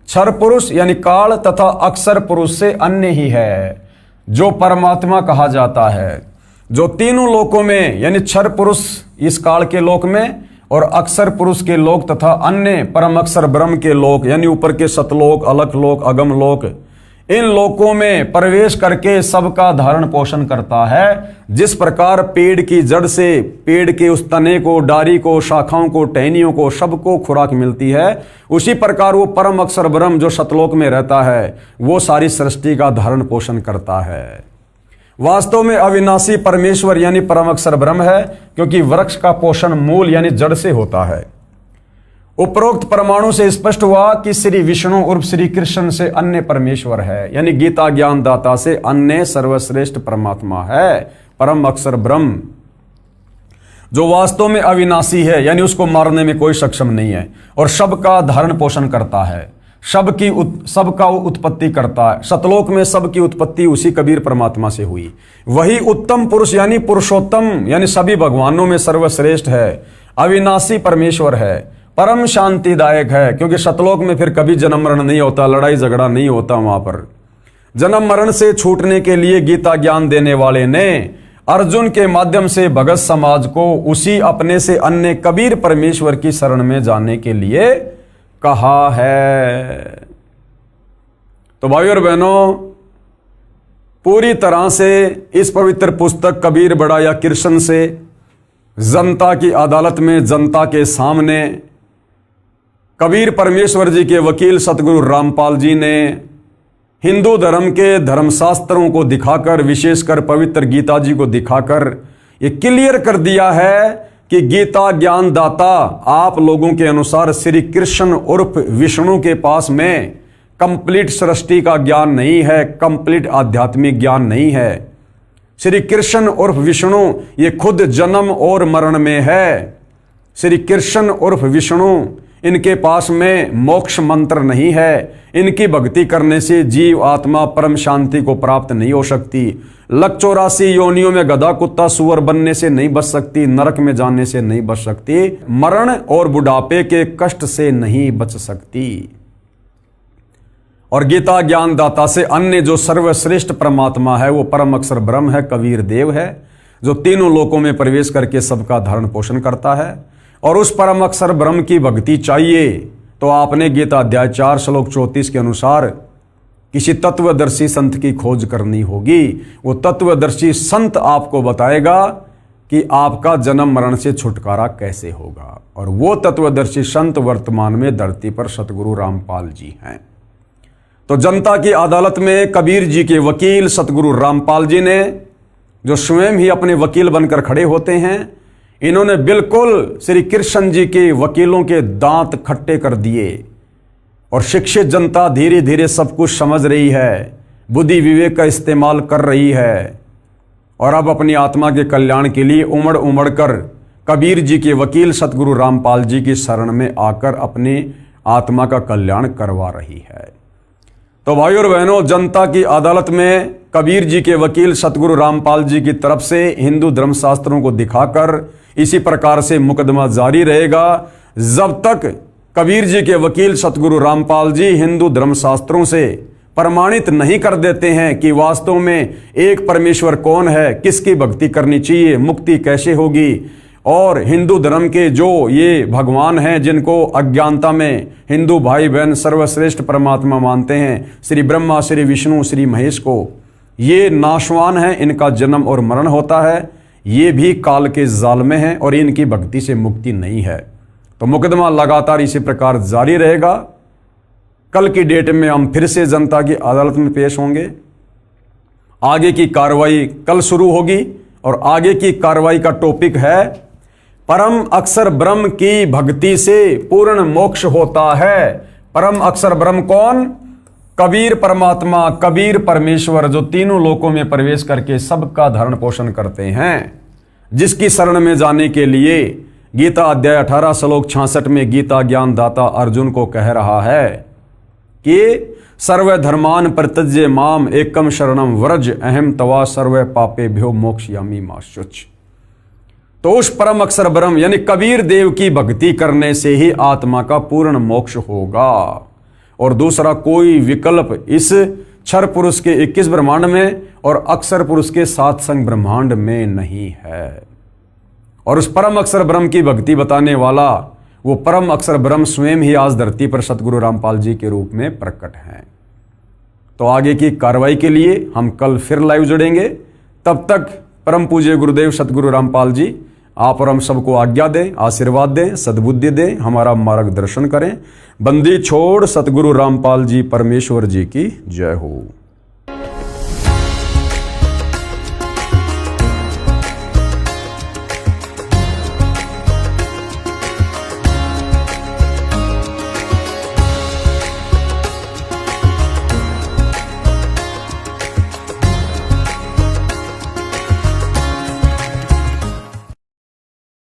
क्षर पुरुष यानी काल तथा अक्षर पुरुष से अन्य ही है, जो परमात्मा कहा जाता है, जो तीनों लोकों में यानी क्षर पुरुष इस काल के लोक में और अक्षर पुरुष के लोक तथा अन्य परम अक्षर ब्रह्म के लोक यानी ऊपर के सतलोक, अलख लोक, अगम लोक, इन लोकों में प्रवेश करके सबका धारण पोषण करता है। जिस प्रकार पेड़ की जड़ से पेड़ के उस तने को, डारी को, शाखाओं को, टहनियों को सबको खुराक मिलती है, उसी प्रकार वो परम अक्षर ब्रह्म जो सतलोक में रहता है वो सारी सृष्टि का धारण पोषण करता है। वास्तव में अविनाशी परमेश्वर यानी परम अक्षर ब्रह्म है, क्योंकि वृक्ष का पोषण मूल यानी जड़ से होता है। उपरोक्त परमाणु से स्पष्ट हुआ कि श्री विष्णु उर्फ श्री कृष्ण से अन्य परमेश्वर है, यानी गीता ज्ञान दाता से अन्य सर्वश्रेष्ठ परमात्मा है, परम अक्षर ब्रह्म, जो वास्तव में अविनाशी है, यानी उसको मारने में कोई सक्षम नहीं है और सबका धारण पोषण करता है, सबका उत्पत्ति करता है। सतलोक में सबकी उत्पत्ति उसी कबीर परमात्मा से हुई। वही उत्तम पुरुष यानी पुरुषोत्तम यानी सभी भगवानों में सर्वश्रेष्ठ है, अविनाशी परमेश्वर है, परम शांतिदायक है, क्योंकि सतलोक में फिर कभी जन्म मरण नहीं होता, लड़ाई झगड़ा नहीं होता। वहां पर जन्म मरण से छूटने के लिए गीता ज्ञान देने वाले ने अर्जुन के माध्यम से भगत समाज को उसी अपने से अन्य कबीर परमेश्वर की शरण में जाने के लिए कहा है। तो भाइयों और बहनों, पूरी तरह से इस पवित्र पुस्तक कबीर बड़ा या कृष्ण से जनता की अदालत में, जनता के सामने कबीर परमेश्वर जी के वकील सतगुरु रामपाल जी ने हिंदू धर्म के धर्मशास्त्रों को दिखाकर, विशेषकर पवित्र गीता जी को दिखाकर ये क्लियर कर दिया है कि गीता ज्ञान दाता आप लोगों के अनुसार श्री कृष्ण उर्फ विष्णु के पास में कंप्लीट सृष्टि का ज्ञान नहीं है, कंप्लीट आध्यात्मिक ज्ञान नहीं है। श्री कृष्ण उर्फ विष्णु ये खुद जन्म और मरण में है। श्री कृष्ण उर्फ विष्णु इनके पास में मोक्ष मंत्र नहीं है। इनकी भक्ति करने से जीव आत्मा परम शांति को प्राप्त नहीं हो सकती। 184 योनियों में गधा कुत्ता सुअर बनने से नहीं बच सकती, नरक में जाने से नहीं बच सकती, मरण और बुढ़ापे के कष्ट से नहीं बच सकती। और गीता ज्ञान दाता से अन्य जो सर्वश्रेष्ठ परमात्मा है वो परम अक्षर ब्रह्म है, कबीर देव है, जो तीनों लोकों में प्रवेश करके सबका धारण पोषण करता है। और उस परम अक्षर ब्रह्म की भक्ति चाहिए तो आपने गीता अध्याय 4 श्लोक 34 के अनुसार किसी तत्वदर्शी संत की खोज करनी होगी। वो तत्वदर्शी संत आपको बताएगा कि आपका जन्म मरण से छुटकारा कैसे होगा। और वो तत्वदर्शी संत वर्तमान में धरती पर सतगुरु रामपाल जी हैं। तो जनता की अदालत में कबीर जी के वकील सतगुरु रामपाल जी ने, जो स्वयं ही अपने वकील बनकर खड़े होते हैं, इन्होंने बिल्कुल श्री कृष्ण जी के वकीलों के दांत खट्टे कर दिए। और शिक्षित जनता धीरे धीरे सब कुछ समझ रही है, बुद्धि विवेक का इस्तेमाल कर रही है और अब अपनी आत्मा के कल्याण के लिए उमड़ उमड़ कर कबीर जी के वकील सतगुरु रामपाल जी की शरण में आकर अपनी आत्मा का कल्याण करवा रही है। तो भाइयों और बहनों, जनता की अदालत में कबीर जी के वकील सतगुरु रामपाल जी की तरफ से हिंदू धर्मशास्त्रों को दिखाकर इसी प्रकार से मुकदमा जारी रहेगा जब तक कबीर जी के वकील सतगुरु रामपाल जी हिंदू धर्मशास्त्रों से प्रमाणित नहीं कर देते हैं कि वास्तव में एक परमेश्वर कौन है, किसकी भक्ति करनी चाहिए, मुक्ति कैसे होगी। और हिंदू धर्म के जो ये भगवान हैं जिनको अज्ञानता में हिंदू भाई बहन सर्वश्रेष्ठ परमात्मा मानते हैं, श्री ब्रह्मा, श्री विष्णु, श्री महेश को, ये नाशवान हैं, इनका जन्म और मरण होता है, ये भी काल के जाल में हैं और इनकी भक्ति से मुक्ति नहीं है। तो मुकदमा लगातार इसी प्रकार जारी रहेगा। कल की डेट में हम फिर से जनता की अदालत में पेश होंगे। आगे की कार्रवाई कल शुरू होगी और आगे की कार्रवाई का टॉपिक है परम अक्षर ब्रह्म की भक्ति से पूर्ण मोक्ष होता है। परम अक्षर ब्रह्म कौन? कबीर परमात्मा, कबीर परमेश्वर, जो तीनों लोकों में प्रवेश करके सबका धरण पोषण करते हैं, जिसकी शरण में जाने के लिए गीता अध्याय 18 श्लोक 66 में गीता ज्ञान दाता अर्जुन को कह रहा है कि सर्व धर्मान परित्यज्य माम एकम शरणम व्रज अहम तवा सर्व पापेभ्यो मोक्षयामि मा शुच। तो उस परम अक्षर ब्रह्म यानी कबीर देव की भक्ति करने से ही आत्मा का पूर्ण मोक्ष होगा और दूसरा कोई विकल्प इस क्षर पुरुष के 21 ब्रह्मांड में और अक्षर पुरुष के 7 संग ब्रह्मांड में नहीं है। और उस परम अक्षर ब्रह्म की भक्ति बताने वाला वो परम अक्षर ब्रह्म स्वयं ही आज धरती पर सतगुरु रामपाल जी के रूप में प्रकट हैं। तो आगे की कार्रवाई के लिए हम कल फिर लाइव जुड़ेंगे। तब तक परम पूज्य गुरुदेव सतगुरु रामपाल जी आप और हम सबको आज्ञा दें, आशीर्वाद दें, सद्बुद्धि दें, हमारा मार्गदर्शन करें। बंदी छोड़ सतगुरु रामपाल जी परमेश्वर जी की जय हो।